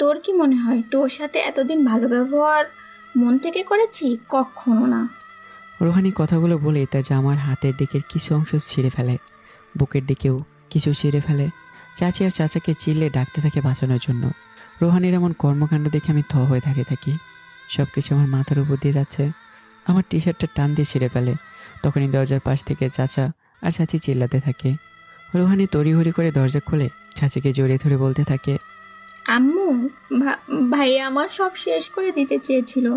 তোর কি মনে হয় তোর সাথে এতদিন ভালো ব্যবহার মন থেকে করেছি? কখনো না। রোহানি কথাগুলো বলে তার জামার হাতের দিকের কিছু অংশ ছিঁড়ে ফেলে, বুকের দিকেও কিছু ছিঁড়ে ফেলে। চাচি আর চাচাকে চিল্লে ডাকতে থাকে বাঁচানোর জন্য। রোহানির এমন কর্মকাণ্ড দেখে আমি থ হয়ে দাঁড়িয়ে থাকি। সব কিছু আমার মাথার উপর দিয়ে যাচ্ছে। আমার টি শার্টটা টান দিয়ে ছিঁড়ে ফেলে। তখনই দরজার পাশ থেকে চাচা আর চাচি চিল্লাতে থাকে। রোহানি তড়িঘড়ি করে দরজা খুলে চাচিকে জড়িয়ে ধরে বলতে থাকে, আম্মু, ভাইয়া আমার সব শেষ করে দিতে চেয়েছিল।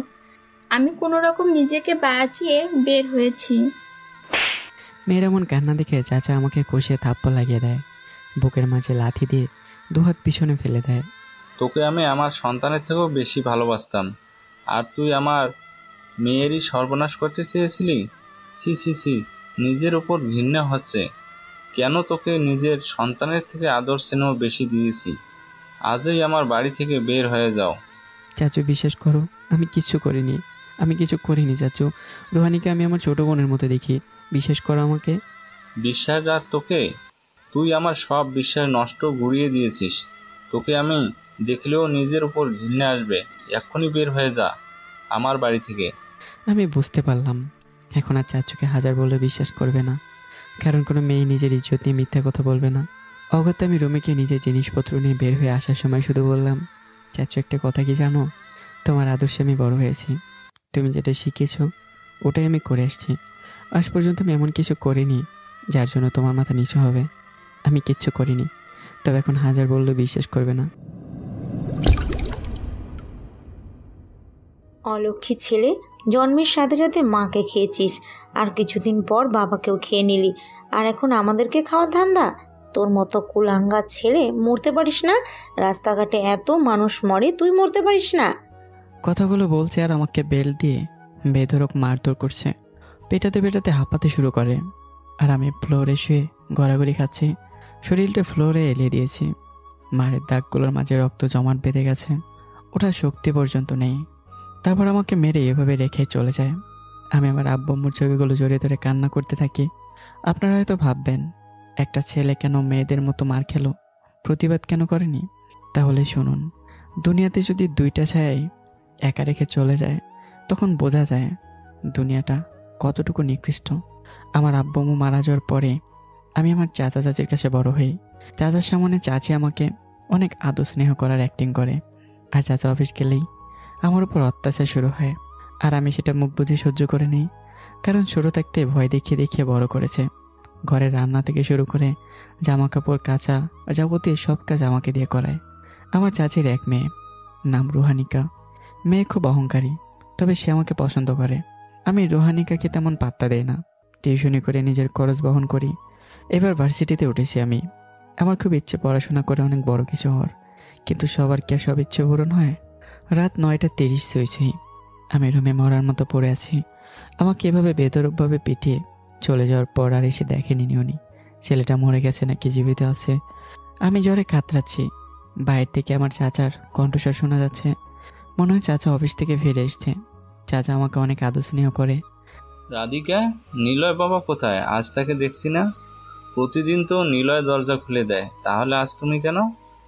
আমি কোনো রকম নিজেকে বাঁচিয়ে বের হয়েছি। মেয়ের এমন কান্না দেখে চাচা আমাকে কষিয়ে থাপ্পড় লাগিয়ে দেয়। বুকের মাঝে লাথি দিয়ে দুহাত পিছনে ফেলে দেয়। তোকে আমি আমার সন্তানের থেকেও বেশি ভালোবাসতাম, আর তুই আমার মেয়েরই সর্বনাশ করতে চেয়েছিলি। সি সি সি, নিজের উপর ঘৃণা হচ্ছে। কেন তোকে নিজের সন্তানের থেকে আদর স্নেহ বেশি দিয়েছি। আজই আমার বাড়ি থেকে বের হয়ে যাও। চাচু বিশ্বাস করো, আমি কিছু করিনি চাচু। রোহানিকে আমি আমার ছোট বোনের মতো দেখি। বিশ্বাস করো আমাকে। বিশ্বাস আর তোকে? তুই আমার সব বিশ্বাস নষ্ট ঘুরিয়ে দিয়েছিস। তোকে আমি দেখলেও নিজের উপর ঘৃণা আসবে। এক্ষুনি বের হয়ে যা আমার বাড়ি থেকে। আমি বুঝতে পারলাম এখন আর চাচুকে হাজার বলে বিশ্বাস করবে না, কারণ কোনো মেয়ে নিজের ইজ্জত নিয়ে মিথ্যা কথা বলবে না। অগত্যা আমি রুমে গিয়ে নিজের জিনিসপত্র নিয়ে বের হয়ে আসার সময় শুধু বললাম, চাচু একটা কথা কি জানো, তোমার আদর্শে আমি বড় হয়েছি। তুমি যেটা শিখেছ ওটাই আমি করে আসছি। আজ পর্যন্ত আমি এমন কিছু করিনি যার জন্য তোমার মাথা নিচু হবে। আমি কিচ্ছু করিনি, তবে এখন হাজার বললেও বিশ্বাস করবে না। অলক্ষী ছেলে, জন্মের সাথে সাথে মাকে খেয়েছিস, আর কিছুদিন পর বাবাকেও খেয়ে নিলি, আর এখন আমাদেরকে খাওয়ার ধান্দা। তোর মতো কুলাঙ্গা ছেলে মরতে পারিস না? রাস্তাঘাটে এত মানুষ মরে, তুই মরতে পারিস না? কথাগুলো বলছে আর আমাকে বেল দিয়ে বেধড়ক মারধর করছে। পেটাতে পেটাতে হাঁপাতে শুরু করে, আর আমি ফ্লোরে শুয়ে গড়াগড়ি খাচ্ছি। শরীরটা ফ্লোরে এলিয়ে দিয়েছি। মারের দাগগুলোর মাঝে রক্ত জমাট বেঁধে গেছে, ওটার শক্তি পর্যন্ত নেই। তারপর আমাকে মেরে এভাবে রেখে চলে যায়। আমি আমার আব্বুর ছবিগুলো জড়িয়ে ধরে কান্না করতে থাকি। আপনারা হয়তো ভাববেন, একটা ছেলে কেন মেয়েদের মতো মার খেলো, প্রতিবাদ কেন করেনি? তাহলে শুনুন, দুনিয়াতে যদি দুইটা ছায়াই একা রেখে চলে যায়, তখন বোঝা যায় দুনিয়াটা কতটুকু নিকৃষ্ট। আমার আব্বু মারা যাওয়ার পরে আমি আমার চাচা চাচির কাছে বড় হই। চাচার সামনে চাচি আমাকে অনেক আদর স্নেহ করার অ্যাক্টিং করে, আর চাচা অফিস গেলেই আমার উপর অত্যাচার শুরু হয়। আর আমি সেটা মুখ বুঝে সহ্য করে নিই, কারণ ছোটো থাকতে ভয় দেখিয়ে দেখিয়ে বড় করেছে। ঘরের রান্না থেকে শুরু করে জামা কাপড় কাচা যাবতীয় সব কাজ আমাকে দিয়ে করায়। আমার চাচির এক মেয়ে, নাম রুহানিকা। মেয়ে খুব অহংকারী, তবে সে আমাকে পছন্দ করে। আমি রুহানিকাকে তেমন পাত্তা দেই না। টিউশনি করে নিজের খরচ বহন করি। এবার ভার্সিটিতে উঠেছি আমি। আমার খুব ইচ্ছে পড়াশোনা করে অনেক বড় কিছু হওয়ার, কিন্তু সবার কি সব ইচ্ছে পূরণ হয়? রাত 9:30 ছুঁই। আমি রুমে মরার মতো পড়ে আছি। আমাকে এভাবে বেধড়কভাবে পিটিয়ে চলে যাওয়ার পর আর এসে দেখেনি উনি ছেলেটা মরে গেছে নাকি জীবিত আছে। আমি জ্বরে কাতরাচ্ছি। বাইরে থেকে আমার চাচার কণ্ঠস্বর শোনা যাচ্ছে। মনে হয় চাচা অফিস থেকে ফিরে এসছে। চাচা আমাকে অনেক আদর স্নেহ করে। রাধিকা, নিলয় বাবা কোথায়? আজ তাকে দেখছি না। প্রতিদিন তো নিলয় দরজা খুলে দেয়, তাহলে আজ তুমি কেন?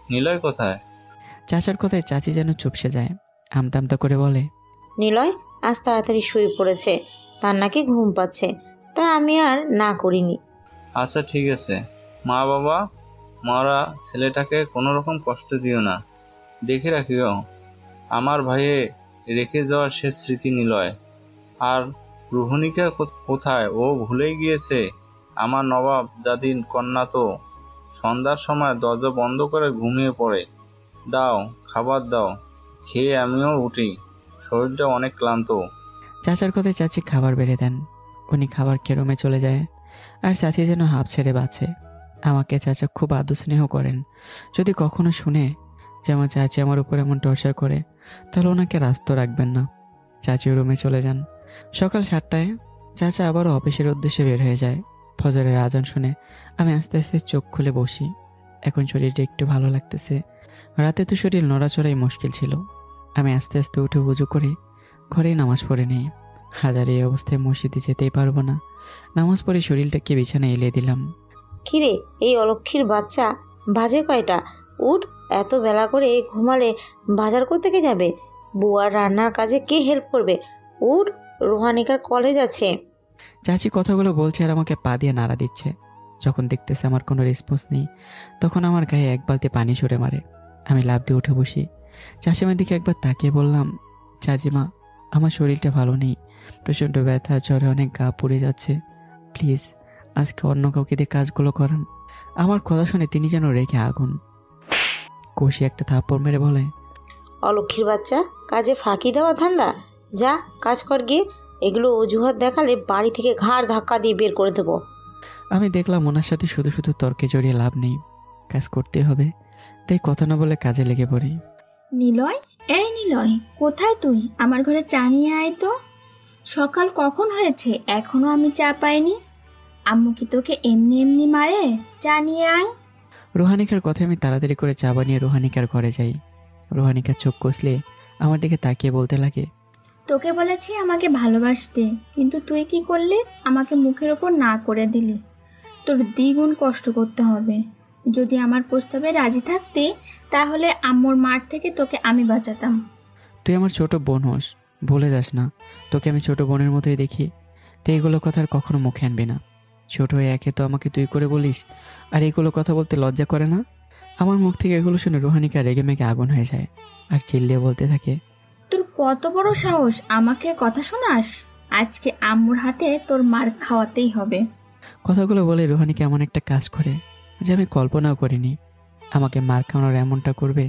নিলয় কোথায়? চাচার কথায় চাচি যেন চুপসে যায়। আমতা আমতা করে বলে, নিলয় আজ তাড়াতাড়ি শুয়ে পড়েছে, তার নাকি ঘুম পাচ্ছে, তা আমি আর না করিনি। আচ্ছা ঠিক আছে। মা বাবা, মারা ছেলেটাকে কোনো রকম কষ্ট দিও না, দেখে রাখিও। আমার ভাইয়ে রেখে যাওয়ার শেষ স্মৃতি নিলয়। আর রুহনিকা কোথায়? ও ভুলেই গিয়েছে। আমার নবাব জাদির কন্যা তো সন্ধ্যার সময় দরজা বন্ধ করে ঘুমিয়ে পড়ে। দাও, খাবার দাও, খেয়ে আমিও উঠি, শরীরটা অনেক ক্লান্ত। চাচার কথায় চাচি খাবার বেড়ে দেন। উনি খাবার খেয়ে রুমে চলে যায়, আর চাচি যেন হাঁপ ছেড়ে বাঁচে। আমাকে চাচা খুব আদর স্নেহ করেন। যদি কখনো শুনে যে আমার চাচি আমার উপর এমন টর্চার করে, তাহলে ওনাকে রাস্ত রাখবেন না। চাচি রুমে চলে যান। সকাল 7টায় চাচা আবারও অফিসের উদ্দেশ্যে বের হয়ে যায়। ফজরের আজান শুনে আমি আস্তে আস্তে চোখ খুলে বসি। এখন শরীরটা একটু ভালো লাগতেছে। রাতে তো শরীর নড়াচড়াই মুশকিল ছিল। আমি আস্তে আস্তে উঠে উজু করে ঘরেই নামাজ পড়ে নিই। হাজার এই অবস্থায় মসজিদে যেতেই পারবো না। নামাজ পড়ে শরীরটাকে বিছানায় এলিয়ে দিলাম। কিরে, এই অলক্ষীর বাচ্চা, বাজে কয়টা? উঠ, এত বেলা করে ঘুমালে বাজার করতে কে যাবে? বুয়ার রান্নার কাজে কে হেল্প করবে? উঠ, রোহানিকার কলেজ আছে। চাচি কথাগুলো বলছে আর আমাকে পা দিয়ে নাড়া দিচ্ছে। যখন দেখতেছে আমার কোনো রেসপন্স নেই, তখন আমার গায়ে এক বালতি পানি ছুড়ে মারে। আমি লাফ দিয়ে উঠে বসি। চাচিমার দিকে একবার তাকিয়ে বললাম, চাচিমা, আমার শরীরটা ভালো নেই, প্রচণ্ড ব্যথা, জ্বরে অনেক গা পুড়ে যাচ্ছে, প্লিজ আজকে অন্য কাউকে দিয়ে কাজগুলো করান। আমার কথা শুনে তিনি যেন রেখে আগুন। কষি একটা থাপ্পড় মেরে বলে, অলক্ষীর বাচ্চা, কাজে ফাঁকি দেওয়া ধান্দা? যা কাজ কর গিয়ে। এগুলো অজুহাত দেখালে বাড়ি থেকে ঘাড় ধাক্কা দিয়ে বের করে দেবো। আমি দেখলাম ওনার সাথে শুধু শুধু তর্কে জড়িয়ে লাভ নেই, কাজ করতে হবে, তাই কথা না বলে কাজে লেগে পড়ি। নিলয়, এই নিলয়, কোথায় তুই? আমার ঘরে চা নিয়ে আয় তো। সকাল কখন হয়েছে, এখনো আমি চা পাইনি। আম্মু কি তোকে এমনি এমনি মারে? চা নিয়ে আয়। রোহানিকার কথায় আমি তাড়াতাড়ি করে চা বানিয়ে রোহানিকার ঘরে যাই। রোহানিকার চোখ কষলে আমার দিকে তাকিয়ে বলতে লাগে, তোকে বলেছি আমাকে ভালোবাসতে, কিন্তু তুই কি করলি? আমাকে মুখের ওপর না করে দিলি। তোর দ্বিগুণ কষ্ট করতে হবে। যদি আমার প্রস্তাবে রাজি থাকতি, তাহলে আম্মুর মার থেকে তোকে আমি বাঁচাতাম। তুই আমার ছোট বোন হোস, ভুলে যাস না, তোকে আমি ছোট বোনের মতোই দেখি। তো এইগুলো কথা আর কখনো মুখে আনবি না। ছোট হয়ে একে তো আমাকে তুই করে বলিস, আর এইগুলো কথা বলতে লজ্জা করে না? আমার মুখ থেকে এগুলো শুনে রোহানিকা রেগে মেগে আগুন হয়ে যায় আর চিল্লিয়ে বলতে থাকে, তোর কত বড় সাহস আমাকে কথা শোনাস? আজকে আম্মুর হাতে তোর মার খাওয়াতেই হবে। কথাগুলো বলে রোহানিকা এমন একটা কাজ করে যে আমি কল্পনাও করিনি। আমাকে মার খাওয়ানোর এমনটা করবে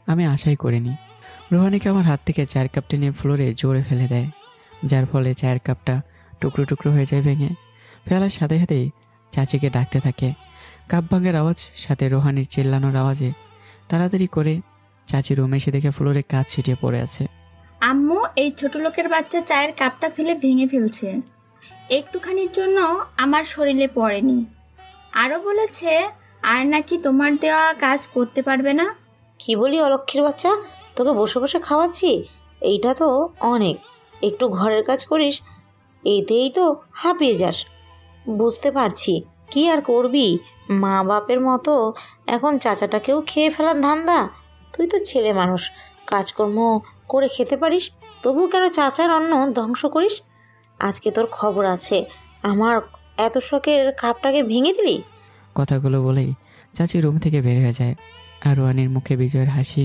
আমি আশাই করিনি। রোহানিকা আমার হাত থেকে চায়ের কাপটা নিয়ে ফ্লোরে জোরে ফেলে দেয়, যার ফলে চায়ের কাপটা টুকরো টুকরো হয়ে যায় ভেঙে। ফেলার সাথে সাথেই চাচিকে ডাকতে থাকে। কাপ ভাঙের আওয়াজ সাথে রোহানির চিল্লানোর আওয়াজে তাড়াতাড়ি করে চাচি রুমে এসে দেখে ফ্লোরে কাজ ছিটিয়ে পড়ে আছে। আম্মু এই ছোট লোকের বাচ্চা চায়ের কাপটা ফেলে ভেঙে ফেলছে। একটুখানির জন্য আমার শরীরে পড়েনি। আরও বলেছে আর নাকি তোমার দেওয়া কাজ করতে পারবে না। কি বলি অলক্ষীর বাচ্চা, তোকে বসে বসে খাওয়াচ্ছি, এইটা তো অনেক। একটু ঘরের কাজ করিস, এতেই তো হাঁপিয়ে যাস। বুঝতে পারছি, কি আর করবি, মা বাপের মতো এখন চাচাটাকেও খেয়ে ফেলার ধান্দা। তুই তো ছেলে মানুষ, কাজকর্ম করে খেতে পারিস, তবু কেন চাচার অন্ন ধ্বংস করিস? আজকে তোর খবর আছে, আমার এত শখের কাপটাকে ভেঙে দিলি। কথাগুলো বলেই চাচি রুম থেকে বের হয়ে যায়। আর রোহানির মুখে বিজয়ের হাসি।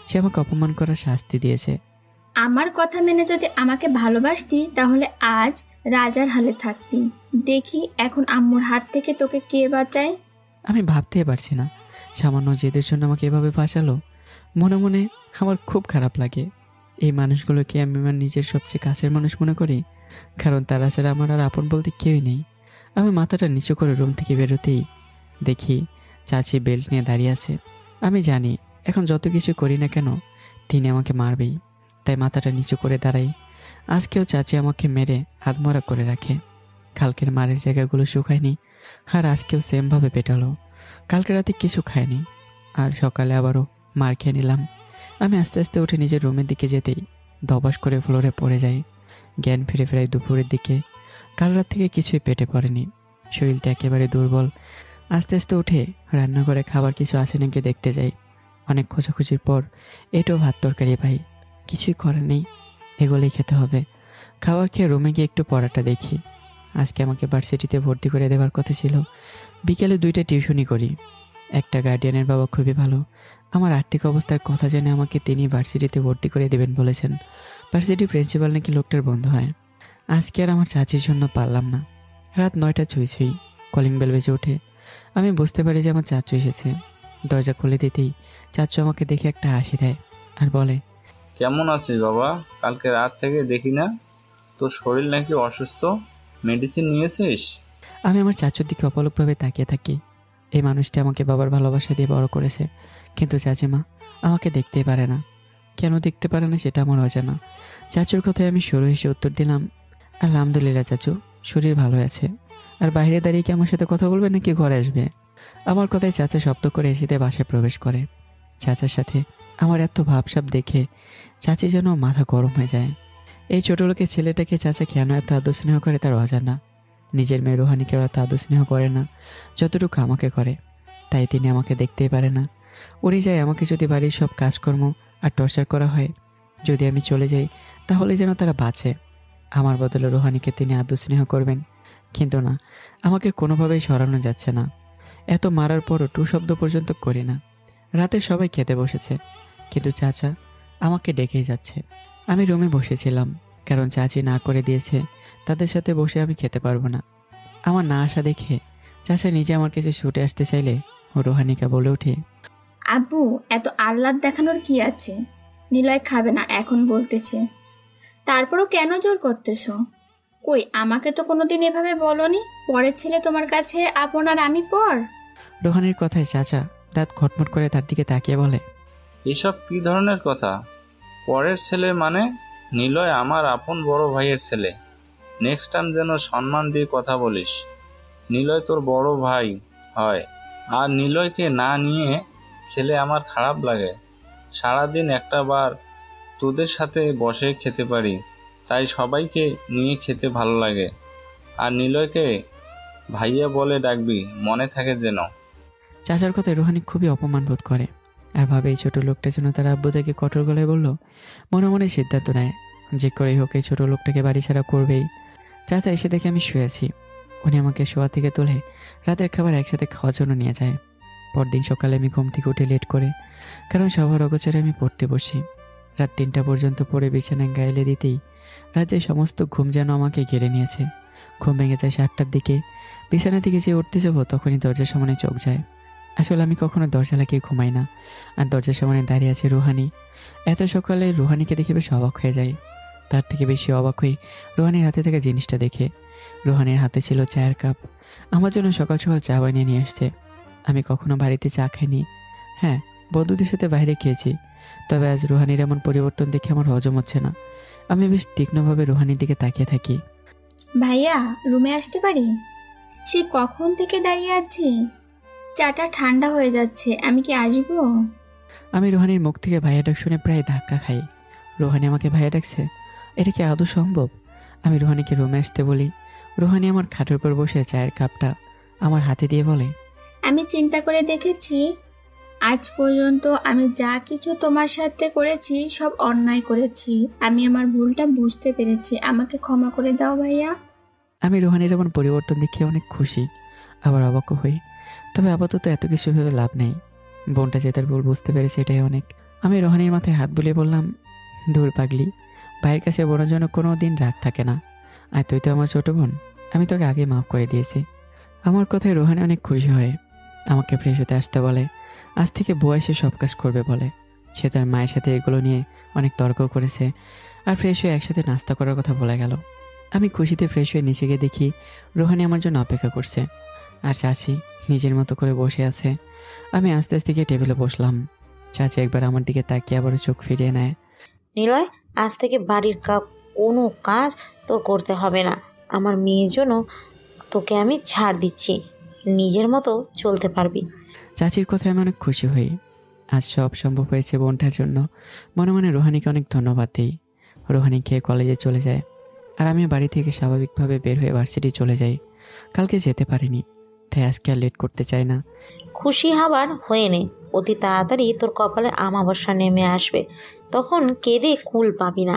সে আমাকে অপমান করার শাস্তি দিয়েছে। আমার কথা মেনে যদি আমাকে ভালোবাসতি, তাহলে আজ রাজার হালে থাকতি। দেখি এখন আম্মুর হাত থেকে তোকে কে বাঁচায়। আমি ভাবতেই পারছি না সামান্য জেদের জন্য আমাকে এভাবে বাঁচালো। মনে মনে আমার খুব খারাপ লাগে। এই মানুষগুলোকে আমি আমার নিজের সবচেয়ে কাছের মানুষ মনে করি, কারণ তারা ছাড়া আমার আর আপন বলতে কেউই নেই। আমি মাথাটা নিচু করে রুম থেকে বেরোতেই দেখি চাচি বেল্ট নিয়ে দাঁড়িয়ে আছে। আমি জানি এখন যত কিছু করি না কেন তিনি আমাকে মারবেই, তাই মাথাটা নিচু করে দাঁড়াই। আজকেও চাচি আমাকে মেরে হাতমরা করে রাখে। কালকের মারের জায়গাগুলো শুকায়নি, আর আজকেও সেমভাবে পেটালো। কালকে রাতে কিছু খায়নি, আর সকালে আবারও মার খেয়ে নিলাম। আমি আস্তে আস্তে উঠে নিজের রুমের দিকে যেতেই ধবাস করে ফ্লোরে পড়ে যাই। জ্ঞান ফিরে ফেরাই দুপুরের দিকে। কাল রাত থেকে কিছুই পেটে পড়েনি, শরীরটা একেবারে দুর্বল। আস্তে আস্তে উঠে রান্নাঘরে খাবার কিছু আছে নাকি দেখতে যাই। অনেক খোঁজাখুঁজির পর এটাও ভাত তরকারি পাই। কিছুই করার নেই, এগুলোই খেতে হবে। খাবার খেয়ে রুমে গিয়ে একটু পড়াটা দেখি। আজকে আমাকে ভার্সিটিতে ভর্তি করে দেওয়ার কথা ছিল। বিকেলে 2টা টিউশনই করি। একটা গার্ডিয়ানের বাবা খুবই ভালো। আমার আর্থিক অবস্থার কথা জেনে আমাকে তিনি ভার্সিটিতে ভর্তি করে দেবেন বলেছেন। ভার্সিটির প্রিন্সিপাল নাকি লোকটার বন্ধু হয়। আজকে আর আমার চাচির জন্য পারলাম না। রাত 9টা ছুঁই কলিং বেল বেজে ওঠে। আমি বুঝতে পারি যে আমার চাচু এসেছে। দরজা খুলে দিতেই চাচু আমাকে দেখে একটা হাসি দেয় আর বলে, কেমন আছিস বাবা? কালকে রাত থেকে দেখি না, তোর শরীর নাকি অসুস্থ, মেডিসিন নিয়েছিস? আমি আমার চাচুর দিকে অপলকভাবে তাকিয়ে থাকি। এই মানুষটি আমাকে বাবার ভালোবাসা দিয়ে বড় করেছে, কিন্তু চাচিমা আমাকে দেখতেই পারে না। কেন দেখতে পারে না সেটা আমার অজানা। চাচুর কথায় আমি সরু হেসে উত্তর দিলাম, আলহামদুলিল্লাহ চাচু, শরীর ভালো আছে। আর বাইরে দাঁড়িয়ে কি আমার সাথে কথা বলবে নাকি ঘরে আসবে? আমার কথায় চাচা শব্দ করে এসে বাসায় প্রবেশ করে। চাচার সাথে আমার এত ভাবসাব দেখে চাচি যেন মাথা গরম হয়ে যায়। এই ছোট লোকের ছেলেটাকে চাচা কেন এত আদর স্নেহ করে তার অজানা। নিজের মেয়ে রোহানিকেও এত আদর স্নেহ করে না যতটুকু আমাকে করে, তাই তিনি আমাকে দেখতেই পারে না। উনি যায় আমাকে যদি বাড়ির সব কাজকর্ম আর টর্চার করা হয়, যদি আমি চলে যাই তাহলে যেন তারা বাঁচে। আমার বদলে রোহানিকে তিনি আদর স্নেহ করবেন, কিন্তু না, আমাকে কোনোভাবেই সরানো যাচ্ছে না। এত মারার পরও টু শব্দ পর্যন্ত করি না। রাতে সবাই খেতে বসেছে, কিন্তু চাচা আমাকে ডেকেই যাচ্ছে। আমি রুমে বসেছিলাম, কারণ চাচি না করে দিয়েছে তাদের সাথে বসে আমি খেতে পারবো না। আমার না আসা দেখে চাচা নিজে আমার কাছে ছুটে আসতে চাইলে রোহানিকা বলে ওঠে, আব্বু, এত আহ্লাদ দেখানোর কি আছে? নিলয় খাবে না এখন বলতেছে, তারপরও কেন জোর করতেছো? কই, আমাকে তো কোনোদিন এভাবে বলনি পরের ছেলে তোমার কাছে আপন আর আমি পর। রোহানির কথায় চাচা দাঁত খটমট করে তার দিকে তাকিয়ে বলে, এসব কি ধরনের কথা? পরের ছেলে মানে? নিলয় আমার আপন বড় ভাইয়ের ছেলে। নেক্সট টাইম যেন সম্মান দিয়ে কথা বলিস। নিলয় তোর বড় ভাই হয়, আর নিলয়কে না নিয়ে খেলে আমার খারাপ লাগে। সারাদিন একটা বার তোদের সাথে বসে খেতে পারি, তাই সবাইকে নিয়ে খেতে ভালো লাগে। আর নিলয়কে ভাইয়া বলে ডাকবি, মনে থাকে যেন। চাচার কথায় রোহানি খুবই অপমান বোধ করে, আর ভাবে এই ছোট লোকটা যেন তার আব্বু থেকে কঠোর গলায় বলল। মনে মনে সিদ্ধান্ত নেয় যে করেই হোক এই ছোট লোকটাকে বাড়ি ছাড়া করবেই। চাচা এসে দেখে আমি শুয়েছি। উনি আমাকে শোয়া থেকে তুলে রাতের খাবার একসাথে খাওয়ার জন্য নিয়ে যায়। পরদিন সকালে আমি ঘুম থেকে উঠে লেট করে, কারণ সবার অগোচরে আমি পড়তে বসি। রাত 3টা পর্যন্ত পড়ে বিছানায় গাইলে দিতেই রাজ্যের সমস্ত ঘুম যেন আমাকে ঘিরে নিয়েছে। ঘুম ভেঙে যায় 7টার দিকে। বিছানা থেকে যে উঠতে যাবো তখনই দরজার সামনে চোখ যায়। আসলে আমি কখনো দরজা লাগিয়ে ঘুমাই না, আর দরজার সামনে দাঁড়িয়ে আছে রুহানি। এত সকালে রুহানিকে দেখে বেশ অবাক হয়ে যায়। তার থেকে বেশি অবাক হই রুহানির হাতে থাকা জিনিসটা দেখে। রুহানির হাতে ছিল চায়ের কাপ। আমার জন্য সকাল সকাল চা বানিয়ে নিয়ে আসছে। আমি কখনো বাড়িতে চা খাইনি। হ্যাঁ, বন্ধুদের সাথে বাইরে খেয়েছি, তবে আজ রুহানির এমন পরিবর্তন দেখে আমার হজম হচ্ছে না। আমি বেশ তীক্ষ্ণভাবে রুহানির দিকে তাকিয়ে থাকি। ভাইয়া, রুমে আসতে পারি? সে কখন থেকে দাঁড়িয়ে আছি, চাটা ঠান্ডা হয়ে যাচ্ছে, আমি কি আসবো? আমি রুহানির মুখ থেকে ভাইয়া ডাক শুনে প্রায় ধাক্কা খাই। রুহানি আমাকে ভাইয়া ডাকছে, এটা কি আদৌ সম্ভব? আমি রুহানিকে রুমে আসতে বলি। রুহানি আমার খাটের উপর বসে চায়ের কাপটা আমার হাতে দিয়ে বলে, আমি চিন্তা করে দেখেছি, আজ পর্যন্ত আমি যা কিছু তোমার সাথে করেছি সব অন্যায় করেছি। আমি আমার ভুলটা বুঝতে পেরেছি, আমাকে ক্ষমা করে দাও ভাইয়া। আমি রুহানির এমন পরিবর্তন দেখে অনেক খুশি, আবার অবাক হই। তবে আপাতত এত কিছু ভেবে লাভ নেই। বোনটা যে তার ভুল বুঝতে পেরেছে এটাই অনেক। আমি রুহানির মাথায় হাত বুলিয়ে বললাম, দূর পাগলি, ভাইয়ের কাছে বোনের জন্য কোনো দিন রাগ থাকে না। আর তুই তো আমার ছোট বোন, আমি তোকে আগে মাফ করে দিয়েছি। আমার কথায় রুহানি অনেক খুশি হয়। আমাকে ফ্রেশ হতে আসতে বলে। আজ থেকে বুয়া এসে সব কাজ করবে বলে। সে তার মায়ের সাথে এগুলো নিয়ে অনেক তর্ক করেছে, আর ফ্রেশ হয়ে একসাথে নাস্তা করার কথা বলে গেল। আমি খুশিতে ফ্রেশ হয়ে নিচে গিয়ে দেখি রুহানি আমার জন্য অপেক্ষা করছে, আর চাচি নিজের মতো করে বসে আছে। আমি আস্তে আস্তে গিয়ে টেবিলে বসলাম। চাচি একবার আমার দিকে তাকিয়ে আবারও চোখ ফিরিয়ে নেয়। নিলয়, আজ থেকে বাড়ির কোনো কাজ তোর করতে হবে না। আমার মেয়ের জন্য তোকে আমি ছাড় দিচ্ছি, নিজের মতো চলতে পারবি। চাচির কথায় আমি অনেক খুশি হই। আজ সব সম্ভব হয়েছে বোনটার জন্য। মনে মনে রুহানিকে অনেক ধন্যবাদ দিই। রুহানি খেয়ে কলেজে চলে যায়, আর আমি বাড়ি থেকে স্বাভাবিকভাবে বের হয়ে ভার্সিটি চলে যাই। কালকে যেতে পারিনি, তাই আজকে আর লেট করতে চাই না। খুশি হবার হয়ে নে, অতি তাড়াতাড়ি তোর কপালে আমাবস্যা নেমে আসবে, তখন কেঁদে কুল পাবি না।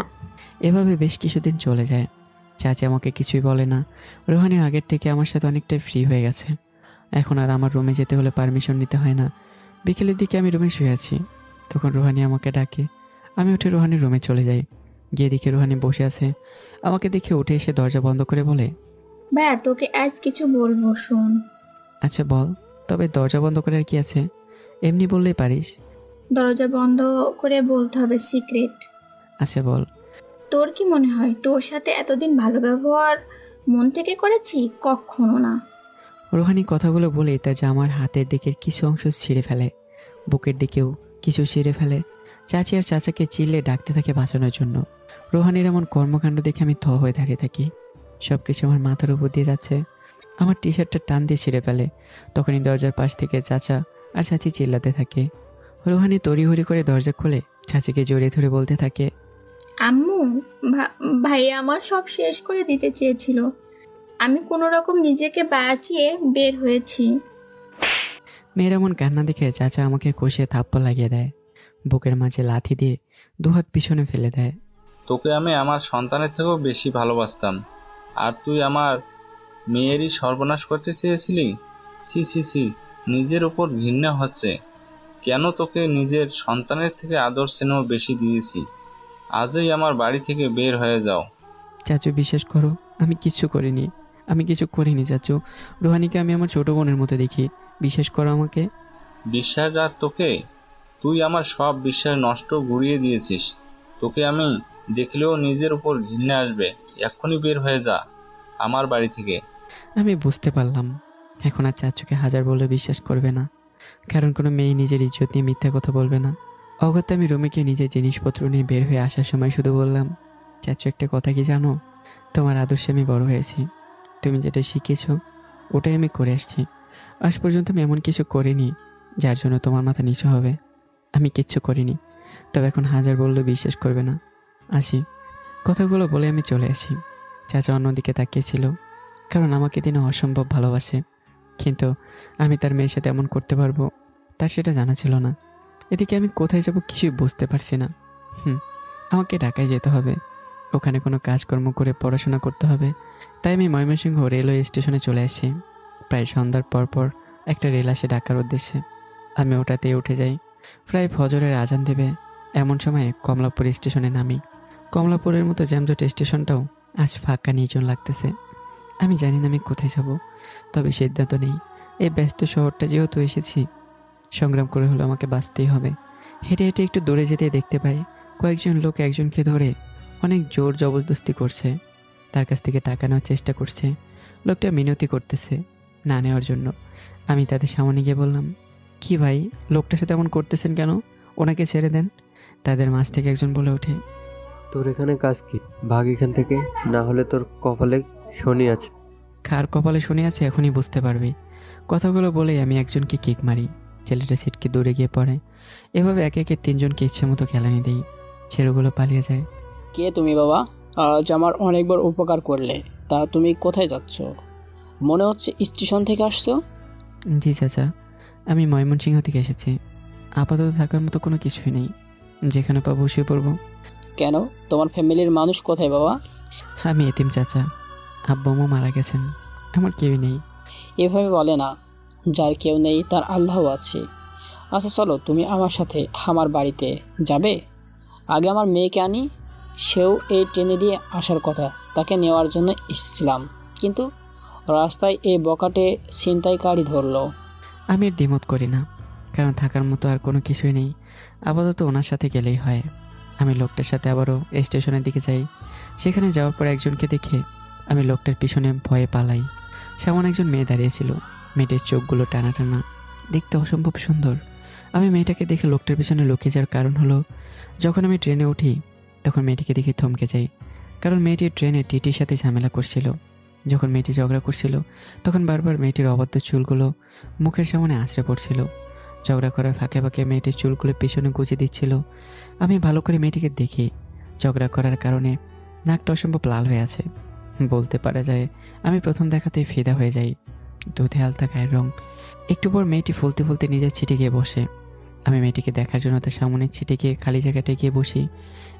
এভাবে বেশ কিছুদিন চলে যায়। চাচি আমাকে কিছুই বলে না। রুহানি আগের থেকে আমার সাথে অনেকটাই ফ্রি হয়ে গেছে। এখন আর আমার রুমে যেতে হলে পারমিশন নিতে হয় না। বিকেলের দিকে আমি রুমে শুয়ে আছি, তখন রুহানি আমাকে ডাকে। আমি উঠে রুহানির রুমে চলে যাই। গিয়ে দেখি রুহানি বসে আছে। আমাকে দেখে উঠে এসে দরজা বন্ধ করে বলে, ভাইয়া, তোকে আজ কিছু বলবো, শোন। আচ্ছা বল, তবে দরজা বন্ধ করে আর কি আছে, এমনি বললেই পারিস। দরজা বন্ধ করে বলতে হবে, সিক্রেট। আচ্ছা বল। তোর কি মনে হয় তোর সাথে এতদিন ভালো ব্যবহার মন থেকে করেছি? কখনো না। রুহানি কথাগুলো বলেই তার জামার হাতের দিকের কিছু অংশ ছিঁড়ে ফেলে, বুকের দিকেও কিছু ছিঁড়ে ফেলে। চাচি আর চাচাকে চিল্লে ডাকতে থাকে বাঁচানোর জন্য। রুহানির এমন কর্মকাণ্ড দেখে আমি থ হয়ে দাঁড়িয়ে থাকি। সব কিছু আমার মাথার উপর দিয়ে যাচ্ছে। আমার টি শার্টটা টান দিয়ে ছিঁড়ে ফেলে। তখনই দরজার পাশ থেকে চাচা আর চাচি চিল্লাতে থাকে। রুহানি তড়িঘড়ি করে দরজা খুলে চাচিকে জড়িয়ে ধরে বলতে থাকে, আম্মু, ভাইয়া আমার সব শেষ করে দিতে চেয়েছিল, আমি কোনো রকম নিজেকে বাঁচিয়ে বের হয়েছি। মেয়ের এমন কান্না দেখে চাচা আমাকে কষিয়ে থাপ্পড় লাগিয়ে দেয়, বুকের মাঝে লাথি দিয়ে দুহাত পিছনে ফেলে দেয়। তোকে আমি আমার সন্তানের থেকেও বেশি ভালোবাসতাম, আর তুই আমার মেয়েরই সর্বনাশ করতে চেয়েছিলি। ছি ছি ছি, নিজের উপর ঘৃণা হচ্ছে। কেন তোকে নিজের সন্তানের থেকে আদর স্নেহ বেশি দিয়েছি। আজই আমার বাড়ি থেকে বের হয়ে যাও। চাচু বিশ্বাস করো, আমি কিছু করিনি চাচু। রুহানিকে আমি আমার ছোট বোনের মতো দেখি, বিশ্বাস করো আমাকে। বিশ্বাস আর তোকে? তুই আমার সব বিশ্বাস নষ্ট ঘুরিয়ে দিয়েছিস। তোকে আমি দেখলেও নিজের উপর ঘৃণা আসবে। এক্ষুনি বের হয়ে যা আমার বাড়ি থেকে। আমি বুঝতে পারলাম এখন আর চাচুকে হাজার বলে বিশ্বাস করবে না, কারণ কোনো মেয়ে নিজের ইজ্জত নিয়ে মিথ্যা কথা বলবে না। অগত্যা আমি রুমে গিয়ে নিজের জিনিসপত্র নিয়ে বের হয়ে আসার সময় শুধু বললাম, চাচু একটা কথা কি জানো, তোমার আদর্শে আমি বড় হয়েছি। তুমি যেটা শিখেছ ওটাই আমি করে আসছি। আজ পর্যন্ত আমি এমন কিছু করিনি যার জন্য তোমার মাথা নিচু হবে। আমি কিচ্ছু করিনি, তবে এখন হাজার বললেও বিশ্বাস করবে না। আসি। কথাগুলো বলে আমি চলে আসি। চাচা অন্যদিকে তাকিয়েছিল, কারণ আমাকে তিনি অসম্ভব ভালোবাসে, কিন্তু আমি তার মেয়ের সাথে এমন করতে পারবো তার সেটা জানা ছিল না। এদিকে আমি কোথায় যাব কিছুই বুঝতে পারছি না। আমাকে ঢাকায় যেতে হবে, ওখানে কোনো কাজকর্ম করে পড়াশোনা করতে হবে। তাই আমি ময়মনসিংহ রেলওয়ে স্টেশনে চলে আসি। প্রায় সন্ধ্যার পরপর একটা রেল আসে ঢাকার উদ্দেশ্যে। আমি ওটাতেই উঠে যাই। প্রায় ফজরের আজান দেবে এমন সময়ে কমলাপুর স্টেশনে নামি। কমলাপুরের মতো জ্যামজট স্টেশনটাও আজ ফাঁকা নির্জন লাগতেছে। আমি জানি না আমি কোথায় যাব, তবে সিদ্ধান্ত নেই। এই ব্যস্ত শহরটা যেহেতু এসেছি, সংগ্রাম করে হলো আমাকে বাঁচতেই হবে। হেঁটে হেঁটে একটু দূরে যেতে দেখতে পাই কয়েকজন লোক একজনকে ধরে অনেক জোর জবরদস্তি করছে, তার কাছ থেকে টাকা নেওয়ার চেষ্টা করছে। লোকটা মিনতি করতেছে না নেওয়ার জন্য। আমি তাদের সামনে গিয়ে বললাম, কি ভাই, লোকটার সাথে এমন করতেছেন কেন? ওনাকে ছেড়ে দেন। তাদের মাঝ থেকে একজন বলে ওঠে, তোর এখানে কাজ কি? ভাগ এখান থেকে, না হলে তোর কপালে শনি আছে। কার কপালে শনি আছে এখনই বুঝতে পারবি। কথাগুলো বলেই আমি একজনকে কিক মারি, ছেলেটা সিটকে দূরে গিয়ে পড়ে। এভাবে একে একে তিনজনকে ইচ্ছে মতো খেলানি দিই। ছেলেগুলো পালিয়ে যায়। কে তুমি বাবা? আজ আমার অনেকবার উপকার করলে। তা তুমি কোথায় যাচ্ছ? মনে হচ্ছে স্টেশন থেকে আসছো। জি চাচা, আমি ময়মনসিংহ থেকে এসেছি। আপাতত থাকার মতো কোনো কিছুই নেই, যেখানে পাবো শুয়ে পড়বো। কেন, তোমার ফ্যামিলির মানুষ কোথায় বাবা? আমি এতিম চাচা, আব্বু আম্মু মারা গেছেন, আমার কেউই নেই। এভাবে বলে না, যার কেউ নেই তার আল্লাহ আছে। আচ্ছা চলো, তুমি আমার সাথে আমার বাড়িতে যাবে। আগে আমার মেয়েকে আনি, সেও এই ট্রেনে দিয়ে আসার কথা, তাকে নেওয়ার জন্য এসেছিলাম, কিন্তু রাস্তায় এই বকাটে ছিনতাইকারী ধরলো। আমি এর দ্বিমত করি না, কারণ থাকার মতো আর কোনো কিছুই নেই। আপাতত ওনার সাথে গেলেই হয়। আমি লোকটার সাথে আবারও স্টেশনের দিকে যাই। সেখানে যাওয়ার পর একজনকে দেখে আমি লোকটার পিছনে ভয়ে পালাই। সামনে একজন মেয়ে দাঁড়িয়েছিল, মেয়েটির চোখগুলো টানা টানা, দেখতে অসম্ভব সুন্দর। আমি মেয়েটাকে দেখে লোকটার পিছনে লুকিয়ে যাওয়ার কারণ হলো, যখন আমি ট্রেনে উঠি তখন মেয়েটিকে দেখে থমকে যাই, কারণ মেয়েটি ট্রেনে টিটির সাথে ঝামেলা করছিল। যখন মেয়েটি ঝগড়া করছিল তখন বারবার মেয়েটির অবাধ্য চুলগুলো মুখের সামনে আছড়ে পড়ছিল। ঝগড়া করার ফাঁকে ফাঁকে মেয়েটির চুলগুলো পিছনে গুঁজে দিচ্ছিল। আমি ভালো করে মেয়েটিকে দেখি, ঝগড়া করার কারণে নাকটা অসম্ভব লাল হয়ে আছে। বলতে পারা যায় আমি প্রথম দেখাতেই ফিদা হয়ে যাই। দুধে আলতা গায়ের রং। একটু পর মেয়েটি ফুলতে ফুলতে নিজের ছিটে গিয়ে বসে। আমি মেয়েটিকে দেখার জন্য তার সামনে ছিটে গিয়ে খালি জায়গাটায় গিয়ে বসি।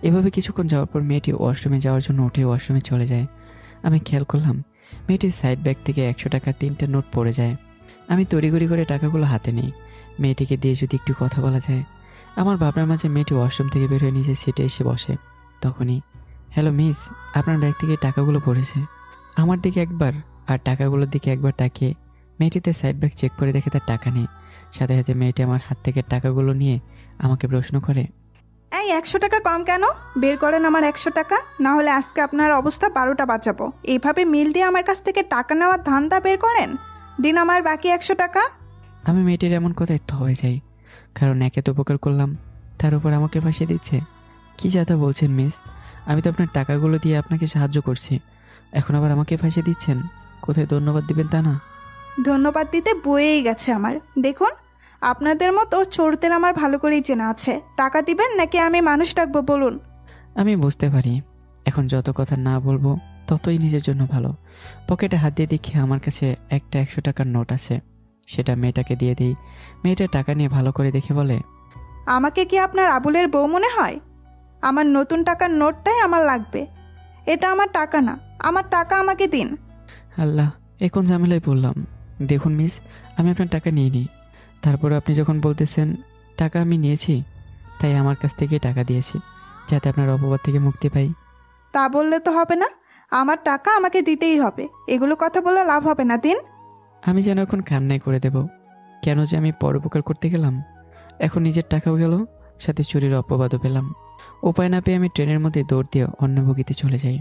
এভাবে কিছুক্ষণ যাওয়ার পর মেয়েটি ওয়াশরুমে যাওয়ার জন্য উঠে ওয়াশরুমে চলে যায়। আমি খেয়াল করলাম মেয়েটির সাইড ব্যাগ থেকে 100 টাকার 3টা নোট পড়ে যায়। আমি তড়িঘড়ি করে টাকাগুলো হাতে নিই, মেয়েটিকে দিয়ে যদি একটু কথা বলা যায়। আমার ভাবনার মাঝে মেয়েটি ওয়াশরুম থেকে বের হয়ে নিজের সিটে এসে বসে। তখনই, হ্যালো মিস, আপনার ব্যাগ থেকে টাকাগুলো পড়েছে। আমার দিকে একবার আর টাকাগুলোর দিকে একবার তাকিয়ে মেয়েটিতে সাইড ব্যাগ চেক করে দেখে তার টাকা নেই। সাথে সাথে মেয়েটি আমার হাত থেকে টাকাগুলো নিয়ে আমাকে প্রশ্ন করে, এই 100 টাকা কম কেন? বের করেন আমার 100 টাকা, না হলে আজকে আপনার অবস্থা 12টা বাজাবো। এইভাবে মিল দিয়ে আমার কাছ থেকে টাকা নেওয়ার ধান্দা বের করেন। দিন আমার বাকি 100 টাকা। আমি মেয়েটির এমন কথায় তো হয়ে যাই, কারণ একে তো উপকার করলাম, তার উপর আমাকে ফাঁসিয়ে দিচ্ছে। কি যাতা বলছেন মিস? আমি তো আপনার টাকাগুলো দিয়ে আপনাকে সাহায্য করছি, এখন আবার আমাকে ফাঁসিয়ে দিচ্ছেন। কোথায় ধন্যবাদ দিবেন তা না? ধন্যবাদ দিতে বয়েই গেছে আমার। দেখুন, আপনাদের মতো চোরদের আমার ভালো করেই চেনা আছে। টাকা দিবেন নাকি আমি মানুষ ডাকবো বলুন? আমি বুঝতে পারি এখন যত কথা না বলবো ততই নিজের জন্য ভালো। পকেটে হাত দিয়ে দেখি আমার কাছে একটা 100 টাকার নোট আছে। সেটা মেয়েটাকে দিয়ে দিই। মেয়েটা টাকা নিয়ে ভালো করে দেখে বলে, আমাকে কি আপনার আবুলের বউ মনে হয়? আমার নতুন টাকার নোটটাই আমার লাগবে। এটা আমার টাকা না, আমার টাকা আমাকে দিন। আল্লাহ, এখন ঝামেলায় পড়লাম। দেখুন মিস, আমি আপনার টাকা নিয়ে নিই। তারপরে আপনি যখন বলতেছেন টাকা আমি নিয়েছি, তাই আমার কাছ থেকে টাকা দিয়েছি, যাতে আপনার অপবাদ থেকে মুক্তি পাই। তা বললে তো হবে না, আমার টাকা আমাকে দিতেই হবে। এগুলো কথা বলে লাভ হবে না, দিন। আমি যেন এখন কান্নাই করে দেব। কেন যে আমি পরোপকার করতে গেলাম, এখন নিজের টাকাও গেল, সাথে চুরির অপবাদও পেলাম। উপায় না পেয়ে আমি ট্রেনের মধ্যে দৌড় দিয়ে অন্য বগিতে চলে যাই।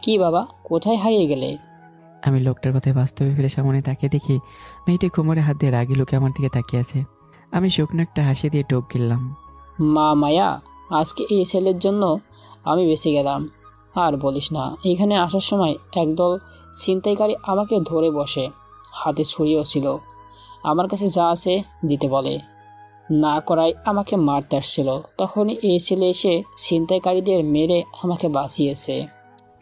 কি বাবা, কোথায় হারিয়ে গেলে? আমি লোকটার কথায় বাস্তবে ফিরে সামনে তাকিয়ে দেখি মেয়েটি কোমরে হাত দিয়ে রাগি লোকে আমার দিকে তাকিয়ে আছে। আমি শুকনো একটা হাসি দিয়ে টোক গিললাম। মা মায়া, আজকে এই ছেলের জন্য আমি বেঁচে গেলাম। আর বলিস না, এখানে আসার সময় একদল ছিনতাইকারী আমাকে ধরে বসে, হাতে ছুরিও ছিল। আমার কাছে যা আছে দিতে বলে, না করায় আমাকে মারতে আসছিল। তখনই এই ছেলে এসে ছিনতাইকারীদের মেরে আমাকে বাঁচিয়েছে।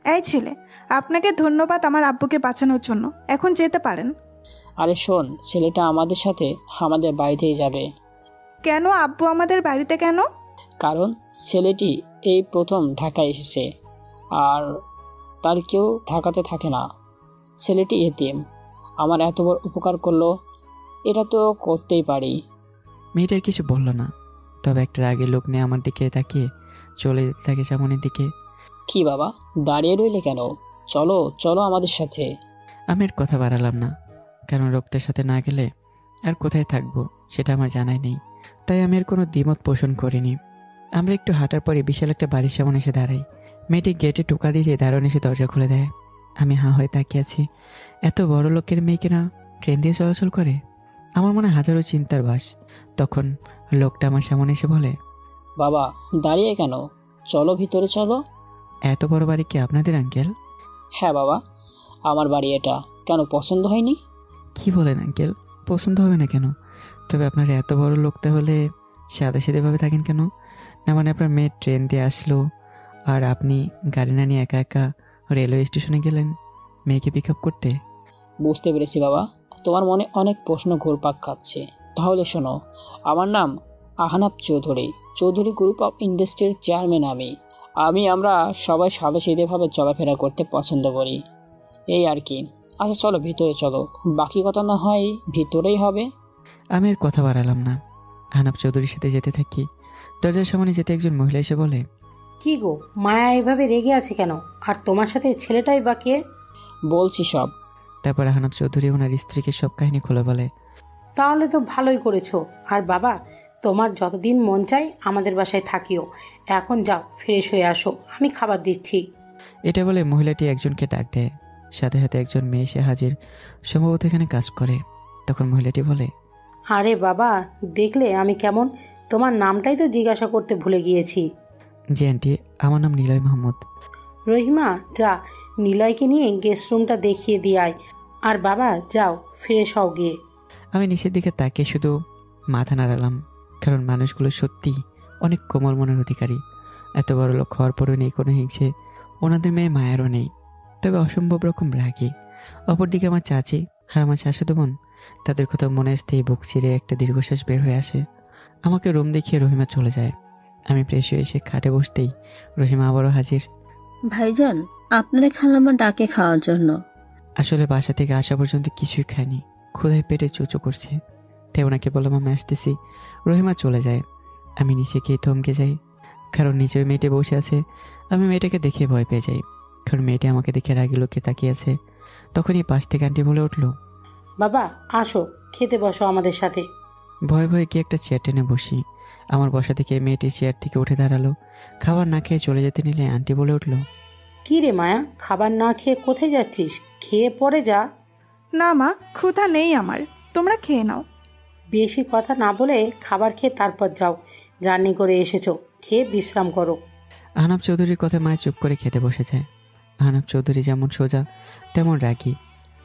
এই ছেলে, আপনাকে ধন্যবাদ আমার আব্বুকে বাঁচানোর জন্য। এখন যেতে পারেন। আরে শোন, ছেলেটা আমাদের সাথে আমাদের বাড়িতেই যাবে। কেন আব্বু আমাদের বাড়িতে কেন? কারণ ছেলেটি এই প্রথম ঢাকায় এসেছে, আর তার কেউ ঢাকাতে থাকে না। ছেলেটি এতিম, আমার এত বড় উপকার করলো, এটা তো করতেই পারি। মেয়েটার কিছু বলল না, তবে একটা রাগের লোক নিয়ে আমার দিকে তাকিয়ে চলে যেতে থাকে সামনের দিকে। কি বাবা, দাঁড়িয়ে রইলে কেন? চলো চলো আমাদের সাথে। আমি আর কথা বাড়ালাম না, কারণ রক্তের সাথে না গেলে আর কোথায় থাকবো সেটা আমার জানাই নেই। তাই আমি আর কোনো দ্বিমত পোষণ করিনি। আমরা একটু হাঁটার পরে বিশাল একটা বাড়ির সামনে এসে দাঁড়াই। মেয়েটি গেটে টোকা দিয়ে দারুণ এসে দরজা খুলে দেয়। আমি হাঁ হয়ে তাকিয়ে আছি। এত বড় লোকের মেয়েকে না ট্রেন দিয়ে চলাচল করে? আমার মনে হাজারো চিন্তার বাস। তখন লোকটা আমার সামনে এসে বলে, বাবা, দাঁড়িয়ে কেন? চলো ভিতরে চলো। এত বড় বাড়ি কি আপনাদের আঙ্কেল? হ্যাঁ বাবা, আমার বাড়ি এটা। কেন, পছন্দ হয়নি? কি বলেন আঙ্কেল, পছন্দ হবে না কেন? তবে আপনার এত বড় লোক তাহলে সাদা সিধেভাবে থাকেন কেন? না মানে আপনার মেয়ে ট্রেন দিয়ে আসলো আর আপনি গাড়ি না নিয়ে একা একা রেলওয়ে স্টেশনে গেলেন মেয়েকে পিক আপ করতে? বুঝতে পেরেছি বাবা, তোমার মনে অনেক প্রশ্ন ঘুরপাক খাচ্ছে। তাহলে শোনো, আমার নাম আহনাব চৌধুরী। চৌধুরী গ্রুপ অফ ইন্ডাস্ট্রির চেয়ারম্যান আমরা সবাই সাদাসিধেভাবে চলাফেরা করতে পছন্দ করি, এই আর কি। আচ্ছা চলো ভিতরে চলো, বাকি কথা না হয় ভিতরেই হবে। আমি আর কথা বাড়ালাম না, আহনাব চৌধুরীর সাথে যেতে থাকি। দরজার সামনে যেতে একজন মহিলা এসে বলে, কি গো, মায়া এভাবে রেগে আছে কেন? আর তোমার সাথে ছেলেটাই বা কে? বলছি সব। তারপর আহনাব চৌধুরী ওনার স্ত্রীকে সব কাহিনী খুলে বলে। তাহলে তো ভালোই করেছো। আর বাবা, তোমার যতদিন মন চাই আমাদের বাসায় থাকিও। এখন যাও, ফ্রেশ হয়ে আসো, আমি খাবার দিচ্ছি। এটা বলে মহিলাটি একজনকে ডাক দেয়। সাথে সাথে একজন মেয়ে এসে হাজির, সম্ভবত এখানে কাজ করে। তখন মহিলাটি বলে, আরে বাবা, দেখলে আমি কেমন? তোমার নামটাই তো জিজ্ঞাসা করতে ভুলে গিয়েছি। জি আন্টি, আমার নাম নিলয় মাহমুদ। রহিমা, যা নিলয়কে নিয়ে গেস্ট রুমটা দেখিয়ে দিয়ে আয়। আর বাবা, যাও ফ্রেশ হও গিয়ে। আমি নিচের দিকে তাকিয়ে শুধু মাথা নাড়ালাম, কারণ মানুষগুলো সত্যি অনেক কোমল মনের অধিকারী। এত বড় লোক হওয়ার পরও নেই কোনো হিংসে, ওনাদের মেয়ে মায়েরও নেই, তবে অসম্ভব রকম রাগী। অপরদিকে আমার চাচি আর আমার শাশুড়ি বোন, তাদের কথা মনে আসতেই বুক চিরে একটা দীর্ঘশ্বাস বের হয়ে আসে। আমাকে রুম দেখিয়ে রহিমা চলে যায়। আমি ফ্রেশ হয়ে এসে খাটে বসতেই রহিমা আবারও হাজির। ভাইজান, আপনারা খালাম্মা ডাকে খাওয়ার জন্য। আসলে বাসা থেকে আসা পর্যন্ত কিছুই খায়নি, ক্ষুধায় পেটে চুচো করছে, তাই ওনাকে বললাম আমি আসতেছি। রহিমা চলে যায়। আমি নিচে গিয়ে থমকে যাই, কারণ নিচে ওই মেয়েটি বসে আছে। আমি মেয়েটাকে দেখে ভয় পেয়ে যাই, কারণ মেয়েটি আমাকে দেখে রাগি লোকে তাকিয়ে আছে। তখনই পাশ থেকে আন্টি বলে উঠলো, বাবা আসো, খেতে বসো আমাদের সাথে। ভয়ে ভয়ে গিয়ে একটা চেয়ার টেনে বসি। আমার বসা থেকে মেয়েটি চেয়ার থেকে উঠে দাঁড়ালো। খাবার না খেয়ে চলে যেতে নিলে আন্টি বলে উঠলো, কি রে মায়া, খাবার না খেয়ে কোথায় যাচ্ছিস? খেয়ে পরে যা। না মা, ক্ষুধা নেই আমার, তোমরা খেয়ে নাও। বেশি কথা না বলে খাবার খেয়ে তারপর যাও, জার্নি করে এসেছো, খেয়ে বিশ্রাম করো। আহনাব চৌধুরীর কথা মায়ের চুপ করে খেতে বসে যায়। আহনাব চৌধুরী যেমন সোজা তেমন রাগী,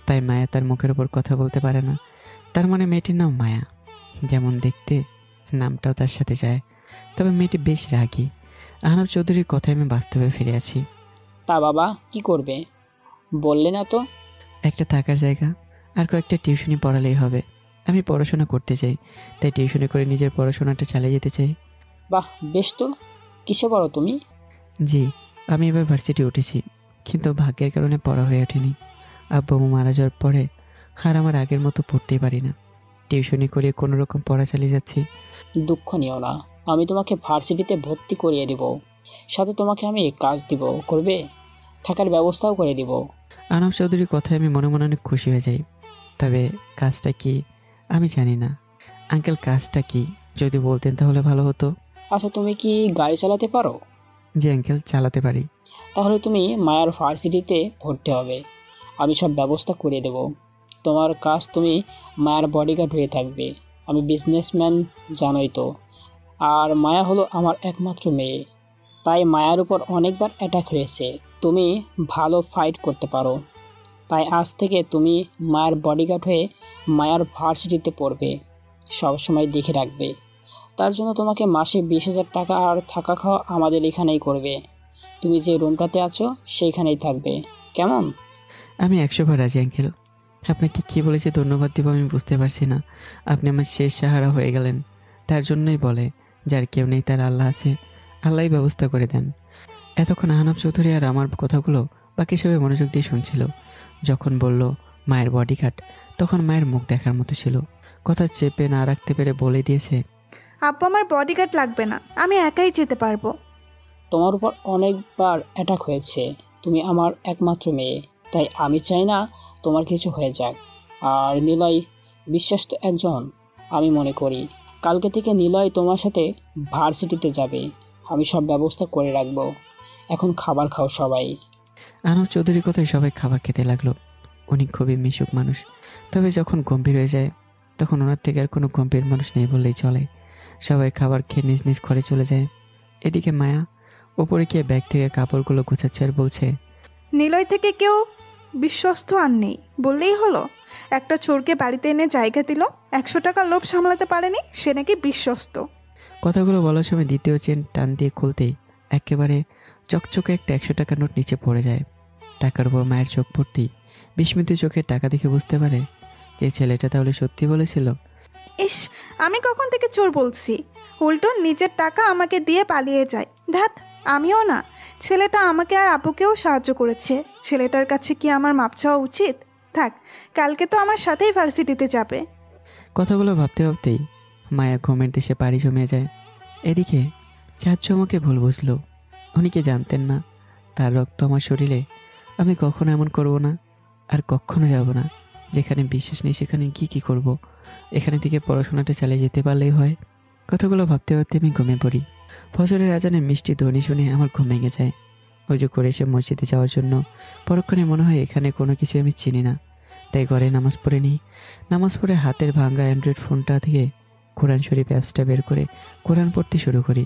তাই মায়া তার মুখের ওপর কথা বলতে পারে না। তার মানে মেয়েটির নাম মায়া, যেমন দেখতে নামটাও তার সাথে যায়। তবে মেয়েটি বেশ রাগী। আহনাব চৌধুরীর কথায় আমি বাস্তবে ফিরে আছি। তা বাবা কি করবে বললে না তো? একটা থাকার জায়গা আর কয়েকটা টিউশনি পড়ালেই হবে। আমি পড়াশোনা করতে চাই, তাই টিউশনি করে নিজের পড়াশোনাটা চালিয়ে যেতে চাই। বাহ, বেশ তো। কিসে পড়ো তুমি? জি, আমি এবার ভার্সিটি উঠেছি, কিন্তু ভাগ্যের কারণে পড়া হয়ে ওঠেনি। আব্বু আম্মু মারা যাওয়ার পরে আর আমার আগের মতো পড়তেই পারি না। টিউশনি করে কোনো রকম পড়া চালিয়ে যাচ্ছি। দুঃখ নিও না, আমি তোমাকে ভার্সিটিতে ভর্তি করিয়ে দিব, সাথে তোমাকে আমি কাজ দিব, করবে, থাকার ব্যবস্থাও করে দিব। আনব চৌধুরীর কথায় আমি মনে মনে অনেক খুশি হয়ে যাই। তবে কাজটা কি আমি জানি না। আঙ্কেল, কাজটা কি যদি বলতেন তাহলে ভালো হতো। আচ্ছা, তুমি কি গাড়ি চালাতে পারো? জি আঙ্কেল, চালাতে পারি। তাহলে তুমি মায়ার ভার্সিটিতে ভর্তি হবে, আমি সব ব্যবস্থা করে দেব। তোমার কাজ, তুমি মায়ার বডিগার্ড হয়ে থাকবে। আমি বিজনেসম্যান, জানোই তো। আর মায়া হলো আমার একমাত্র মেয়ে, তাই মায়ার উপর অনেকবার অ্যাটাক হয়েছে। তুমি ভালো ফাইট করতে পারো, তাই আজ থেকে তুমি মায়ের বডিগার্ড হয়ে মায়ার ভার্সিটিতে পড়বে, সবসময় দেখে রাখবে। তার জন্য তোমাকে মাসে 20,000 টাকা আর থাকা খাওয়া আমাদের এখানেই করবে। তুমি যে রুমটাতে আছো সেইখানেই থাকবে, কেমন? আমি 100বার রাজি আঙ্কেল। আপনাকে কী বলেছি ধন্যবাদ দিব আমি বুঝতে পারছি না। আপনি আমার শেষ সাহারা হয়ে গেলেন। তার জন্যই বলে, যার কেউ নেই তার আল্লাহ আছে, আল্লাহই ব্যবস্থা করে দেন। এতক্ষণ আহনাব চৌধুরী আর আমার কথাগুলো বাকি সবাই মনোযোগ দিয়ে শুনছিল। যখন বলল মায়ের বডিগার্ড, তখন মায়ের মুখ দেখার মতো ছিল। কথা চেপে না রাখতে পেরে বলে দিয়েছে, আব্বু আমার বডিগার্ড লাগবে না, আমি একাই যেতে পারবো। তোমার উপর অনেকবার অ্যাটাক হয়েছে, তুমি আমার একমাত্র মেয়ে, তাই আমি চাই না তোমার কিছু হয়ে যাক। আর নিলয় বিশ্বাস তো একজন, আমি মনে করি কালকে থেকে নিলয় তোমার সাথে ভার্সিটিতে যাবে। আমি সব ব্যবস্থা করে রাখবো। এখন খাবার খাও সবাই। আহনাব চৌধুরীর কথায় সবাই খাবার খেতে লাগলো। উনি খুবই মিশুক মানুষ, তবে যখন গম্ভীর হয়ে যায় তখন ওনার থেকে আর কোনো গম্ভীর মানুষ নেই বললেই চলে। সবাই খাবার খেয়ে নিজ নিজ ঘরে চলে যায়। এদিকে মায়া ওপরে গিয়ে ব্যাগ থেকে কাপড়গুলো গোছাচ্ছে আর বলছে, নিলয় থেকে কেউ বিশ্বস্ত আর নেই বললেই হলো। একটা চোরকে বাড়িতে এনে জায়গা দিল, 100 টাকা লোভ সামলাতে পারেনি, সে নাকি বিশ্বস্ত। কথাগুলো বলার সময় দ্বিতীয় চেন টান দিয়ে খুলতেই একেবারে চকচকে একটা 100 টাকার নোট নিচে পড়ে যায়। টাকার উপর মায়ের চোখ ভর্তি বিস্মিত চোখে টাকা দেখে বুঝতে পারে যে ছেলেটা তাহলে সত্যি বলেছিল। ইস, আমি কখন থেকে চোর বলছি? উল্টো নিজের টাকা আমাকে দিয়ে পালিয়ে যায়। ধ্যাত, আমিও না, ছেলেটা আমাকে আর আপুকেও সাহায্য করেছে। ছেলেটার কাছে কি আমার মাপ চাওয়া উচিত? থাক, কালকে তো আমার সাথেই ভার্সিটিতে যাবে। কথাগুলো ভাবতে ভাবতেই মায়া ঘুমের দেশে পাড়ি জমিয়ে যায়। এদিকে চাচু আমাকে ভুল বুঝলো। উনি কি জানতেন না তার রক্ত আমার শরীরে? আমি কখনো এমন করব না, আর কখনো যাব না। যেখানে বিশ্বাস নেই সেখানে কী করব? এখানে থেকে পড়াশোনাটা চালিয়ে যেতে পারলেই হয়। কথাগুলো ভাবতে ভাবতে আমি ঘুমিয়ে পড়ি। ফজরের আজানে মিষ্টি ধ্বনি শুনে আমার ঘুম ভেঙে যায়। অজু করে এসে মসজিদে যাওয়ার জন্য পরক্ষণে মনে হয় এখানে কোনো কিছু আমি চিনি না, তাই ঘরে নামাজ পড়ে নিই। নামাজ পড়ে হাতের ভাঙ্গা অ্যান্ড্রয়েড ফোনটা থেকে কোরআন শরীফ অ্যাপসটা বের করে কোরআন পড়তে শুরু করি।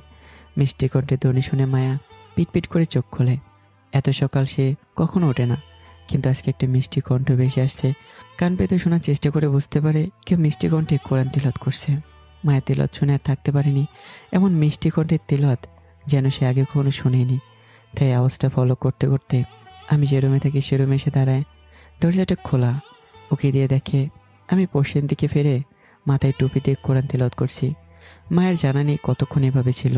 মিষ্টি কণ্ঠে ধ্বনি শুনে মায়া পিটপিট করে চোখ খোলে। এত সকাল সে কখনো ওঠে না, কিন্তু আজকে একটা মিষ্টি কণ্ঠ বেশি আসছে। কান পেতে শোনার চেষ্টা করে বুঝতে পারে কেউ মিষ্টি কণ্ঠে কোরআন তিলাওয়াত করছে। মায়ের তিলাওয়াত শুনে আর থাকতে পারেনি। এমন মিষ্টি কণ্ঠের তিলাওয়াত যেন সে আগে কখনো শুনেনি। তাই আওয়াজটা ফলো করতে করতে আমি যে রুমে থাকি সে রুমে এসে দাঁড়ায়। দরজাটা খোলা, ওকে দিয়ে দেখে আমি পশ্চিম দিকে ফিরে মাথায় টুপি দিয়ে কোরআন তিলাওয়াত করছি। মায়ের জানা নেই কতক্ষণ এভাবে ছিল,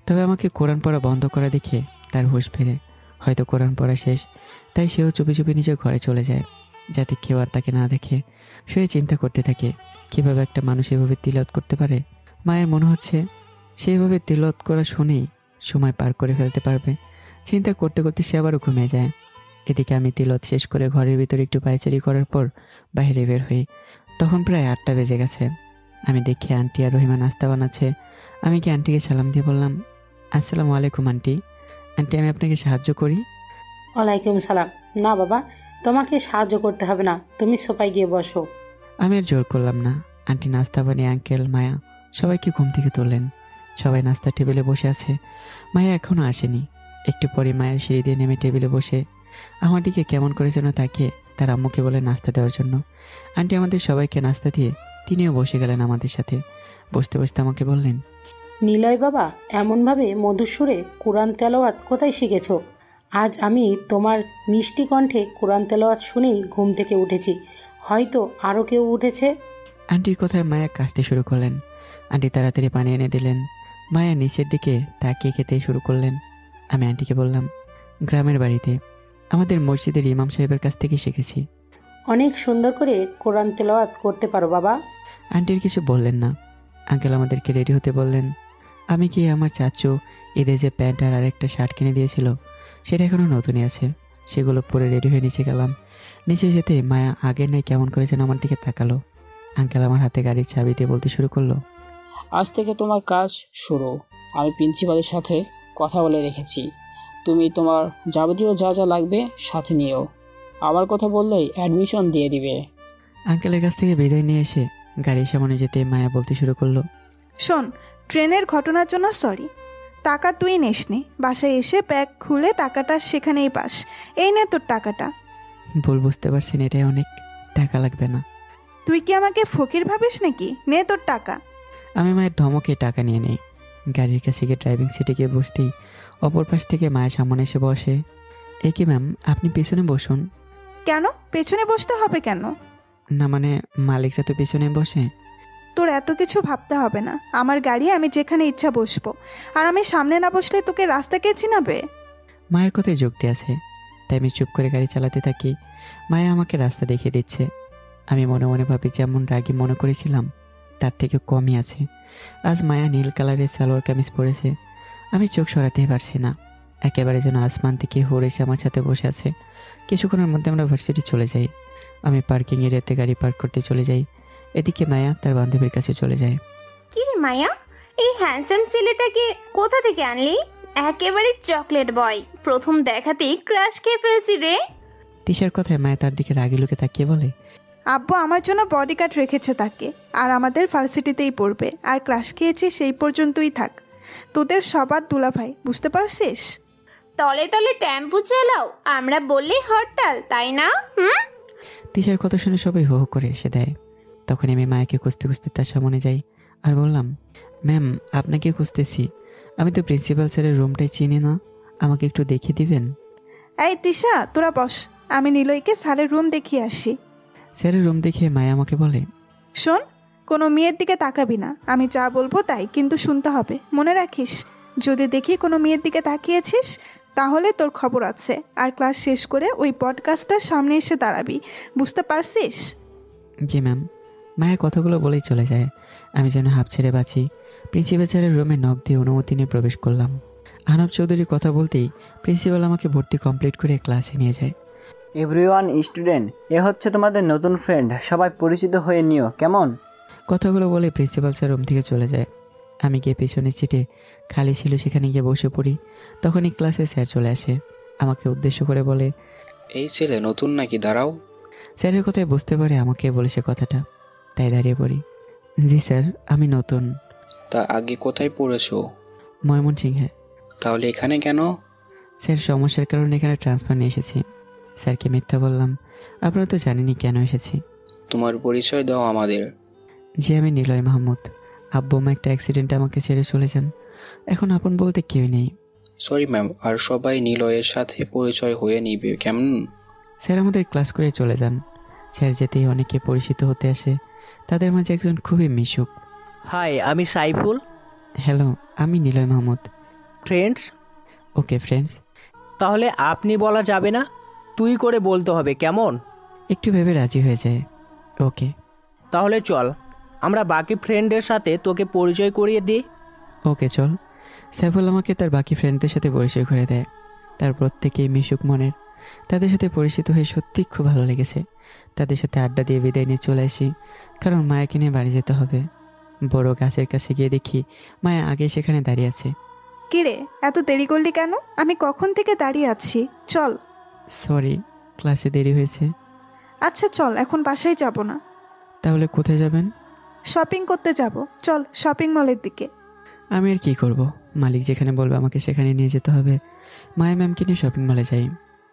তবে আমাকে কোরআন পড়া বন্ধ করা দেখে তার হুঁশ ফেরে। হয়তো কোরআন পড়া শেষ, তাই সেও চুপি চুপি নিজের ঘরে চলে যায়, যাতে কেউ আর তাকে না দেখে। সে চিন্তা করতে থাকে কীভাবে একটা মানুষ এভাবে তিলাওয়াত করতে পারে। মায়ের মনে হচ্ছে সেইভাবে তিলাওয়াত করা শুনেই সময় পার করে ফেলতে পারবে। চিন্তা করতে করতে সে আবারও ঘুমিয়ে যায়। এদিকে আমি তিলাওয়াত শেষ করে ঘরের ভিতরে একটু পায়চারি করার পর বাইরে বের হই। তখন প্রায় 8টা বেজে গেছে। আমি দেখি আন্টি আর রহিমা নাস্তা বানাচ্ছে। আমি কি আন্টিকে সালাম দিয়ে বললাম, আসসালামু আলাইকুম আন্টি। আন্টি, আমি আপনাকে সাহায্য করি? ওয়ালাইকুম সালাম। না বাবা, তোমাকে সাহায্য করতে হবে না, তুমি সোফায় গিয়ে বসো। আমি আর জোর করলাম না। আন্টি নাস্তা বানিয়ে আঙ্কেল, মায়া সবাইকে ঘুম থেকে তুললেন। সবাই নাস্তার টেবিলে বসে আছে। মায়া এখনও আসেনি। একটু পরে মায়ের সিঁড়ি দিয়ে নেমে টেবিলে বসে আমার দিকে কেমন করে যেন তাকিয়ে তার আম্মুকে বলে নাস্তা দেওয়ার জন্য। আন্টি আমাদের সবাইকে নাস্তা দিয়ে তিনিও বসে গেলেন আমাদের সাথে। বসতে বসতে আমাকে বললেন, নিলয় বাবা, এমনভাবে মধুর সুরে কোরআন তেলাওয়াত কোথায় শিখেছো? আজ আমি তোমার মিষ্টি কণ্ঠে কোরআন তেলাওয়াত শুনেই ঘুম থেকে উঠেছি, হয়তো আরও কেউ উঠেছে। আন্টির কথায় মায়া কাশতে শুরু করলেন। আন্টি তাড়াতাড়ি পানি এনে দিলেন। মায়া নিচের দিকে তাকিয়ে খেতে শুরু করলেন। আমি আন্টিকে বললাম, গ্রামের বাড়িতে আমাদের মসজিদের ইমাম সাহেবের কাছ থেকে শিখেছি। অনেক সুন্দর করে কোরআন তেলাওয়াত করতে পারো বাবা। আন্টির কিছু বললেন না। আঙ্কেল আমাদেরকে রেডি হতে বললেন। আমি কি আমার চাচু ঈদে যে প্যান্ট আর আরেকটা শার্ট কিনে দিয়েছিল সেটা এখনও নতুনই আছে, সেগুলো পরে রেডি হয়ে নিচে গেলাম। নিচে যেতে মায়া আগের নাই কেমন করে যেন আমার দিকে তাকালো। আঙ্কেল আমার হাতে গাড়ির চাবি দিয়ে বলতে শুরু করলো, আজ থেকে তোমার কাজ শুরু। আমি প্রিন্সিপালের সাথে কথা বলে রেখেছি, তুমি তোমার যাবতীয় যা যা লাগবে সাথে নিও। আমার কথা বললেই অ্যাডমিশন দিয়ে দিবে। আঙ্কেলের কাছ থেকে বিদায় নিয়ে এসে গাড়ির সামনে যেতে মায়া বলতে শুরু করলো, শোন, ট্রেনের ঘটনার জন্য সরি। টাকা তুই নেসনি, বাসায় এসে ব্যাগ খুলে টাকাটা সেখানেই পাস। এই নে তোর টাকাটা। ভুল বুঝতে পারছেন, এটাই অনেক, টাকা লাগবে না। তুই কি আমাকে ফকির ভাবিস নাকি? নে তোর টাকা। আমি মায়ের ধমকে টাকা নিয়ে নেই। গাড়ির কাছে গিয়ে ড্রাইভিং সিটে গিয়ে বসতেই অপর পাশ থেকে মায়ের সামনে এসে বসে। এ কি ম্যাম, আপনি পিছনে বসুন। কেন পেছনে বসতে হবে কেন? না মানে মালিকরা তো পিছনে বসে। তোর এত কিছু ভাবতে হবে না, আমার গাড়ি, আমি যেখানে ইচ্ছা বসবো। আর আমি সামনে না বসলে তোকে রাস্তা কে চিনাবে? মায়ের কথায় যুক্তি আছে, তাই আমি চুপ করে গাড়ি চালাতে থাকি। মায়া আমাকে রাস্তা দেখিয়ে দিচ্ছে। আমি মনে মনে ভাবি যেমন রাগী মনে করেছিলাম তার থেকে কমই আছে। আজ মায়া নীল কালারের সালোয়ার কামিজ পরেছে। আমি চোখ সরাতেই পারছি না, একেবারে যেন আসমান থেকে হুড় এসে আমার সাথে বসে আছে। কিছুক্ষণের মধ্যে আমরা ভার্সিটি চলে যাই। আমি পার্কিং এরিয়াতে গাড়ি পার্ক করতে চলে যাই। এদিকে মায়া তার বান্ধবীর কাছে চলে যায়। কি রে মায়া, এই হ্যান্ডসাম ছেলেটাকে কোথা থেকে আনলি? একেবারে চকলেট বয়, প্রথম দেখাতেই ক্রাশ খেয়ে ফেলছি রে। তিশার কথায় মায়া তার দিকে রাগি লোকে তাকিয়ে বলে, আব্বু আমার জন্য বডিগার্ড রেখেছে তাকে, আর আমাদের ভার্সিটিতেই পড়বে। আর ক্রাশ খেয়েছি সেই পর্যন্তই থাক। তোদের সবার দুলাভাই, বুঝতে পারছিস? তলে তলে টেম্পু চালাও, আমরা বললেই হরতাল, তাই না? তিশার কথা শুনে সবাই হো হো করে এসে দেয়। তখন আমি মায়াকে খুঁজতে খুঁজতে তার সামনে যাই আর বললাম, ম্যাম আপনাকে খুঁজতেছি। আমি তো প্রিন্সিপাল স্যারের রুমটাই চিনি না, আমাকে একটু দেখিয়ে দিবেন? এই তিশা, তোরা বস, আমি নিলয়কে স্যারের রুম দেখিয়ে আসি। স্যারের রুম দেখে মায়া আমাকে বলে, শোন, কোনো মেয়ের দিকে তাকাবি না। আমি যা বলবো তাই কিন্তু শুনতে হবে, মনে রাখিস। যদি দেখি কোনো মেয়ের দিকে তাকিয়েছিস তাহলে তোর খবর আছে। আর ক্লাস শেষ করে ওই পডকাস্টটার সামনে এসে দাঁড়াবি, বুঝতে পারছিস? জি ম্যাম। মায়া কথাগুলো বলেই চলে যায়। আমি যেন হাঁপ ছেড়ে বাঁচি। প্রিন্সিপাল স্যারের রুমে নক দিয়ে অনুমতি নিয়ে প্রবেশ করলাম। আহনাব চৌধুরীর কথা বলতেই প্রিন্সিপাল আমাকে ভর্তি কমপ্লিট করে ক্লাসে নিয়ে যায়। এভরিওয়ান স্টুডেন্ট, এ হচ্ছে তোমাদের নতুন ফ্রেন্ড, সবাই পরিচিত হয়ে নিও, কেমন? কথাগুলো বলে প্রিন্সিপাল স্যার রুম থেকে চলে যায়। আমি গিয়ে পিছনের সিটে খালি ছিল সেখানে গিয়ে বসে পড়ি। তখনই ক্লাসে স্যার চলে আসে। আমাকে উদ্দেশ্য করে বলে, এই ছেলে নতুন নাকি? দাঁড়াও। স্যারের কথায় বুঝতে পারে আমাকে বলেছে কথাটা, তাই দাঁড়িয়ে পড়ি। জি স্যার, আমি নতুন। তা আগে কোথায় পড়েছো? ময়মনসিংহে। তাহলে এখানে কেন? স্যার সমস্যার কারণে এখানে ট্রান্সফার নিয়ে এসেছি। স্যারকে মিথ্যা বললাম। আপনারা তো জানেনই কেন এসেছি। তোমার পরিচয় দাও আমাদের। জি, আমি নিলয় মাহমুদ। আব্বু মা একটা অ্যাক্সিডেন্টে আমাকে ছেড়ে চলে যান। এখন আপন বলতে কেউ নেই। সরি ম্যাম, আর সবাই নিলয়ের সাথে পরিচয় হয়ে নিবে কেমন? স্যার আমাদের ক্লাস করে চলে যান। স্যার যেতেই অনেকে পরিচিত হতে আসে। তাদের মাঝে একজন খুবই মিশুক। হাই, আমি সাইফুল। হ্যালো, আমি Niloy Mahmud. Friends? Okay friends. তাহলে আপনি বলা যাবে না, তুই করে বলতে হবে, কেমন? একটু ভেবে রাজি হয়ে যায়। ওকে। তাহলে চল, আমরা বাকি ফ্রেন্ডের সাথে তোকে পরিচয় করিয়ে দিই। ওকে চল। সাইফুল আমাকে তার বাকি ফ্রেন্ডদের সাথে পরিচয় করে দেয়। তার প্রত্যেকেই মিশুক মনের। তাদের সাথে পরিচিত হয়ে সত্যি খুব ভালো লেগেছে। তাদের সাথে আড্ডা দিয়ে বিদায় নিয়ে চলে আসি, কারণ মায়াকে নিয়ে বাড়ি যেতে হবে। বড় গাছের কাছে গিয়ে দেখি মায়া আগে সেখানে দাঁড়িয়ে আছে। কিরে, এত দেরি করলি কেন? আমি কখন থেকে দাঁড়িয়ে আছি, চল। সরি, ক্লাসে দেরি হয়েছে। আচ্ছা চল, এখন বাসায় যাব না। তাহলে কোথায় যাবেন? শপিং করতে যাব, চল শপিং মলের দিকে। আমি আর কি করব, মালিক যেখানে বলবে আমাকে সেখানে নিয়ে যেতে হবে। মায়া ম্যামকে নিয়ে শপিং মলে যাই।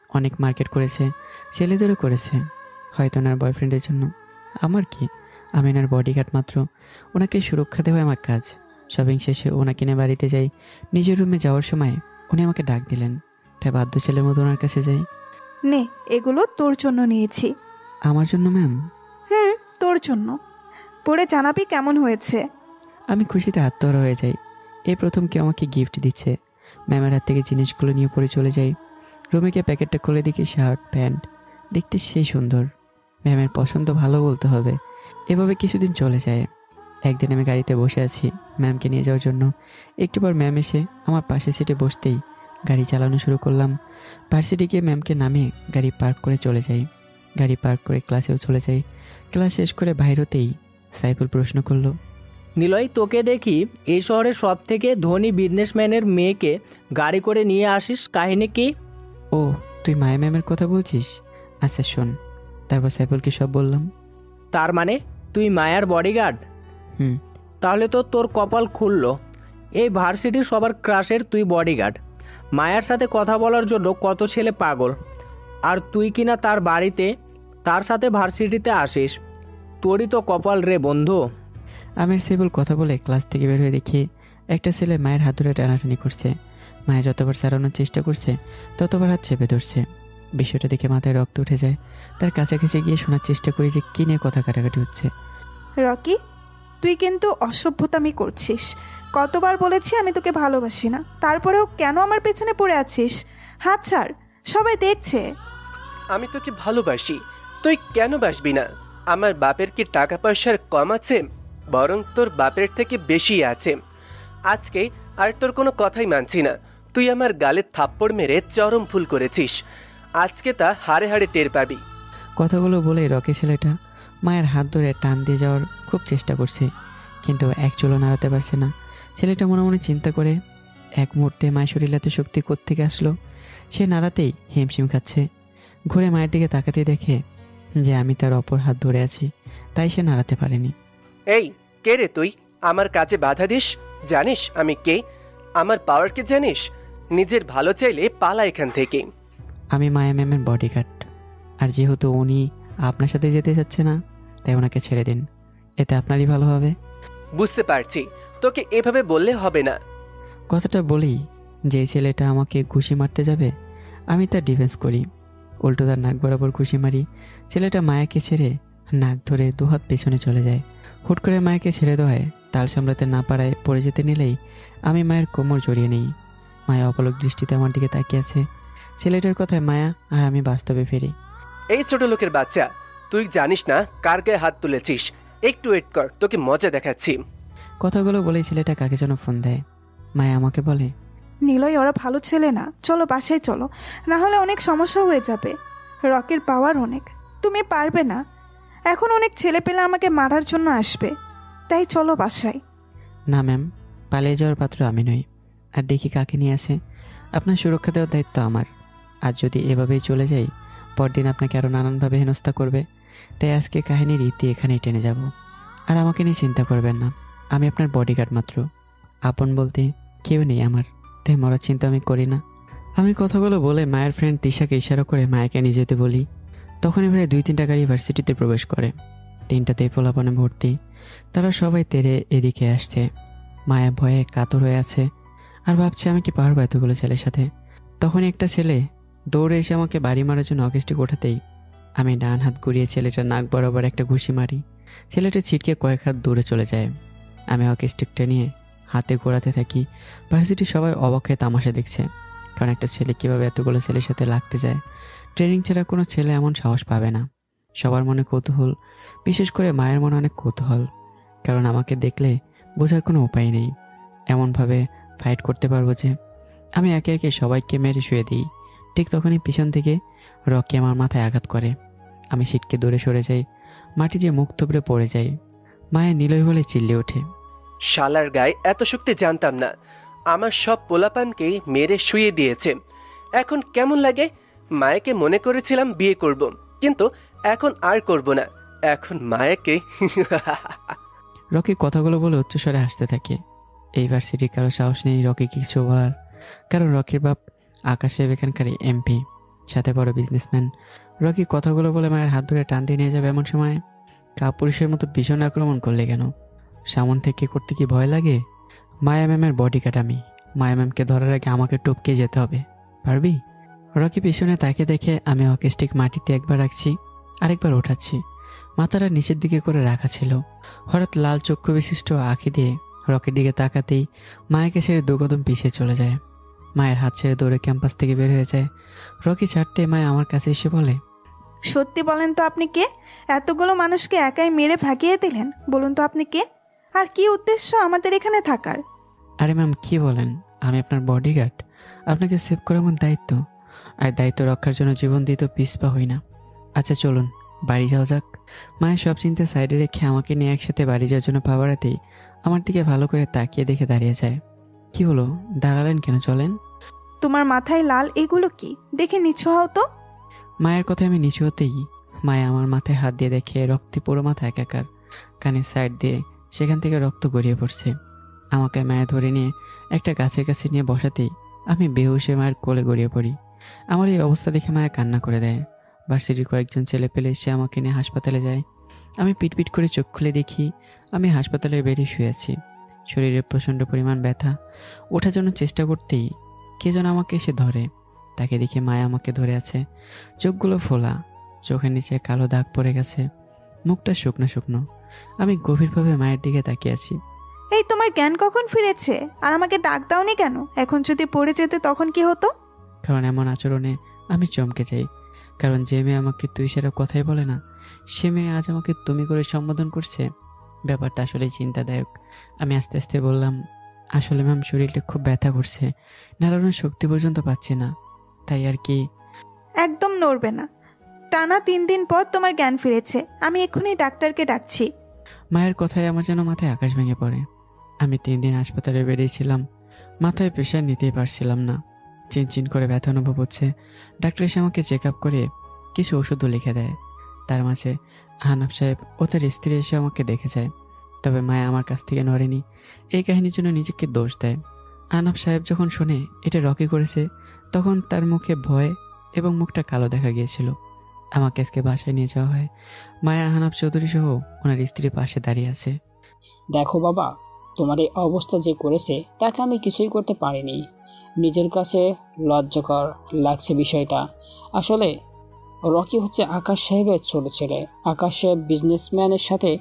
অনেক মার্কেট করেছে, ছেলেদেরও করেছে, হয়তো ওনার বয়ফ্রেন্ডের জন্য। আমার কি, আমি ওনার বডিগার্ড মাত্র। ওনাকে সুরক্ষা দেওয়া আমার কাজ। শপিং শেষে ওনাকে নিয়ে বাড়িতে যাই। নিজের রুমে যাওয়ার সময় উনি আমাকে ডাক দিলেন, তাই বাধ্য ছেলের মতো ওনার কাছে যাই। নে, এগুলো তোর জন্য নিয়েছি। আমার জন্য ম্যাম? তোর জন্য। পরে জানাবি কেমন হয়েছে। আমি খুশিতে আত্মহারা হয়ে যাই। এই প্রথম কেউ আমাকে গিফট দিচ্ছে। ম্যামের হাত থেকে জিনিসগুলো নিয়ে পরে চলে যাই। রুমে গিয়ে প্যাকেটটা খুলে দেখি শার্ট প্যান্ট, দেখতে সেই সুন্দর। ম্যামের পছন্দ ভালো বলতে হবে। এভাবে কিছুদিন চলে যায়। একদিন আমি গাড়িতে বসে আছি ম্যামকে নিয়ে যাওয়ার জন্য। একটু পর ম্যাম এসে আমার পাশের সিটে বসতেই গাড়ি চালানো শুরু করলাম। ভার্সিটি গিয়ে ম্যামকে নামিয়ে গাড়ি পার্ক করে চলে যাই। গাড়ি পার্ক করে ক্লাসেও চলে যাই। ক্লাস শেষ করে বাইর হতেই সাইফুল প্রশ্ন করলো, নিলয়, তোকে দেখি এই শহরের সব থেকে ধনী বিজনেসম্যানের মেয়েকে গাড়ি করে নিয়ে আসিস, কাহিনী কি? ও, তুই মায়া ম্যামের কথা বলছিস? আচ্ছা শোন। তারপর সাইফুলকে সব বললাম। তার মানে তুই মায়ার বডিগার্ড? হুম। তাহলে তো তোর কপাল খুললো। এই ভার্সিটির সবার ক্রাশের তুই বডিগার্ড। মায়ার সাথে কথা বলার জন্য কত ছেলে পাগল, আর তুই কিনা তার বাড়িতে তার সাথে ভার্সিটিতে আসিস। তোরই তো কপাল রে বন্ধু। আমির সাইফুল কথা বলে ক্লাস থেকে বের হয়ে দেখি একটা ছেলে মায়ের হাত ধরে টানাটানি করছে। মায়া যতবার সারানোর চেষ্টা করছে ততবার হাত চেপে ধরছে। বিষয়টা দেখে মাথায় রক্ত উঠে যায়। তার কাছাকাছি গিয়ে শোনার চেষ্টা করি যে কী নিয়ে কথা কাটাকাটি হচ্ছে। রকি, তুই কিন্তু অসভ্যতামি করছিস। কতবার বলেছি আমি তোকে ভালোবাসি না, তারপরেও কেন আমার পেছনে পড়ে আছিস? হাত ছাড়, সবাই দেখছে। আমি তোকে ভালোবাসি, তুই কেন বাসবি না? আমার বাপের কি টাকা পয়সার কম আছে? বরং তোর বাপের থেকে বেশি আছে। আজকে আর তোর কোনো কথাই মানছি না। তুই আমার গালে থাপ্পড় মেরে চরম ভুল করেছিস। আজকে তা হাড়ে হাড়ে টের পাবি। কথাগুলো বলে রকি ছেলেটা মায়ের হাত ধরে টান দিয়ে যাওয়ার খুব চেষ্টা করছে, কিন্তু এক চুলও নাড়াতে পারছে না। ছেলেটা মনে মনে চিন্তা করে, এক মুহূর্তে মায়ের শরীরে এত শক্তি কোত্থেকে আসলো? সে নাড়াতেই হিমশিম খাচ্ছে। ঘুরে মায়ের দিকে তাকাতে দেখে যে আমি তার অপর হাত ধরে আছি, তাই সে নাড়াতে পারেনি। এই, কে রে তুই? আমার কাজে বাধা দিস? জানিস আমি কে? আমার পাওয়ার কি জানিস? নিজের ভালো চাইলে পালা এখান থেকে। আমি মায়া ম্যামের বডিগার্ড, আর যেহেতু উনি আপনার সাথে যেতে চাচ্ছে না, তাই ওনাকে ছেড়ে দিন, এতে আপনারই ভালো হবে। বুঝতে পারছি, তোকে এভাবে বললে হবে না। কথাটা বলেই যে ছেলেটা আমাকে ঘুষি মারতে যাবে আমি তার ডিফেন্স করি, উল্টো তার নাক বরাবর ঘুষি মারি। ছেলেটা মায়াকে ছেড়ে নাক ধরে দুহাত পেছনে চলে যায়। হুট করে মায়াকে ছেড়ে দেওয়ায় তাল সামলাতে না পারায় পড়ে যেতে নিলেই আমি মায়ের কোমর জড়িয়ে নিই। মায়া অপলক দৃষ্টিতে আমার দিকে তাকিয়ে আছে। ছেলেটার কথায় মায়া আর আমি বাস্তবে ফিরি। এই ছোট লোকের বাচ্চা, তুই জানিস না কার গায়ে হাত তুলেছিস? একটু ওয়েট কর, তোকে মজা দেখাচ্ছি। কথাগুলো বলেই ছেলেটা কাকে যেন ফোন দেয়। মায়া আমাকে বলে, নিলয়, ওরা ভালো ছেলে না, চলো বাসায় চলো, না হলে অনেক সমস্যা হয়ে যাবে। রকের পাওয়ার অনেক, তুমি পারবে না। এখন অনেক ছেলে পেলে আমাকে মারার জন্য আসবে, তাই চলো বাসায়। না ম্যাম, পালিয়ে যাওয়ার পাত্র আমি নই। আর দেখি কাকে নিয়ে আসে। আপনার সুরক্ষা দেওয়ার দায়িত্ব আমার। আজ যদি এভাবেই চলে যাই, পরদিন আপনাকে আরও নানানভাবে হেনস্থা করবে। তাই আজকে কাহিনীর রীতি এখানেই টেনে যাব। আর আমাকে নিয়ে চিন্তা করবেন না, আমি আপনার বডিগার্ড মাত্র। আপন বলতে কেউ নেই আমার, তাই মরার চিন্তা আমি করি না। আমি কথাগুলো বলে মায়ের ফ্রেন্ড তিশাকে ইশারা করে মায়াকে নিয়ে যেতে বলি। তখনই প্রায় 2-3টা গাড়ি ভার্সিটিতে প্রবেশ করে। 3টাতেই পোলাপানে ভর্তি। তারা সবাই তেরে এদিকে আসছে। মায়া ভয়ে কাতর হয়ে আছে আর ভাবছে আমি কি পারবো এতগুলো ছেলের সাথে। তখনই একটা ছেলে দৌড়ে এসে আমাকে বাড়ি মারার জন্য অকেস্টিক ওঠাতেই আমি ডান হাত ঘুরিয়ে ছেলেটার নাক বরাবর একটা ঘুষি মারি। ছেলেটা ছিটকে কয়েক হাত দূরে চলে যায়। আমি অকেস্টিকটা নিয়ে হাতে ঘোরাতে থাকি। ভার্সিটির সবাই অবাক হয়ে তামাশা দেখছে, কারণ একটা ছেলে কীভাবে এতগুলো ছেলের সাথে লাগতে যায়। ট্রেনিং ছাড়া কোনো ছেলে এমন সাহস পাবে না। সবার মনে কৌতূহল, বিশেষ করে মায়ের মনে অনেক কৌতূহল, কারণ আমাকে দেখলে বোঝার কোনো উপায় নেই এমনভাবে ফাইট করতে পারবো যে আমি একে একে সবাইকে মেরে শুয়ে দিই। ঠিক তখনই পিছন থেকে রকি আমার মাথায় আঘাত করে। আমি সিটকে দূরে সরে যাই, মাটি দিয়ে মুখ থুবড়ে পড়ে যাই। মায়ের নিলয় বলে চিল্লে ওঠে, শালার গায়ে এত শক্তি জানতাম না। আমার সব পোলাপানকেই মেরে শুয়ে দিয়েছে। এখন কেমন লাগে? মায়াকে মনে করেছিলাম বিয়ে করব, কিন্তু এখন আর করব না। এখন মায়াকে রকি কথাগুলো বলে উচ্চস্বরে হাসতে থাকে। এই ভার্সিটির কারো সাহস নেই রকি কিছু বলার, কারণ রকির বাপ আকাশ সাহেব এখানকার এমপি, সাথে বড় বিজনেসম্যান। রকি কথাগুলো বলে মায়ের হাত ধরে টান দিয়ে নিয়ে যাবে এমন সময় কাপুরুষের মতো ভীষণ আক্রমণ করলে কেন? সামন থেকে করতে কি ভয় লাগে? মায়া ম্যামের বডিগার্ড আমি। মায়া ম্যামকে ধরার আগে আমাকে টপকে যেতে হবে, পারবি? রকি পিছনে তাকে দেখে আমি অকেস্টিক মাটিতে একবার রাখছি, আরেকবার ওঠাচ্ছি। মাথাটা নিচের দিকে করে রাখা ছিল। হঠাৎ লাল চক্ষু বিশিষ্ট আঁখি দিয়ে রকির দিকে তাকাতেই মায়াকে ছেড়ে 2 কদম পিছিয়ে চলে যায়। মায়ের হাত ছেড়ে দৌড়ে ক্যাম্পাস থেকে বের হয়ে যায়। রকি ছাড়তে মায়া আমার কাছে এসে বলে, সত্যি বলেন তো আপনি কে? এতগুলো মানুষকে একাই মেরে ভাগিয়ে দিলেন। বলুন তো আপনি কে, আর কি উদ্দেশ্য আমাদের এখানে থাকার? আরে ম্যাম কি বলেন, আমি আপনার বডিগার্ড। আপনাকে সেভ করা আমার দায়িত্ব, আর দায়িত্ব রক্ষার জন্য জীবন দিয়ে তো পিছপা হই না। আচ্ছা চলুন বাড়ি যাওয়া যাক। মায়ের সব চিন্তা সাইডে রেখে আমাকে নিয়ে একসাথে বাড়ি যাওয়ার জন্য পা বাড়াতেই আমার দিকে ভালো করে তাকিয়ে দেখে দাঁড়িয়ে যায়। কি হলো, দাঁড়ালেন কেন? চলেন। তোমার মাথায় লাল এগুলো কি? দেখে নিচ্ছ হও তো। মায়ের কথায় আমি নিচু হতেই মায়া আমার মাথায় হাত দিয়ে দেখে রক্তে পুরো মাথা একাকার। কানের সাইড দিয়ে সেখান থেকে রক্ত গড়িয়ে পড়ছে। আমাকে মায়া ধরে নিয়ে একটা গাছের কাছে নিয়ে বসাতেই আমি বেহুশে মায়ের কোলে গড়িয়ে পড়ি। আমার এই অবস্থা দেখে মায়া কান্না করে দেয়। ভার্সিটির কয়েকজন ছেলে পেলে এসে আমাকে নিয়ে হাসপাতালে যায়। আমি পিটপিট করে চোখ খুলে দেখি আমি হাসপাতালের বেডে শুয়ে আছি। শরীরে প্রচণ্ড পরিমাণ ব্যথা। ওঠার জন্য চেষ্টা করতেই কে যেন আমাকে এসে ধরে। তাকে দেখে মায়া আমাকে ধরে আছে। চোখগুলো ফোলা, চোখের নিচে কালো দাগ পড়ে গেছে, মুখটা শুকনো শুকনো। আমি গভীরভাবে মায়ের দিকে তাকিয়ে আছি। এই তোমার জ্ঞান কখন ফিরেছে? আর আমাকে ডাক দাওনি কেন? এখন যদি পড়ে যেতে তখন কি হতো? কারণ এমন আচরণে আমি চমকে যাই। কারণ যে মেয়ে আমাকে তুই সেটা কথাই বলে না, সে মেয়ে আজ আমাকে তুমি করে সম্বোধন করছে। ব্যাপারটা আসলে চিন্তাদায়ক। আমি আস্তে আস্তে বললাম, আসলে ম্যাম শরীরটা খুব ব্যথা করছে, নাড়ানোর শক্তি পর্যন্ত পাচ্ছি না, তাই আর কি। একদম নড়বে না। টানা 3 দিন পর তোমার জ্ঞান ফিরেছে। আমি এক্ষুনি ডাক্তারকে ডাকছি। মায়ের কথায় আমার যেন মাথায় আকাশ ভেঙে পড়ে। আমি 3 দিন হাসপাতালে বেরিয়েছিলাম, মাথায় প্রেশার নিতেই পারছিলাম না। চিনচিন করে ব্যথা অনুভব হচ্ছে। ডাক্তার এসে আমাকে চেক আপ করে কিছু ওষুধও লিখে দেয়। তার মাঝে আহনাফ সাহেব ও তার স্ত্রী এসে আমাকে দেখে যায়। তবে মায়া আমার কাছ থেকে নড়েনি। এই কাহিনীর জন্য নিজেকে দোষ দেয়। আহনাফ সাহেব যখন শোনে এটা রকি করেছে, তখন তার মুখে ভয় এবং মুখটা কালো দেখা গিয়েছিল। আমাকে আজকে বাসায় নিয়ে যাওয়া হয়। মায়া আহনাফ চৌধুরী সহ ওনার স্ত্রী পাশে দাঁড়িয়ে আছে। দেখো বাবা, তোমার এই অবস্থা যে করেছে তাকে আমি কিছুই করতে পারিনি। নিজের কাছে লজ্জাকর লাগছে বিষয়টা। আসলে রকি হচ্ছে আকাশ সাহেবের ছোট ছেলে। আকাশ সাহেব বিজনেসম্যানের সাথে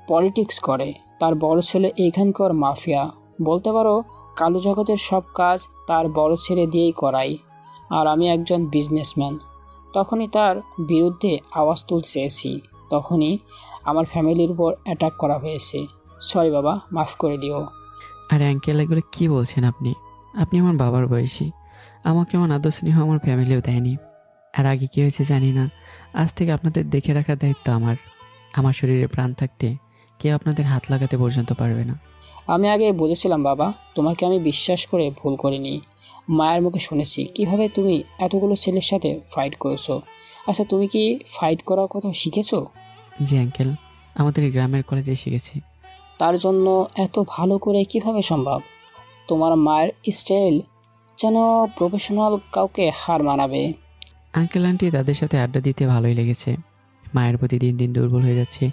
পলিটিক্স করে। তার বড় ছেলে এইখানকার মাফিয়া। বলতে পারো কালো জগতের সব কাজ তার বড় ছেলে দিয়েই করাই। আর আমি একজন বিজনেসম্যান। তখনই তার বিরুদ্ধে আওয়াজ তুলতে চেয়েছি, তখনই আমার ফ্যামিলির উপর অ্যাটাক করা হয়েছে। সরি বাবা, মাফ করে দিও। আরে আঙ্কেল, এগুলো কী বলছেন আপনি? আপনি আমার বাবার বয়সী। আমাকে এমন আদর স্নেহ আমার ফ্যামিলিও দেয়নি। আর আগে কী হয়েছে জানি না। আজ থেকে আপনাদের দেখে রাখার দায়িত্ব আমার। আমার শরীরে প্রাণ থাকতে কেউ আপনাদের হাত লাগাতে পর্যন্ত পারবে না। আমি আগে বুঝেছিলাম বাবা, তোমাকে আমি বিশ্বাস করে ভুল করিনি। মায়ের মুখে শুনেছি কিভাবে তুমি এতগুলো ছেলের সাথে ফাইট করেছো। আচ্ছা, তুমি কি ফাইট করার কথা শিখেছো? জি আঙ্কেল, আমাদের এই গ্রামের কলেজে শিখেছি। তার জন্য এত ভালো করে কিভাবে সম্ভব? তোমার মায়ের স্টাইল যেন প্রফেশনাল কাউকে হার মানাবে। আঙ্কেল আন্টি তাদের সাথে আড্ডা দিতে ভালোই লেগেছে। মায়ের প্রতি দিন দিন দুর্বল হয়ে যাচ্ছে।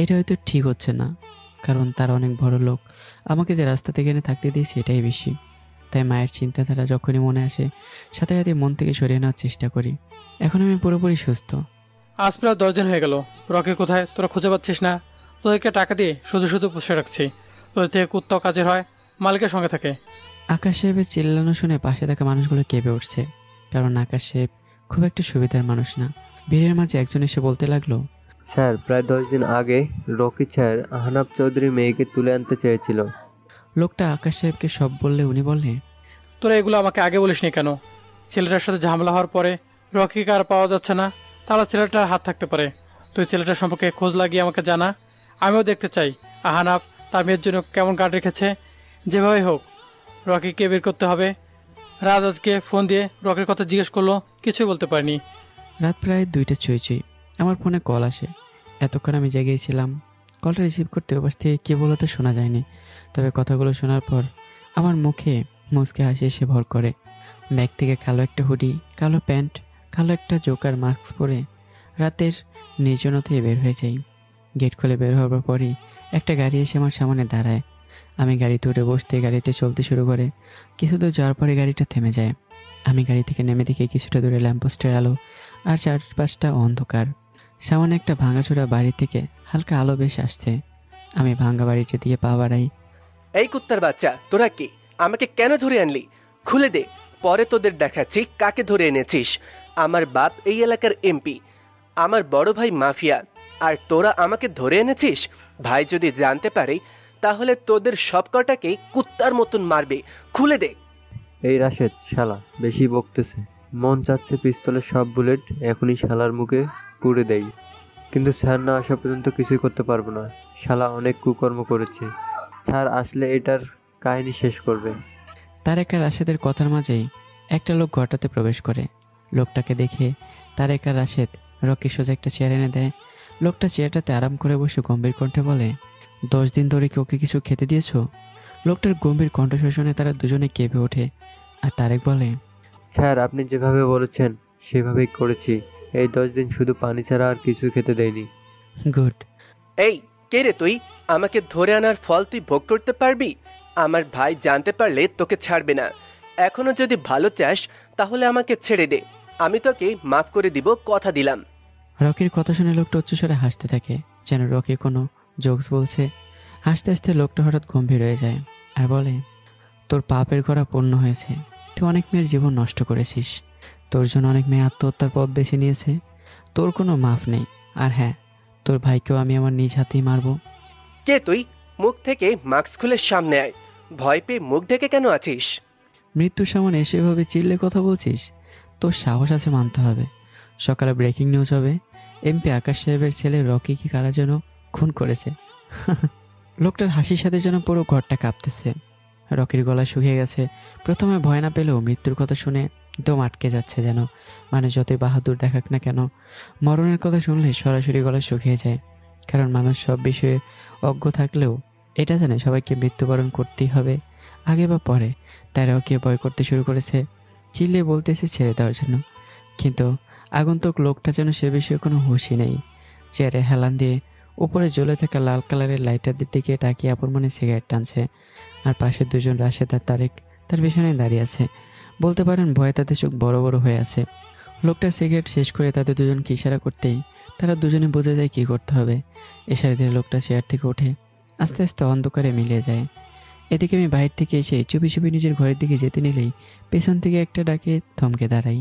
এটা হয়তো ঠিক হচ্ছে না, কারণ তার অনেক বড় লোক। আমাকে যে রাস্তা থেকে এনে থাকতে দিয়েছে এটাই বেশি। তাই মায়ের চিন্তাধারা যখনই মনে আসে সাথে সাথে মন থেকে সরিয়ে নেওয়ার চেষ্টা করি। এখন আমি পুরোপুরি সুস্থ। আজ প্রায় 10 দিন হয়ে গেল। রকি কোথায়? তোরা খুঁজে পাচ্ছিস না। তোদেরকে টাকা দিয়ে শুধু শুধু পুষে রাখছি। তোদের থেকে কুত্তাও কাজের হয়, মালিকের সঙ্গে থাকে। আকাশ সাহেবের চিল্লানো শুনে পাশে থাকা মানুষগুলো কেঁপে উঠছে। কারণ আকাশ সাহেব খুব একটা সুবিধার মানুষ না। ভিড়ের মাঝে একজন এসে বলতে লাগলো, স্যার, প্রায় 10 দিন আগে রকি স্যার আহনাফ চৌধুরী মেয়েকে তুলে আনতে চেয়েছিল। লোকটা আকাশ সাহেবকে সব বললে উনি বললে, তোরা এগুলো আমাকে আগে বলিসনি কেন? ছেলেটার সাথে ঝামেলা হওয়ার পরে রকিকে আর পাওয়া যাচ্ছে না, তাহলে ছেলেটার হাত থাকতে পারে। তুই ছেলেটার সম্পর্কে খোঁজ লাগিয়ে আমাকে জানা। আমিও দেখতে চাই আহনাফ তার মেয়ের জন্য কেমন গার্ড রেখেছে। যেভাবে হোক রকিকে বের করতে হবে। রাজ আজকে ফোন দিয়ে রকির কথা জিজ্ঞেস করলো, কিছুই বলতে পারিনি। রাত প্রায় 2টা ছুঁই। আমার ফোনে কল আসে। এতক্ষণ আমি জেগেছিলাম। কলটা রিসিভ করতে ওপাশ থেকে কে বলতে শোনা যায়নি। তবে কথাগুলো শোনার পর আমার মুখে মুচকে হাসি এসে ভর করে। ব্যাগ থেকে কালো একটা হুডি, কালো প্যান্ট, কালো একটা জোকার মাস্ক পরে রাতের নির্জনতায় বের হয়ে যাই। গেট খুলে বের হওয়ার পরই একটা গাড়ি এসে আমার সামনে দাঁড়ায়। আমি গাড়িতে উঠে বসতে গাড়িটা চলতে শুরু করে। কিছু দূর যাওয়ার পরে গাড়িটা থেমে যায়। আমি গাড়ি থেকে নেমে দেখি কিছুটা দূরে ল্যাম্পপোস্টের আলো আর চারপাশটা অন্ধকার। সামনে একটা ভাঙাচোরা বাড়ি থেকে হালকা আলো বেশ আসছে। আমি ভাঙা বাড়িটা দিয়ে পা বাড়াই। এই কুত্তার বাচ্চা, তোরা কি আমাকে কেন ধরে আনলি? খুলে দে, পরে তোদের দেখাচ্ছি কাকে ধরে এনেছিস। আমার বাপ এই এলাকার এমপি, আমার বড় ভাই মাফিয়া, আর তোরা আমাকে ধরে এনেছিস। ভাই যদি জানতে পারে তাহলে তোদের সবকটাকেই কুত্তার মতন মারবে। খুলে দে। এই রাশেদ শালা বেশি বকতেছে। মন চাচ্ছে পিস্তলের সব বুলেট এখনই শালার মুখে পুড়ে দেই, কিন্তু স্যার না আসা পর্যন্ত কিছুই করতে পারবো না। শালা অনেক কুকর্ম করেছে, স্যার আসলে এটার কাহিনী শেষ করবে। তারেক আর রাশেদের কথার মাঝেই একটা লোক ঘরটাতে প্রবেশ করে। লোকটাকে দেখে তারেক আর রাশেদ রকি সোজা একটা চেয়ার এনে দেয়। লোকটা চেয়ারটাতে আরাম করে বসে গম্ভীর কণ্ঠে বলে, 10 দিন ধরে কি ওকে কিছু খেতে দিয়েছো? লোকটার গম্ভীর কণ্ঠস্বর শুনে তারা দুজনে কেঁপে ওঠে। আর তারেক বলে, স্যার আপনি যেভাবে বলেছেন সেভাবেই করেছি। এই 10 দিন শুধু পানি ছাড়া আর কিছু খেতে দেয়নি। গুড। এই কে রে তুই? আমাকে ধরে আনার ফল তুই ভোগ করতে পারবি? আমার ভাই জানতে পারলে তোকে ছাড়বে না। এখনো যদি ভালো চাস তাহলে আমাকে ছেড়ে দে, আমি তোকে মাফ করে দিব, কথা দিলাম। রকির কথা শুনে লোকটা উচ্চস্বরে হাসতে থাকে, যেন রকি কোনো জোকস বলছে। হাসতে হাসতে লোকটা হঠাৎ গম্ভীর হয়ে যায় আর বলে, তোর পাপের ঘোড়া পূর্ণ হয়েছে। তুই অনেক মেয়ের জীবন নষ্ট করেছিস। তোর জন্য অনেক মেয়ে আত্মহত্যার পথ বেছে নিয়েছে। তোর কোনো মাফ নেই। আর হ্যাঁ, তোর ভাইকেও আমি আমার নিজ হাতেই মারবো। কে তুই? মুখ থেকে মাস্ক খুলে সামনে আয়। ভয় পেয়ে মুখ ঢেকে কেন আছিস? মৃত্যুর সামনে এসে এভাবে চিল্লে কথা বলছিস? তোর সাহস আছে মানতে হবে। সকালে ব্রেকিং নিউজ হবে, এমপি আকাশ সাহেবের ছেলে রকি কি কারা যেন খুন করেছে। লোকটার হাসির সাথে যেন পুরো ঘরটা কাঁপতেছে। রকির গলা শুকিয়ে গেছে। প্রথমে ভয় না পেলেও মৃত্যুর কথা শুনে দম আটকে যাচ্ছে যেন। মানে যতই বাহাদুর দেখাক না কেন, মরণের কথা শুনলে সরাসরি গলা শুকিয়ে যায়। কারণ মানুষ সব বিষয়ে অজ্ঞ থাকলেও এটা জানে সবাইকে মৃত্যুবরণ করতেই হবে, আগে বা পরে। তাই রকি ভয় করতে শুরু করেছে, চিল্লিয়ে বলতেছে ছেড়ে দেওয়ার জন্য। কিন্তু আগন্তুক লোকটা যেন সে বিষয়ে কোনো হুঁশই নেই। চেয়ারে হেলান দিয়ে উপরে জ্বলে থাকা লাল কালারের লাইটারদের দিকে তাকিয়ে আপন মনে সিগারেট টানছে। আর পাশে দুজন রাশেদ আর তারেক তার পিছনে দাঁড়িয়ে আছে। বলতে পারেন ভয়ে তাদের চোখ বড় বড় হয়ে আছে। লোকটা সিগারেট শেষ করে তাদের দুজনকে ইশারা করতেই তারা দুজনে বোঝা যায় কী করতে হবে। ইশারা দিয়ে লোকটা চেয়ার থেকে ওঠে, আস্তে আস্তে অন্ধকারে মিলিয়ে যায়। এদিকে আমি বাইরে থেকে এসে চুপি চুপি নিজের ঘরের দিকে যেতে নিলেই পেছন থেকে একটা ডাকে থমকে দাঁড়াই।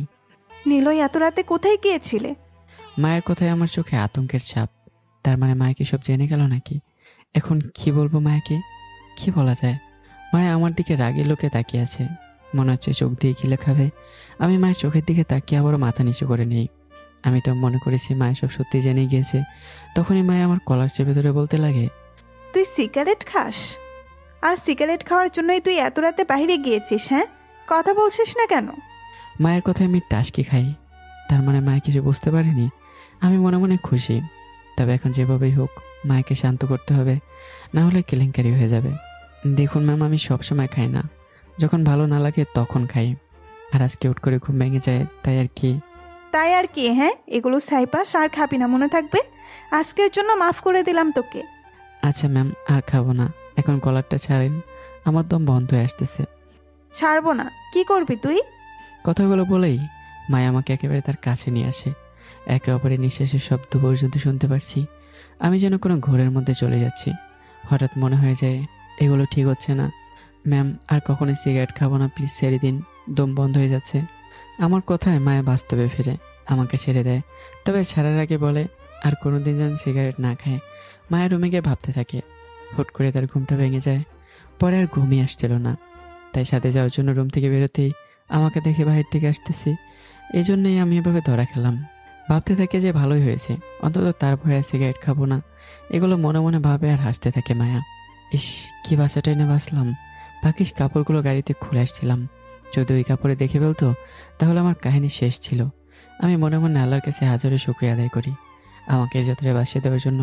নীলয় এত রাতে কোথায় গিয়েছিলে? মায়ের কথায় আমার চোখে আতঙ্কের ছাপ। তার মানে মায়াকে সব জেনে গেল নাকি? এখন কি বলবো মায়াকে? কি বলা যায়? মায়া আমার দিকে রাগে লোকে তাকিয়ে আছে, মনে হচ্ছে চোখ দিয়ে গিলে খাবে। আমি মায়ের চোখের দিকে তাকিয়ে আবারও মাথা নিচু করে নেই। আমি তো মনে করেছি মায়া সব সত্যি জেনে গিয়েছে। তখনই মায়া আমার কলার চেপে ধরে বলতে লাগে, তুই সিগারেট খাস? আর সিগারেট খাওয়ার জন্যই তুই এত রাতে বাইরে গিয়েছিস? হ্যাঁ, কথা বলছিস না কেন? মায়ের কথায় আমি টাসকি খাই। তার মানে মায়া কিছু বুঝতে পারেনি। আমি মনে মনে খুশি। তবে এখন যেভাবেই হোক মায়াকে শান্ত করতে হবে, না হলে কেলেঙ্কারি হয়ে যাবে। দেখুন ম্যাম, আমি সবসময় খাই না, যখন ভালো না লাগে তখন খাই। আর আজকে উঠ করে ঘুম ভেঙে যায়, তাই আর কি। তাই আর কি? হ্যাঁ, এগুলো সাইপাস আর খাবি না, মনে থাকবে। আজকের জন্য মাফ করে দিলাম তোকে। আচ্ছা ম্যাম, আর খাবো না। এখন কলারটা ছাড়েন, আমার দম বন্ধ হয়ে আসতেছে। ছাড়বো না? কি করবি তুই? কথাগুলো বলেই মায়া আমাকে একেবারে তার কাছে নিয়ে আসে। একে অপরের নিঃশ্বাসের শব্দ পর্যন্ত শুনতে পারছি। আমি যেন কোনো ঘোরের মধ্যে চলে যাচ্ছি। হঠাৎ মনে হয়ে যায় এগুলো ঠিক হচ্ছে না। ম্যাম, আর কখনো সিগারেট খাবো না, প্লিজ ছেড়ে দিন, দম বন্ধ হয়ে যাচ্ছে। আমার কথায় মায়া বাস্তবে ফিরে আমাকে ছেড়ে দেয়। তবে ছাড়ার আগে বলে আর কোনোদিন যেন সিগারেট না খায়। মায়ের রুমে গিয়ে ভাবতে থাকে। হুট করে তার ঘুমটা ভেঙে যায়। পরে আর ঘুমই আসছিল না। তাই সাথে যাওয়ার জন্য রুম থেকে বেরোতেই আমাকে দেখে বাহির থেকে আসতেছি। এই জন্যই আমি এভাবে ধরা খেলাম। ভাবতে থাকে যে ভালোই হয়েছে, অন্তত তার ভয়ে সিগারেট খাবো না। এগুলো মনে মনে ভাবে আর হাসতে থাকে মায়া। ইস, কি বাচ্চাটা এনে বাঁচলাম। বাকি কাপড়গুলো গাড়িতে খুলে আসছিলাম। যদি ওই কাপড়ে দেখে ফেলতো তাহলে আমার কাহিনী শেষ ছিল। আমি মনে মনে আল্লাহর কাছে হাজারে শুকরিয়া আদায় করি আমাকে এই যাত্রায় বাঁচিয়ে দেওয়ার জন্য।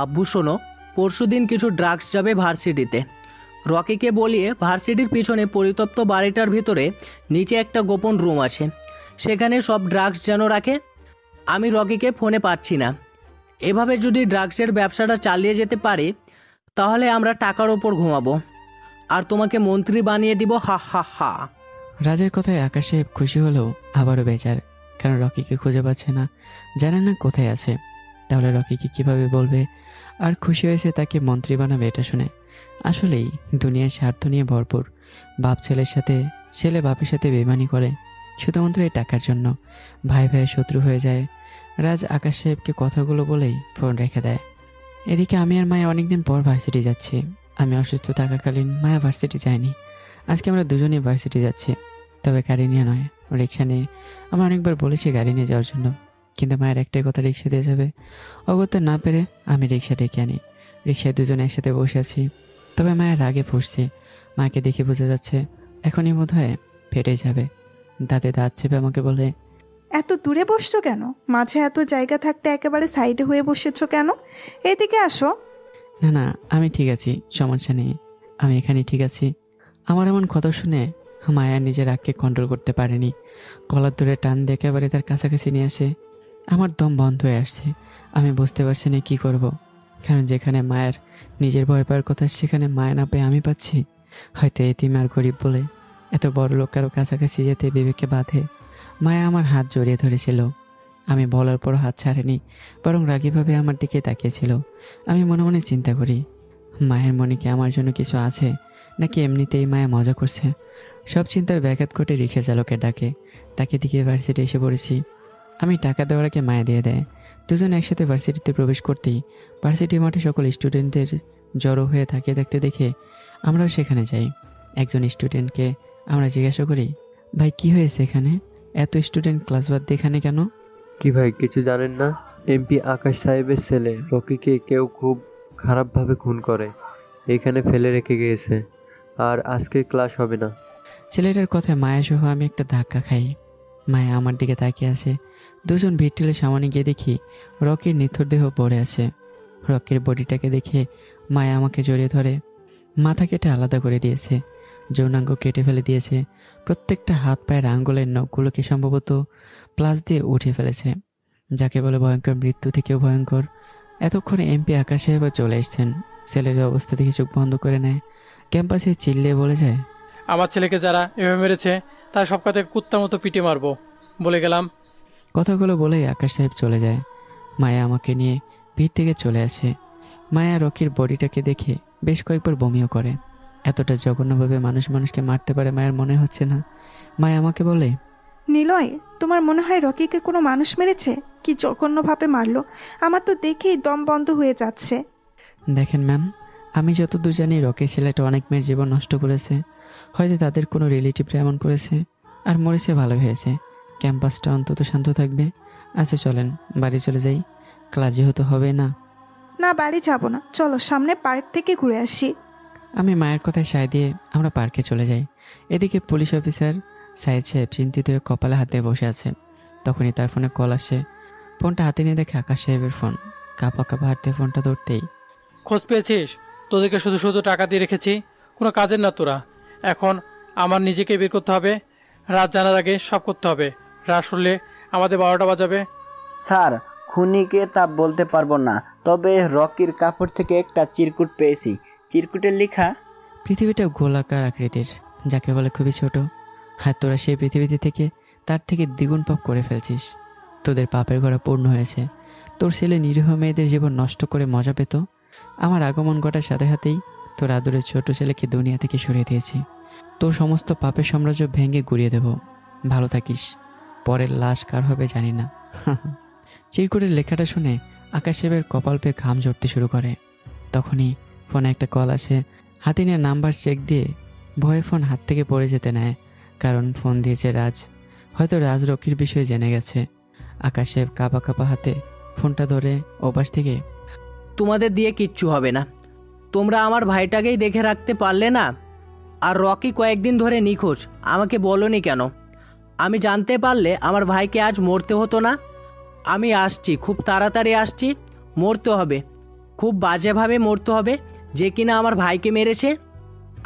আব্বু শোনো, পরশুদিন কিছু ড্রাগস যাবে ভার্সিটিতে। রকিকে বলিয়ে ভার্সিটির পিছনে পরিত্যক্ত বাড়িটার ভিতরে নিচে একটা গোপন রুম আছে, সেখানে সব ড্রাগস যেন রাখে। আমি রকিকে ফোনে পাচ্ছি না। এভাবে যদি ড্রাগসের ব্যবসাটা চালিয়ে যেতে পারি তাহলে আমরা টাকার ওপর ঘুমাবো আর তোমাকে মন্ত্রী বানিয়ে দিব, হা হা হা। রাজের কথায় আকাশে খুশি হলেও আবারও বেজার, কারণ রকিকে খুঁজে পাচ্ছে না, জানে না কোথায় আছে। তাহলে রকিকে কিভাবে বলবে আর খুশি হয়েছে তাকে মন্ত্রী বানাবে এটা শুনে। আসলেই দুনিয়ার স্বার্থ নিয়ে ভরপুর। বাপ ছেলের সাথে, ছেলে বাপের সাথে বেইমানি করে শুধুমাত্র এই টাকার জন্য। ভাই ভাইয়ের শত্রু হয়ে যায়। রাজ আকাশ সাহেবকে কথাগুলো বলেই ফোন রেখে দেয়। এদিকে আমি আর মায়া অনেকদিন পর ভার্সিটি যাচ্ছি। আমি অসুস্থ থাকাকালীন মায়া ভার্সিটি যায়নি। আজকে আমরা দুজনেই ভার্সিটি যাচ্ছি, তবে গাড়ি নিয়ে নয়, রিক্সা নিয়ে। আমি অনেকবার বলেছি গাড়ি নিয়ে যাওয়ার জন্য, কিন্তু মায়ের একটাই কথা রিক্সা দিয়ে যাবে। অগত্যা না পেরে আমি রিক্সা ডেকে আনি। রিক্সায় দুজনে একসাথে বসে আছি, তবে মায়ের রাগে ফুঁসছে। মাকে দেখে বোঝা যাচ্ছে এখনই বোধ হয় ফেটে যাবে। দাঁতে দাঁত চেপে আমাকে বলে, এত দূরে বসছো কেন? মাঝে এত জায়গা থাকতে একেবারে সাইডে হয়ে বসেছো কেন? এদিকে আসো। না না, আমি ঠিক আছি, সমস্যা নেই, আমি এখানে ঠিক আছি। আমার এমন কথা শুনে মায়া নিজের রাগকে কন্ট্রোল করতে পারেনি। গলার ধরে টান দিয়ে একেবারে তার কাছাকাছি নিয়ে আসে। আমার দম বন্ধ হয়ে আসছে। আমি বুঝতে পারছি না কী করব, কারণ যেখানে মায়ের নিজের ভয় পাওয়ার কথা সেখানে মায়া না পেয়ে আমি পাচ্ছি। হয়তো এতিম আর গরিব বলে এত বড় লোক কারো কাছাকাছি যেতে বিবেকে বাঁধে। মায়া আমার হাত জড়িয়ে ধরেছিল। আমি বলার পর হাত ছাড়েনি, বরং রাগীভাবে আমার দিকে তাকিয়েছিল। আমি মনে মনে চিন্তা করি, মায়ের মনে কি আমার জন্য কিছু আছে, নাকি এমনিতেই মায়া মজা করছে। সব চিন্তার ব্যাঘাত ঘটে রিক্সা চালকের ডাকে তাকে দিকে ভার্সিটি এসে পড়েছি। আমি টাকা দেওয়ার আগে মায়া দিয়ে দেয়। দুজন একসাথে ভার্সিটিতে প্রবেশ করতেই ভার্সিটি মাঠে সকল স্টুডেন্টদের জড়ো হয়ে তাকিয়ে থাকতে দেখে আমরাও সেখানে যাই। একজন স্টুডেন্টকে আমরা জিজ্ঞাসা করি, ভাই কি হয়েছে এখানে? এত স্টুডেন্ট ক্লাস বাদ দিয়ে এখানে কেন? কি ভাই, কিছু জানেন না? এমপি আকাশ সাহেবের ছেলে রকিকে কেউ খুব খারাপভাবে খুন করে, এখানে ফেলে রেখে গিয়েছে, আর আজকে ক্লাস হবে না। ছেলেটার কথায় মায়া সহ আমি একটা ধাক্কা খাই। মায়া আমার দিকে তাকিয়ে আছে। দুজন ভিড় ঠেলে সামনে গিয়ে দেখি রকির নিথর দেহ পড়ে আছে। রকির বডিটাকে দেখে মায়া আমাকে জড়িয়ে ধরে। মাথা কেটে আলাদা করে দিয়েছে, যৌনাঙ্গ কেটে ফেলে দিয়েছে, প্রত্যেকটা হাত পায়ের আঙ্গুলের নখগুলোকে সম্ভবত প্লাস দিয়ে উঠে ফেলেছে, যাকে বলে ভয়ঙ্কর মৃত্যু থেকেও ভয়ঙ্কর। এতক্ষণে এমপি আকাশ সাহেব চলে এসছেন। ছেলের অবস্থা দেখে চোখ বন্ধ করে নেয়। ক্যাম্পাসে চিল্লিয়ে বলে যায়, আমার ছেলেকে যারা এভাবে মেরেছে তার সব কথা কুত্তার মতো পিটে মারবো, বলে গেলাম। কথাগুলো বলেই আকাশ সাহেব চলে যায়। মায়া আমাকে নিয়ে ভিড় থেকে চলে আসে। মায়া রকির বডিটাকে দেখে বেশ কয়েকবার বমিও করে। এতটা জঘন্যভাবে মানুষ মানুষকে মারতে পারে মায়ের মনে হচ্ছে না। মায়া আমাকে বলে, নিলয়, তোমার মনে হয় রকিকে কোনো মানুষ মেরেছে? কি জঘন্যভাবে মারলো! আমার তো দেখেই দম বন্ধ হয়ে যাচ্ছে। দেখেন ম্যাম, আমি যতদূর জানি রকির ছেলেটা অনেক মেয়ের জীবন নষ্ট করেছে। হয়তো তাদের কোনো রিলেটিভরা এমন করেছে, আর মরেছে, ভালো হয়েছে। ক্যাম্পাসটা অন্তত শান্ত থাকবে। আচ্ছা চলেন বাড়ি চলে যাই, ক্লাস যেহেতু হবে না। না, বাড়ি যাব না, চলো সামনে পার্ক থেকে ঘুরে আসি। আমি মায়ের কথায় সায় দিয়ে আমরা পার্কে চলে যাই। এদিকে পুলিশ অফিসার সাইদ সাহেব চিন্তিত হয়ে কপালে হাতে বসে আছে। তখনই তার ফোনে কল আসে। ফোনটা হাতে নিয়ে দেখে আকাশ সাহেবের ফোন। কাঁপা কাঁপা হাতে ফোনটা ধরতেই, খোঁজ পেয়েছিস? তোদেরকে শুধু শুধু টাকা দিয়ে রেখেছি, কোনো কাজের না তোরা। এখন আমার নিজেকে বের করতে হবে, রাত জানার আগে সব করতে হবে। রাত শুনলে আমাদের 12টা বাজাবে। স্যার, খুনিকে তা বলতে পারবো না, তবে রকির কাপড় থেকে একটা চিরকুট পেয়েছি। চিরকুটের লেখা, পৃথিবীটা গোলাকার আকৃতির, যাকে বলে খুবই ছোট। আর তোরা সেই পৃথিবীতে থেকে তার থেকে দ্বিগুণ পাপ করে ফেলছিস। তোদের পাপের ঘোড়া পূর্ণ হয়েছে। তোর ছেলে নিরীহ মেয়েদের জীবন নষ্ট করে মজা পেত। আমার আগমন ঘটার সাথে সাথেই তোর আদরের ছোট ছেলেকে দুনিয়া থেকে সরিয়ে দিয়েছি। তোর সমস্ত পাপের সাম্রাজ্য ভেঙে গুড়িয়ে দেব। ভালো থাকিস। পরের লাশ কার হবে জানি না। চিরকুটের লেখাটা শুনে আকাশ সাহেবের কপাল পেয়ে ঘাম ঝরতে শুরু করে। তখনই ফোনে একটা কল আসে। হাতে নিয়ে নাম্বার চেক দিয়ে ভয়ে ফোন হাত থেকে পড়ে যেতে নেয়, কারণ ফোন দিয়েছে রাজ। হয়তো রাজ রকির বিষয়ে জেনে গেছে। আকাশ সাহেব কাঁপা কাঁপা হাতে ফোনটা ধরে ওপাশ থেকে, তোমাদের দিয়ে কিচ্ছু হবে না। তোমরা আমার ভাইটাকেই দেখে রাখতে পারলে না? আর রকি কয়েকদিন ধরে নিখোঁজ, আমাকে বলোনি কেন? আমি জানতে পারলে আমার ভাইকে আজ মরতে হতো না। আমি আসছি, খুব তাড়াতাড়ি আসছি। মরতে হবে, খুব বাজেভাবে মরতে হবে, যে কিনা আমার ভাইকে মেরেছে।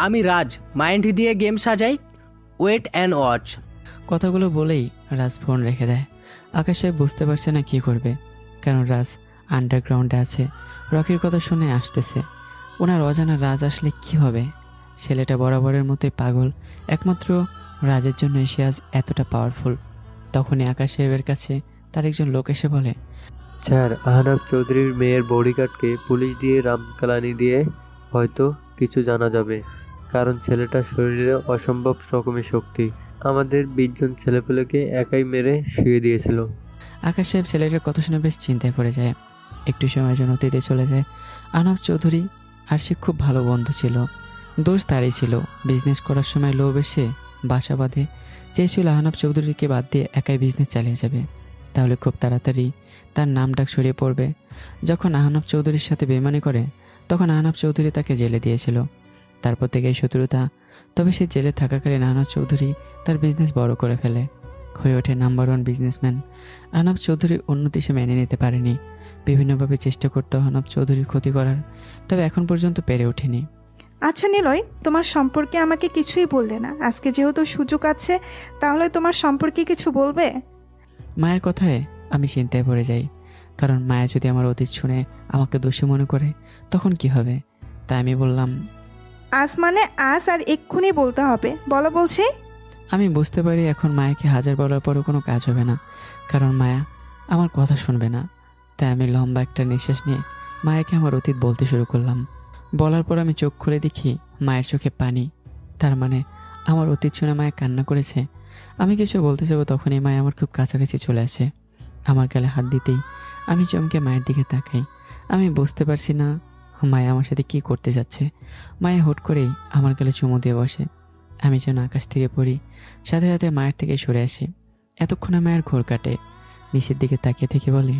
আমি রাজ, মাইন্ড দিয়ে গেম সাজাই, ওয়েট অ্যান্ড ওয়াচ। কথাগুলো বলেই রাজ ফোন রেখে দেয়। আকাশ সাহেব বুঝতে পারছে না কী করবে, কারণ রাজ আন্ডারগ্রাউন্ডে আছে। রকির কথা শুনে আসতেছে। ওনার অজানা রাজ আসলে কি হবে? ছেলেটা বরাবরের মতোই পাগল। একমাত্র রাজের জন্য সে আজ এতটা পাওয়ারফুল। তখনই আকাশ সাহেবের কাছে তার একজন লোক এসে বলে, স্যার, আহনাফ চৌধুরীর মেয়ের বডিগার্ডকে পুলিশ দিয়ে রামকালানি দিয়ে হয়তো কিছু জানা যাবে, কারণ ছেলেটার শরীরে অসম্ভব রকমের শক্তি। আমাদের 20 জন ছেলেপেলেকে একাই মেরে শুয়ে দিয়েছিল। আকাশ সাহেব ছেলেটার কথা শুনে বেশ চিন্তায় পড়ে যায়। একটু সময়ের জন্য অতীতে চলে যায়। আহনাফ চৌধুরী আর সে খুব ভালো বন্ধু ছিল। দোষ তারই ছিল, বিজনেস করার সময় লোভ এসে বাসা বাঁধে। চেয়েছিল আহনাফ চৌধুরীকে বাদ দিয়ে একাই বিজনেস চালিয়ে যাবে, তাহলে খুব তাড়াতাড়ি তার নাম ডাক ছড়িয়ে পড়বে। যখন আহনাফ চৌধুরীর সাথে বেইমানি করে তখন আহনাফ চৌধুরী তাকে জেলে দিয়েছিল। তারপর থেকে শত্রুতা। তবে সে জেলে থাকাকালীন আহনাফ চৌধুরী তার বিজনেস বড় করে ফেলে, হয়ে ওঠে নাম্বার 1 বিজনেসম্যান। আহনাফ চৌধুরীর উন্নতি সে মেনে নিতে পারেনি। বিভিন্নভাবে চেষ্টা করতে আহনাফ চৌধুরীর ক্ষতি করার, তবে এখন পর্যন্ত পেরে ওঠেনি। আচ্ছা নিলয়, তোমার সম্পর্কে আমাকে কিছুই বললে না। আজকে যেহেতু সুযোগ আছে, তাহলে তোমার সম্পর্কে কিছু বলবে? মায়ের কথায় আমি চিন্তায় পড়ে যাই, কারণ মায়া যদি আমার অতীত শুনে আমাকে দোষী মনে করে তখন কি হবে। তাই আমি বললাম, আজ মানে আজ, আর এক্ষুনি বলতে হবে। বলো বলছি। আমি বুঝতে পারি এখন মায়াকে হাজার বলার পরও কোনো কাজ হবে না, কারণ মায়া আমার কথা শুনবে না। তাই আমি লম্বা একটা নিঃশ্বাস নিয়ে মায়াকে আমার অতীত বলতে শুরু করলাম। বলার পর আমি চোখ খুলে দেখি মায়ের চোখে পানি। তার মানে আমার অতীত শুনে মায়া কান্না করেছে। আমি কিছু বলতে যাবো তখনই মায়া আমার খুব কাছাকাছি চলে আসে। আমার গালে হাত দিতেই আমি চমকে মায়ের দিকে তাকাই। আমি বুঝতে পারছি না মায়া আমার সাথে কি করতে যাচ্ছে। মায়া হুট করেই আমার গালে চুমু দিয়ে বসে। আমি যেন আকাশ থেকে পড়ি, সাথে সাথে মায়ের থেকে সরে আসি। এতক্ষণে মায়ের ঘোর কাটে, নিচের দিকে তাকিয়ে থেকে বলে,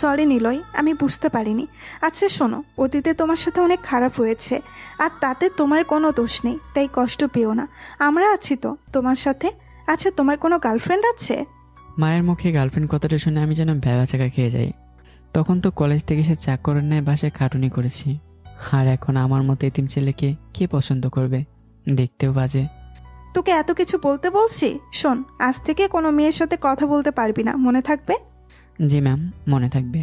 সরি নিলয়, আমি বুঝতে পারিনি। আচ্ছা শোনো, অতীতে তোমার সাথে অনেক খারাপ হয়েছে, আর তাতে তোমার কোনো দোষ নেই, তাই কষ্ট পেও না। আমরা আছি তো তোমার সাথে। আচ্ছা, তোমার কোনো গার্লফ্রেন্ড আছে? মায়ের মুখে গার্লফ্রেন্ড কথাটা শুনে আমি যেন ভ্যাবাচাকা খেয়ে যাই। তখন তো কলেজ থেকে সে চাকরের ন্যায় বাসায় খাটুনি করেছি, আর এখন আমার মতো এতিম ছেলেকে কে পছন্দ করবে? দেখতেও বাজে। তোকে এত কিছু বলতে বলছি, শোন, আজ থেকে কোনো মেয়ের সাথে কথা বলতে পারবি না, মনে থাকবে? জি ম্যাম, মনে থাকবে।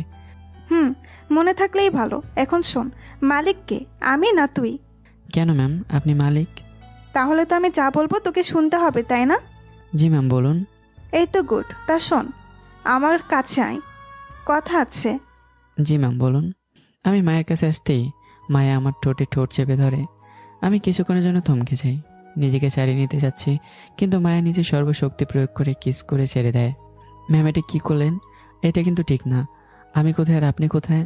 মনে থাকলেই ভালো। এখন শোন, মালিক কে, আমি না তুই? কেন ম্যাম, আপনি মালিক? তাহলে তো আমি যা বলবো তোকে শুনতে হবে, তাই না? জি ম্যাম, বলুন। এই তো গুড। তা শোন, আমার কাছে আয়, কথা আছে। জি ম্যাম, বলুন। আমি মায়ের কাছে আসতেই মায়া আমার ঠোঁটে ঠোঁট চেপে ধরে। আমি কিছুক্ষণের জন্য থমকে যাই, নিজেকে ছাড়িয়ে নিতে যাচ্ছি, কিন্তু মায়া নিজের সর্বশক্তি প্রয়োগ করে কিস করে ছেড়ে দেয়। ম্যাম, এটা কী করলেন? এটা কিন্তু ঠিক না। আমি কোথায় আর আপনি কোথায়?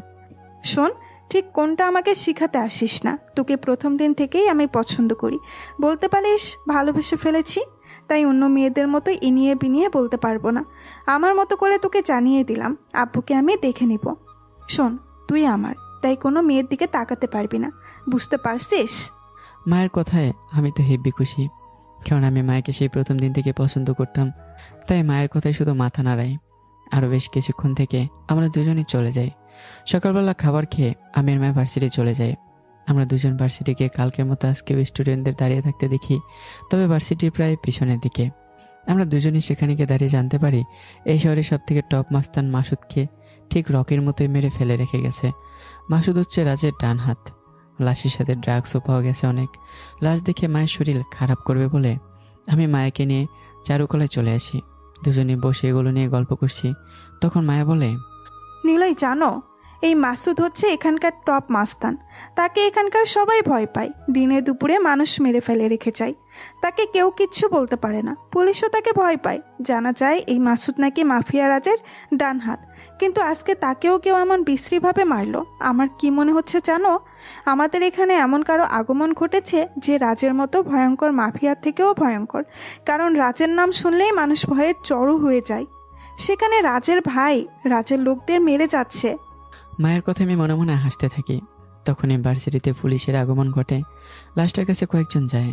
শোন, ঠিক কোনটা আমাকে শিখাতে আসিস না। তোকে প্রথম দিন থেকেই আমি পছন্দ করি, বলতে পারিস ভালোবেসে ফেলেছি। তাই অন্য মেয়েদের মতো ইনিয়ে বিনিয়ে বলতে পারবো না। আমার মতো করে তোকে জানিয়ে দিলাম, আব্বুকে আমি দেখে নিব। শোন, তুই আমার, তাই কোনো মেয়ের দিকে তাকাতে পারবি না, বুঝতে পারছিস? মায়ের কথায় আমি তো হেব্বি খুশি, কারণ আমি মায়েকে সেই প্রথম দিন থেকে পছন্দ করতাম। তাই মায়ের কথায় শুধু মাথা নাড়াই। আরও বেশ কিছুক্ষণ থেকে আমরা দুজনেই চলে যাই। সকালবেলা খাবার খেয়ে আমি আর মায়ের ভার্সিটি চলে যাই। আমরা দুজন ভার্সিটি গিয়ে কালকের মতো আজকেও স্টুডেন্টদের দাঁড়িয়ে থাকতে দেখি, তবে ভার্সিটির প্রায় পিছনের দিকে। আমরা দুজনেই সেখানে গিয়ে দাঁড়িয়ে জানতে পারি এই শহরের সব থেকে টপ মাস্তান মাসুদকে ঠিক রকের মতোই মেরে ফেলে রেখে গেছে। মাসুদ হচ্ছে রাজের ডান হাত। লাশের সাথে ড্রাগসও পাওয়া গেছে অনেক। লাশ দেখে মায়ের শরীর খারাপ করবে বলে আমি মায়াকে নিয়ে চারুকলায় চলে আসি। দুজনে বসে এগুলো নিয়ে গল্প করছি। তখন মায়া বলে, নিলয়, জানো এই মাসুদ হচ্ছে এখানকার টপ মাস্তান। তাকে এখানকার সবাই ভয় পায়। দিনে দুপুরে মানুষ মেরে ফেলে রেখে যায়, তাকে কেউ কিচ্ছু বলতে পারে না। পুলিশও তাকে ভয় পায়। জানা যায় এই মাসুদ নাকি মাফিয়া রাজের ডান হাত। কিন্তু আজকে তাকেও কেউ এমন বিশ্রীভাবে মারলো। আমার কি মনে হচ্ছে জানো, আমাদের এখানে এমন কারো আগমন ঘটেছে যে রাজের মতো ভয়ঙ্কর মাফিয়ার থেকেও ভয়ঙ্কর। কারণ রাজের নাম শুনলেই মানুষ ভয়ে জড়ো হয়ে যায়। সেখানে রাজের ভাই রাজের লোকদের মেরে যাচ্ছে। মায়ের কথা আমি মনে মনে হাসতে থাকি। তখনই ভার্সিটিতে পুলিশের আগমন ঘটে। লাশটার কাছে কয়েকজন যায়।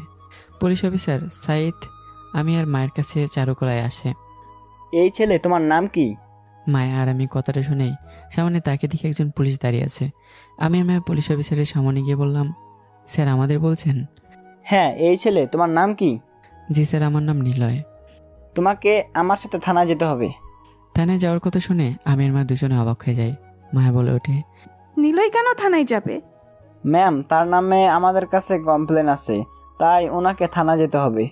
পুলিশ অফিসার সাইদ আমি আর মায়ের কাছে চারুকলায় আসে। এই ছেলে, তোমার নাম কি? মায়া আর আমি কথাটা শুনেই সামনে তাকে দেখে একজন পুলিশ দাঁড়িয়ে আছে। আমি মায়া পুলিশ অফিসারের সামনে গিয়ে বললাম, স্যার আমাদের বলছেন? হ্যাঁ, এই ছেলে, তোমার নাম কি? জি স্যার, আমার নাম নিলয়। তোমাকে আমার সাথে থানায় যেতে হবে। থানায় যাওয়ার কথা শুনে আমি আর মা দুজনে অবাক হয়ে যাই। মায়া বলে ওঠে, নিলয় কেন থানায় যাবে? ম্যাম, তার নামে আমাদের কাছে কমপ্লেন আছে, তাই ওনাকে থানা যেতে হবে।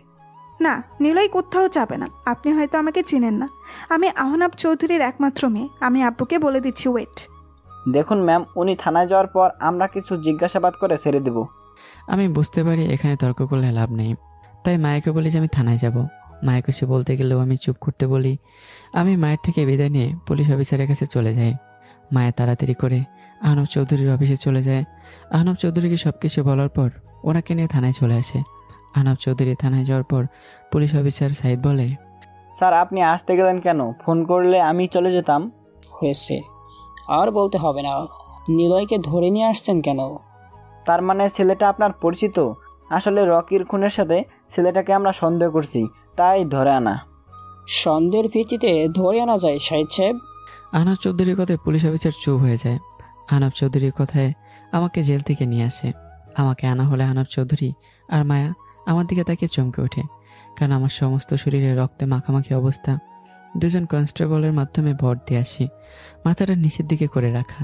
না, নিলয় কোথাও যাবে না। আপনি হয়তো আমাকে চিনেন না, আমি আহনাব চৌধুরীর একমাত্র মেয়ে। আমি আব্বুকে বলে দিচ্ছি, ওয়েট। দেখুন ম্যাম, উনি থানায় যাওয়ার পর আমরা কিছু জিজ্ঞাসাবাদ করে ছেড়ে দেব। আমি বুঝতে পারি এখানে তর্ক করলে লাভ নেই, তাই মায়াকে বলি যে আমি থানায় যাব। মায়ের কিছু বলতে গেলেও আমি চুপ করতে বলি। আমি মায়ের থেকে বিদায় নিয়ে পুলিশ অফিসারের কাছে চলে যাই। মায়া তাড়াতাড়ি করে আহনাব চৌধুরীর অফিসে চলে যায়। আহনাব চৌধুরীকে সব কিছু বলার পর ওনাকে নিয়ে থানায় চলে আসে। আহনাব চৌধুরী থানায় যাওয়ার পর পুলিশ অফিসার সাইদ বলে, স্যার আপনি আসতে গেলেন কেন? ফোন করলে আমি চলে যেতাম। হয়েছে, আর বলতে হবে না। নিলয়কে ধরে নিয়ে আসছেন কেন? তার মানে ছেলেটা আপনার পরিচিত? আসলে রকির খুনের সাথে ছেলেটাকে আমরা সন্দেহ করছি, তাই ধরে আনা। সন্দেহের ভিত্তিতে ধরে আনা যায় সাহেব সাহেব? আহনাব চৌধুরীর কথায় পুলিশ অফিসার চুপ হয়ে যায়। আহনাব চৌধুরীর কথায় আমাকে জেল থেকে নিয়ে আসে। আমাকে আনা হলে আহনাব চৌধুরী আর মায়া আমার দিকে তাকিয়ে চমকে ওঠে, কারণ আমার সমস্ত শরীরে রক্তে মাখামাখি অবস্থা। দুজন কনস্টেবলের মাধ্যমে ভর দিয়ে আসি, মাথাটা নিচের দিকে করে রাখা।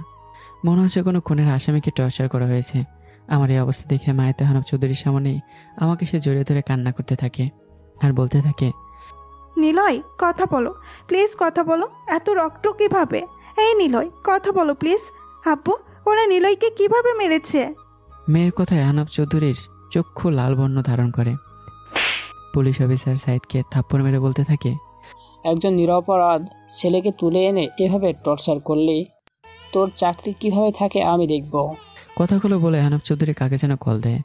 মনে হচ্ছে কোনো খুনের আসামিকে টর্চার করা হয়েছে। আমার এই অবস্থা দেখে মায়াতে আহনাব চৌধুরীর সামনেই আমাকে সে জড়িয়ে ধরে কান্না করতে থাকে আর বলতে থাকে, নিলয় কথা বলো প্লিজ, কথা বলো। এত রক্ত কিভাবে? এই নিলয় কথা বলো প্লিজ। আব্বু, ওরা নিলয়কে কিভাবে মেরেছে? মেয়ের কথায় আহনাব চৌধুরীর চক্ষু লাল বর্ণ ধারণ করে। পুলিশ অফিসার সাইদকে থাপ্পড় মেরে বলতে থাকে, একজন নিরপরাধ ছেলেকে তুলে এনে এভাবে টর্চার করলে তোর চাকরি কিভাবে থাকে আমি দেখব। কথাগুলো বলে আহনাব চৌধুরী কাকে যেন কল দেয়।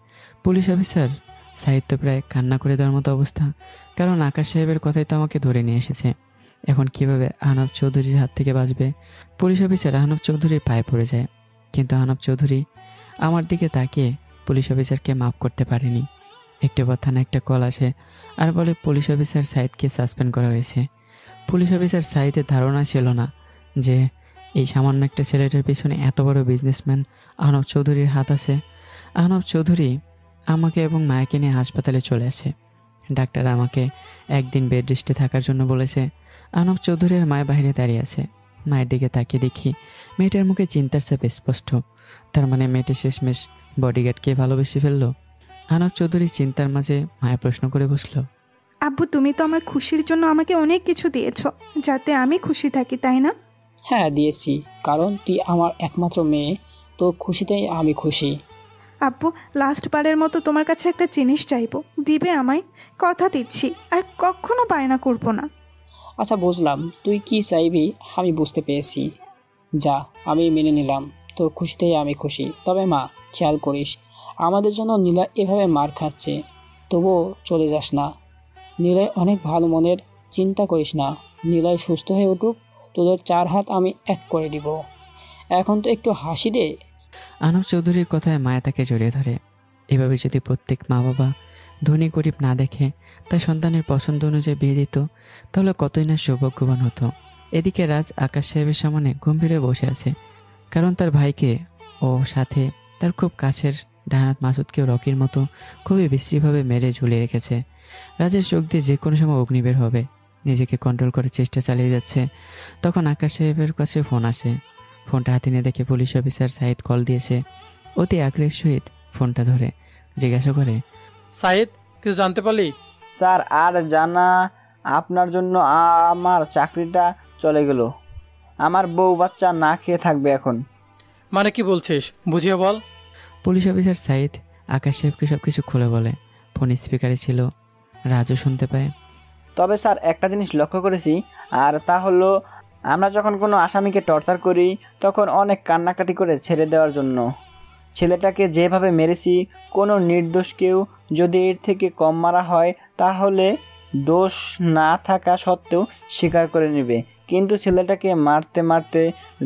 পুলিশ অফিসার সাইদ তো প্রায় কান্না করে দেওয়ার মতো অবস্থা, কারণ আকাশ সাহেবের কথাই তো আমাকে ধরে নিয়ে এসেছে। এখন কিভাবে আহনাব চৌধুরীর হাত থেকে বাঁচবে? পুলিশ অফিসার আহনাব চৌধুরীর পায়ে পড়ে যায়, কিন্তু আহনাব চৌধুরী আমার দিকে তাকিয়ে পুলিশ অফিসারকে মাফ করতে পারেনি। একটু পর থানায় একটা কল আসে আর বলে পুলিশ অফিসার সাইদকে সাসপেন্ড করা হয়েছে। পুলিশ অফিসার সাইদের ধারণা ছিল না যে এই সামান্য একটা ছেলেটার পিছনে এত বড় বিজনেসম্যান আহনাব চৌধুরীর হাত আছে। আহনাব চৌধুরী আমাকে এবং মায়াকে নিয়ে হাসপাতালে চলে আসে। ডাক্তার আমাকে একদিন বেড রেস্টে থাকার জন্য বলেছে। আহনাব চৌধুরীর মায়ের বাইরে দাঁড়িয়ে আছে। মায়ের দিকে তাকিয়ে দেখি মেয়েটার মুখে চিন্তার চাপ স্পষ্ট। তার মানে মেয়েটা শেষমেশ বডিগার্ডকে ভালোবেসে ফেললো। আহনাব চৌধুরী চিন্তার মাঝে মায়া প্রশ্ন করে বসলো, আব্বু, তুমি তো আমার খুশির জন্য আমাকে অনেক কিছু দিয়েছ, যাতে আমি খুশি থাকি, তাই না? হ্যাঁ দিয়েছি, কারণ তুই আমার একমাত্র মেয়ে, তোর খুশিতেই আমি খুশি। আব্বু, লাস্ট বারের মতো তোমার কাছে একটা জিনিস চাইবো, দিবে আমায়? কথা দিচ্ছি, আর কখনো বায়না করবো না। আচ্ছা বুঝলাম, তুই কি চাইবি আমি বুঝতে পেরেছি। যা, আমি মেনে নিলাম, তোর খুশিতেই আমি খুশি। তবে মা, খেয়াল করিস আমাদের জন্য নীলয় এভাবে মার খাচ্ছে, তবুও চলে যাস না। নীলয় অনেক ভালো মনের, চিন্তা করিস না। নীলয় সুস্থ হয়ে উঠুক, তোদের 4 হাত আমি এক করে দিব। এখন তো একটু হাসি দে। আহনাব চৌধুরীর কথায় মায়া তাকে জড়িয়ে ধরে। এভাবে যদি প্রত্যেক মা বাবা ধনী গরিব না দেখে তার সন্তানের পছন্দ অনুযায়ী বিয়ে দিত, তাহলে কতই না সৌভাগ্যবান হতো। এদিকে রাজ আকাশ সাহেবের সামনে গম্ভীরে বসে আছে, কারণ তার ভাইকে ও সাথে তার খুব কাছের ডানাত মাসুদকেও রকির মতো খুবই বিশ্রীভাবে মেরে ঝুলিয়ে রেখেছে। রাজের চোখ দিয়ে যে কোনো সময় অগ্নি বের হবে। নিজেকে কন্ট্রোল করার চেষ্টা চালিয়ে যাচ্ছে। তখন আকাশ সাহেবের কাছে ফোন আসে। ফোনটা হাতে নিয়ে দেখে পুলিশ অফিসার সাইদ কল দিয়েছে। অতি আগ্রহের সহিত ফোনটা ধরে জিজ্ঞাসা করে, সাইদ, কিছু জানতে পারলি? স্যার, আর জানা, আপনার জন্য আমার চাকরিটা চলে গেল। আমার বউ বাচ্চা না খেয়ে থাকবে এখন। মানে কি বলছিস, বুঝিয়ে বল। পুলিশ অফিসার সাইদ আকাশ সাহেবকে সবকিছু খুলে বলে। ফোন স্পিকারে ছিল, রাজও শুনতে পায়। তবে স্যার, একটা জিনিস লক্ষ্য করেছি, আর তা হলো আমরা যখন কোনো আসামিকে টর্চার করি তখন অনেক কান্নাকাটি করে ছেড়ে দেওয়ার জন্য। ছেলেটাকে যেভাবে মেরেছি, কোনো নির্দোষ কেউ যদি এর থেকে কম মারা হয় তাহলে দোষ না থাকা সত্ত্বেও স্বীকার করে নেবে। কিন্তু ছেলেটাকে মারতে মারতে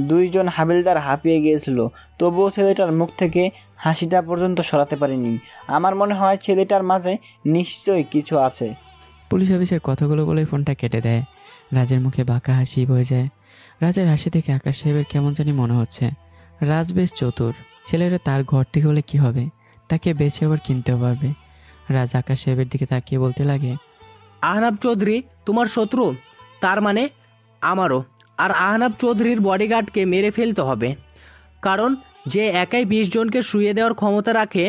2 জন হাবিলদার হাঁপিয়ে গিয়েছিল, তবুও ছেলেটার মুখ থেকে হাসিটা পর্যন্ত সরাতে পারিনি। আমার মনে হয় ছেলেটার মাঝে নিশ্চয়ই কিছু আছে। পুলিশ অফিসার কথাগুলো বলে ফোনটা কেটে দেয়। রাজের মুখে বাঁকা হাসি বয়ে যায়। রাজের হাসি থেকে আকাশ সাহেবের কেমন জানি মনে হচ্ছে। রাজ বেশ চতুর, ছেলেরা তার ঘর থেকে হলে কি হবে, তাকে বেছে আবার কিনতেও পারবে। রাজ আকাশ সাহেবের দিকে তাকিয়ে বলতে লাগে, আহনাব চৌধুরী তোমার শত্রু, তার মানে আমারও। আর আহনাব চৌধুরীর বডিগার্ডকে মেরে ফেলতে হবে, কারণ যে একাই 20 জনকে শুইয়ে দেওয়ার ক্ষমতা রাখে,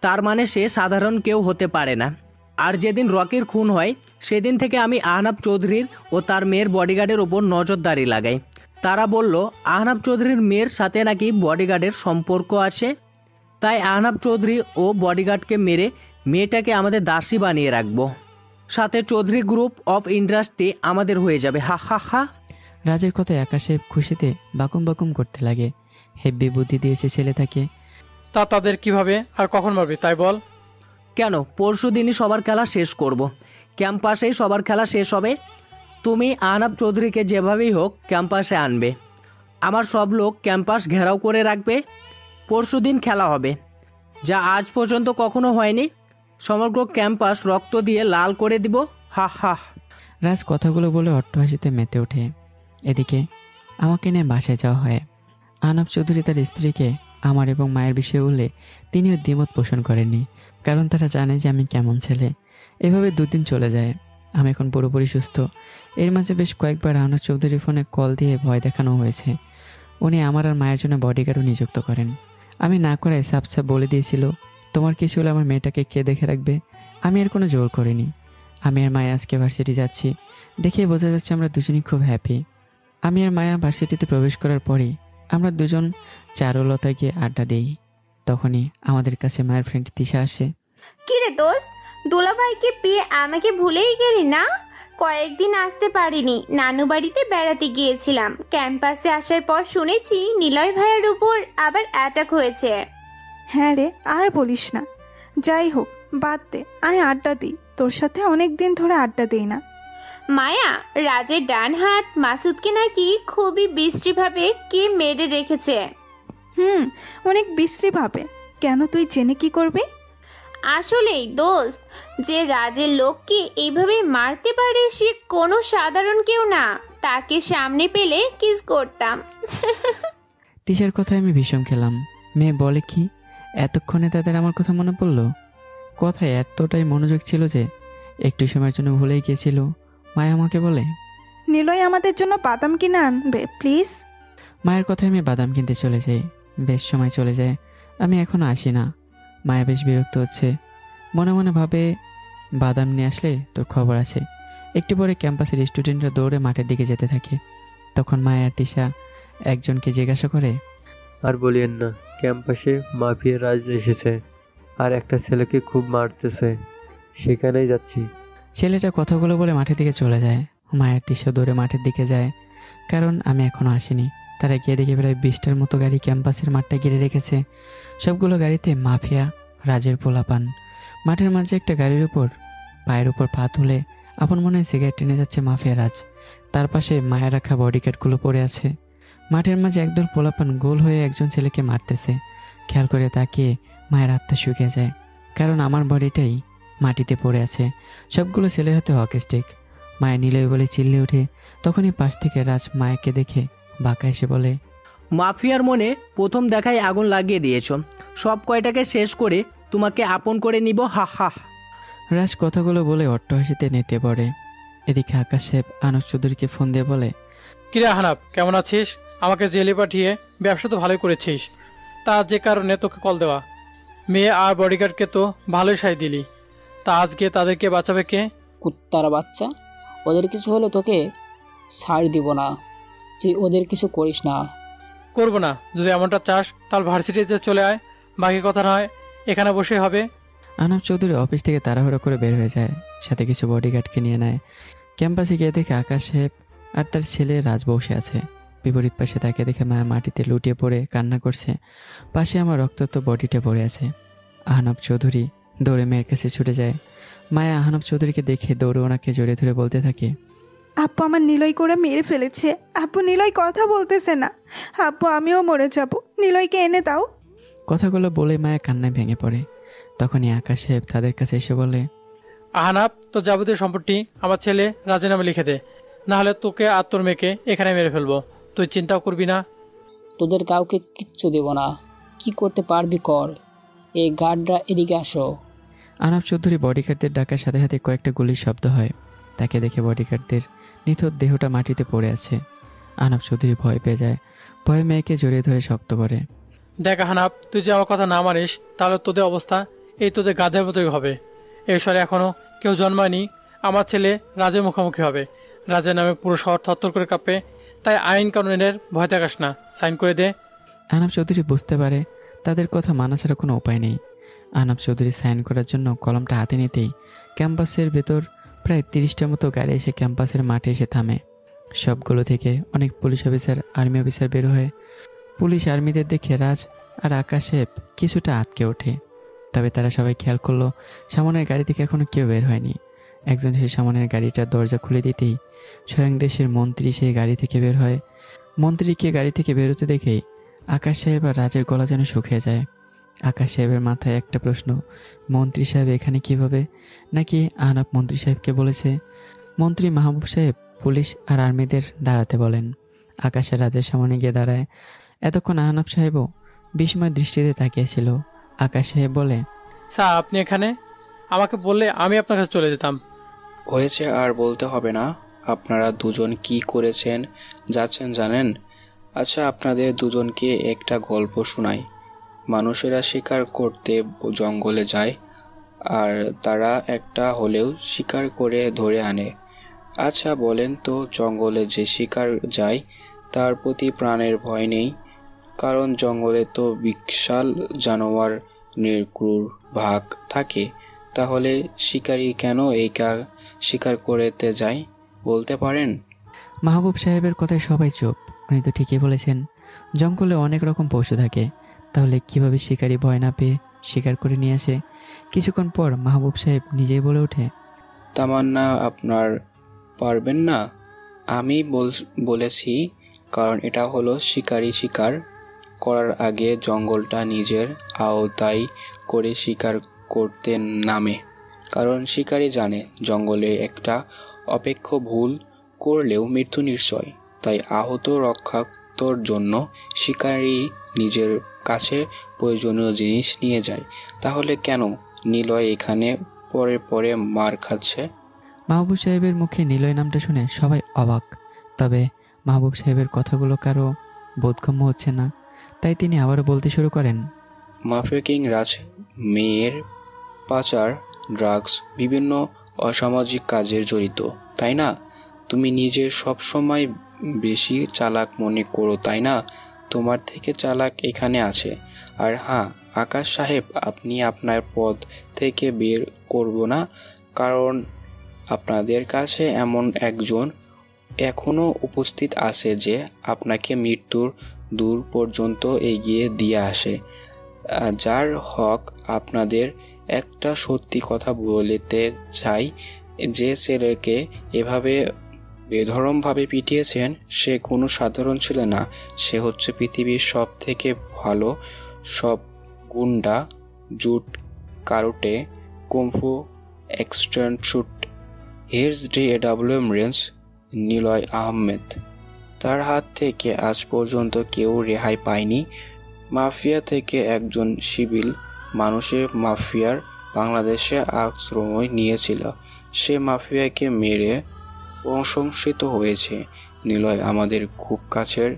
তার মানে সে সাধারণ কেউ হতে পারে না। আর যেদিন রকির খুন হয় সেদিন থেকে আমি আহনাব চৌধুরীর ও তার মেয়ের বডিগার্ডের ওপর নজরদারি লাগাই। তারা বলল আহনাব চৌধুরীর মেয়ের সাথে নাকি বডিগার্ডের সম্পর্ক আছে, তাই আহনাব চৌধুরী ও বডিগার্ডকে মেরে মেয়েটাকে আমাদের দাসী বানিয়ে রাখবো, সাথে চৌধুরী গ্রুপ অফ ইন্ডাস্ট্রি আমাদের হয়ে যাবে। হা হা হা। রাজের কথায় আকাশে খুশিতে বাকুম বাকুম করতে লাগে। হেব্বি বুদ্ধি দিয়েছে ছেলেটাকে। তা তাদের কিভাবে আর কখন মারবি তাই বল। কেন, পরশু দিনই সবার খেলা শেষ করব। ক্যাম্পাসেই সবার খেলা শেষ হবে। তুমি আহনাব চৌধুরীকে যেভাবেই হোক ক্যাম্পাসে আনবে। আমার সব লোক ক্যাম্পাস ঘেরাও করে রাখবে। পরশু দিন খেলা হবে, যা আজ পর্যন্ত কখনো হয়নি। সমগ্র ক্যাম্পাস রক্ত দিয়ে লাল করে দিব। হা হা। রাজ কথাগুলো বলে অট্টহাসিতে মেতে ওঠে। এদিকে আমাকে নিয়ে বাসায় যাওয়া হয়। আহনাব চৌধুরী তার স্ত্রীকে আমার এবং মায়ের বিষয়ে বললে তিনিও দ্বিমত পোষণ করেননি, কারণ তারা জানে যে আমি কেমন ছেলে। এভাবে দুদিন চলে যায়। আমি এখন পুরোপুরি সুস্থ। এর মাঝে বেশ কয়েকবার আহনাব চৌধুরীর ফোনে কল দিয়ে ভয় দেখানো হয়েছে। উনি আমার আর মায়ের জন্য বডিগার্ডও নিযুক্ত করেন। আমি না করায় সাপ বলে দিয়েছিল, তোমার কিছু হলে আমার মেয়েটাকে কে দেখে রাখবে। আমি আর কোনো জোর করিনি। আমি আর মায়া আজকে ভার্সিটি যাচ্ছি। দেখে বোঝা যাচ্ছে আমরা দুজনই খুব হ্যাপি। আমি আর মায়া ভার্সিটিতে প্রবেশ করার পরেই আমরা দুজন চারুলতায় গিয়ে আড্ডা দিই। তখনই আমাদের কাছে মায়ের ফ্রেন্ড তিশা আসে। কিরে দোস্ত, দুলাভাইকে পেয়ে আমাকে ভুলেই গেলি না? কয়েকদিন আসতে পারিনি, নানু বাড়িতে বেড়াতে গিয়েছিলাম। ক্যাম্পাসে আসার পর শুনেছি নিলয় ভাইয়ের উপর আবার অ্যাটাক হয়েছে। হ্যাঁ রে, আর বলিস না। যাই হোক, বাদ দে, আয় আড্ডা দিই। তোর সাথে অনেক দিন ধরে আড্ডা দিই না। মায়া, রাজের ডান হাত মাসুদকে নাকি খুবই বিশ্রীভাবে কে মেরে রেখেছে। অনেক বিশ্রী ভাবে। কেন, তুই জেনে কি করবি? আসলেই দোস্ত, যে রাজের লোককে এইভাবে মারতে পারে সে কোনো সাধারণ কেউ না। তাকে সামনে পেলে কিস করতাম। তিশার কথায় আমি ভীষণ খেলাম। মেয়ে বলে কি, এতক্ষণে তাদের আমার কথা মনে পড়লো। কথায় এতটাই মনোযোগ ছিল যে একটু সময়ের জন্য ভুলেই গিয়েছিল। মায়া আমাকে বলে, নিলয় আমাদের জন্য বাদাম কিনে আনবে প্লিজ। মায়ের কথায় আমি বাদাম কিনতে চলে যাই। বেশ সময় চলে যায়, আমি এখনো আসি না। মায়া বেশ বিরক্ত হচ্ছে। মনে মনে ভাবে, বাদাম নিয়ে আসলে তোর খবর আছে। একটু পরে ক্যাম্পাসের স্টুডেন্টরা দৌড়ে মাঠের দিকে যেতে থাকে। তখন মায়া আর তিশা একজনকে জিজ্ঞাসা করে, আর বলিয়েন না, ক্যাম্পাসে মাফিয়া রাজ এসেছে আর একটা ছেলেকে খুব মারতেছে, সেখানেই যাচ্ছি। ছেলেটা কথাগুলো বলে মাঠের দিকে চলে যায়। মায়ের তিশা দৌড়ে মাঠের দিকে যায়, কারণ আমি এখনো আসিনি। তারা গিয়ে দেখে প্রায় 20টার মতো গাড়ি ক্যাম্পাসের মাঠটা ঘিরে রেখেছে। সবগুলো গাড়িতে মাফিয়া রাজের পোলাপান। মাঠের মাঝে একটা গাড়ির উপর পায়ের উপর পা তুলে আপন মনে সিগারেট টেনে যাচ্ছে মাফিয়া রাজ। তার পাশে মায়ের রাখা বডিগার্ডগুলো পড়ে আছে। মাঠের মাঝে একদল পোলাপান গোল হয়ে একজন ছেলেকে মারতেছে। খেয়াল করে তাকিয়ে মায়ের আত্মা শুকিয়ে যায়, কারণ আমার বডিটাই মাটিতে পড়ে আছে। সবগুলো ছেলের হাতে হকি স্টিক। মায়ের নিলয় বলে চিল্লে ওঠে। তখনই পাশ থেকে রাজ মায়াকে দেখে বাঁকা এসে বলে, মাফিয়ার মনে প্রথম দেখায় আগুন লাগিয়ে দিয়েছ। সব কয়টাকে শেষ করে তোমাকে আপন করে নিব। হা হা। রাজ কথাগুলো বলে অট্টহাসিতে নেতে পড়ে। এদিকে আকাশ সাহেব আনোস চৌধুরীকে ফোন দিয়ে বলে, কিরে আহনাব, কেমন আছিস? আমাকে জেলে পাঠিয়ে ব্যবসা তো ভালোই করেছিস, তা যে কারণে তোকে কল দেওয়া। মেয়ে আর বডিগার্ডকে তো ভালোই সাই দিলি, তা আজকে তাদেরকে বাঁচাবে কে? কুত্তার বাচ্চা, ওদের কিছু হলে তোকে ছাড় দিব না। তুই ওদের কিছু করিস না। করবো না। যদি এমনটা চাস তাহলে ভার্সিটিতে চলে আয়, বাকি কথা নয় এখানে বসে হবে। আনাব চৌধুরী অফিস থেকে তাড়াহুড়ো করে বের হয়ে যায়, সাথে কিছু বডিগার্ডকে নিয়ে নেয়। ক্যাম্পাসে গিয়ে দেখে আকাশ সাহেব আর তার ছেলে রাজ বসে আছে। বিপরীত পাশে তাকে দেখে মায়া মাটিতে লুটিয়ে পড়ে কান্না করছে। পাশে আমার রক্তাক্ত বডিটা পড়ে আছে। আহনাব চৌধুরী দৌড়ে মেয়ের কাছে ছুটে যায়। মায়া আহনাব চৌধুরীকে দেখে দৌড়ে ওনাকে জড়িয়ে ধরে বলতে থাকে, আব্বু আমার নিলয় করে মেরে ফেলেছে। আব্বু, নিলয় কথা বলতেছে না। আব্বু, আমিও মরে যাব, নিলয়কে এনে দাও। কথাগুলো বলে মায়া কান্নায় ভেঙে পড়ে। তখনই আকাশ সাহেব তাদের কাছে এসে বলে, আহনাব, তো যাবতীয় সম্পত্তি আমার ছেলে রাজের নামে লিখে দে, না হলে তোকে আর তোর মেয়েকে এখানে মেরে ফেলবো। তুই চিন্তাও করবি না। তোদের কাউকে কিচ্ছু দেব না, কি করতে পারবি কর। এই গার্ডরা এদিকে আসো। আহনাব চৌধুরী বডিগার্ডদের ডাকার সাথে সাথে কয়েকটা গুলির শব্দ হয়। তাকে দেখে বডিগার্ডদের নিথর দেহটা মাটিতে পড়ে আছে। আহনাব চৌধুরী ভয় পেয়ে যায়। ভয়ে মেয়েকে জড়িয়ে ধরে শক্ত করে। দেখ আহনাব, তুই যে আমার কথা না মানিস তাহলে তোদের অবস্থা এই তোদের গাধের মতোই হবে। এই শহরে এখনো কেউ জন্মায়নি, আমার ছেলে রাজের মুখোমুখি হবে। রাজের নামে পুরো শহর থরথর করে কাঁপে। তাই আইন কানুনের ভয় দেখাস না, সাইন করে দে। আহনাব চৌধুরী বুঝতে পারে তাদের কথা মানা ছাড়া কোনো উপায় নেই। আহনাব চৌধুরী সাইন করার জন্য কলমটা হাতে নিতেই ক্যাম্পাসের ভেতর প্রায় 30টার মতো গাড়ি এসে ক্যাম্পাসের মাঠে এসে থামে। সবগুলো থেকে অনেক পুলিশ অফিসার, আর্মি অফিসার বের হয়ে পুলিশ আর্মিদের দেখে রাজ আর আকাশে কিছুটা আটকে ওঠে। তবে তারা সবাই খেয়াল করলো সামনের গাড়ি থেকে এখনো কেউ বের হয়নি। একজন এসে সামনের গাড়িটার দরজা খুলে দিতেই স্বয়ং দেশের মন্ত্রী সেই গাড়ি থেকে বের হয়। মন্ত্রীকে গাড়ি থেকে বেরোতে দেখেই আকাশ সাহেব আর রাজের গলা যেন শুকিয়ে যায়। আকাশ সাহেবের মাথায় একটা প্রশ্ন, মন্ত্রী সাহেব এখানে কিভাবে? নাকি আহনাব মন্ত্রী সাহেবকে বলেছে? মন্ত্রী মাহবুব সাহেব পুলিশ আর আর্মিদের দাঁড়াতে বলেন। আকাশ আর রাজের সামনে গিয়ে দাঁড়ায়। এতক্ষণ আহনাব সাহেবও বিস্ময় দৃষ্টিতে তাকিয়েছিল। আকাশ সাহেব বলে, স্যার আপনি এখানে? আমাকে বললে আমি আপনার কাছে চলে যেতাম। হয়েছে, আর বলতে হবে না। আপনারা দুজন কি করেছেন যাচ্ছেন জানেন? আচ্ছা, আপনাদের দুজনকে একটা গল্প শোনাই। মানুষেরা শিকার করতে জঙ্গলে যায়, আর তারা একটা হলেও শিকার করে ধরে আনে। আচ্ছা বলেন তো, জঙ্গলে যে শিকার যায় তার প্রতি প্রাণের ভয় নেই, কারণ জঙ্গলে তো বিশাল জানোয়ার নির্ক্রুর ভাগ থাকে। তাহলে শিকারী কেন একা শিকার করতে যায় বলতে পারেন? মাহবুব সাহেবের কথায় সবাই চুপ। উনি তো ঠিকই বলেছেন, জঙ্গলে অনেক রকম পশু থাকে, তাহলে কিভাবে শিকারী ভয় না পেয়ে শিকার করে নিয়ে আসে? কিছুক্ষণ পর মাহবুব সাহেব নিজেই বলে ওঠে, তামান্না আপনার পারবেন না? আমি বলেছি, কারণ এটা হলো শিকারী শিকার করার আগে জঙ্গলটা নিজের আওতায় করে শিকার করতে নামে। কারণ শিকারী জানে জঙ্গলে একটা অপেক্ষ ভুল করলেও মৃত্যু নিশ্চয়। তাই আহত রক্ষার জন্য শিকারী নিজের কাছে প্রয়োজনীয় জিনিস নিয়ে যায়। তাহলে কেন নিলয় এখানে পরে পরে মার খাচ্ছে? মাহবুব সাহেবের মুখে নিলয় নামটা শুনে সবাই অবাক। তবে মাহবুব সাহেবের কথাগুলো কারো বোধগম্য হচ্ছে না, তাই তিনি আবারও বলতে শুরু করেন, মাফিকিং রাজ মেয়ের পাচার, ড্রাগস, বিভিন্ন অসামাজিক কাজে জড়িত, তাই না? তুমি নিজে সবসময় বেশি চালাক মনে করো, তাই না? তোমার থেকে চালাক এখানে আছে। আর হ্যাঁ আকাশ সাহেব, আপনি আপনার পদ থেকে বের করব না, কারণ আপনাদের কাছে এমন একজন এখনো উপস্থিত আছে যে আপনাকে মৃত্যুর দূর পর্যন্ত এগিয়ে দিয়ে আসে, যার হক আপনাদের একটা সত্যি কথা বলতে চাই। যে ছেলেকে এভাবে বেধরমভাবে পিটিয়েছেন সে কোনো সাধারণ ছেলে না, সে হচ্ছে পৃথিবীর সব থেকে ভালো সব গুন্ডা, জুট, কারুটে, কুম্ফু, এক্সটেন্ট, হিয়ার্স DAWM রেঞ্জ, নিলয় আহমেদ। তার হাত থেকে আজ পর্যন্ত কেউ রেহাই পায়নি। মাফিয়া থেকে একজন সিভিল মানুষের মাফিয়ার বাংলাদেশে আশ্রয় নিয়েছিল, সে মাফিয়াকে মেরে প্রশংসিত হয়েছে। নিলয় আমাদের খুব কাছের,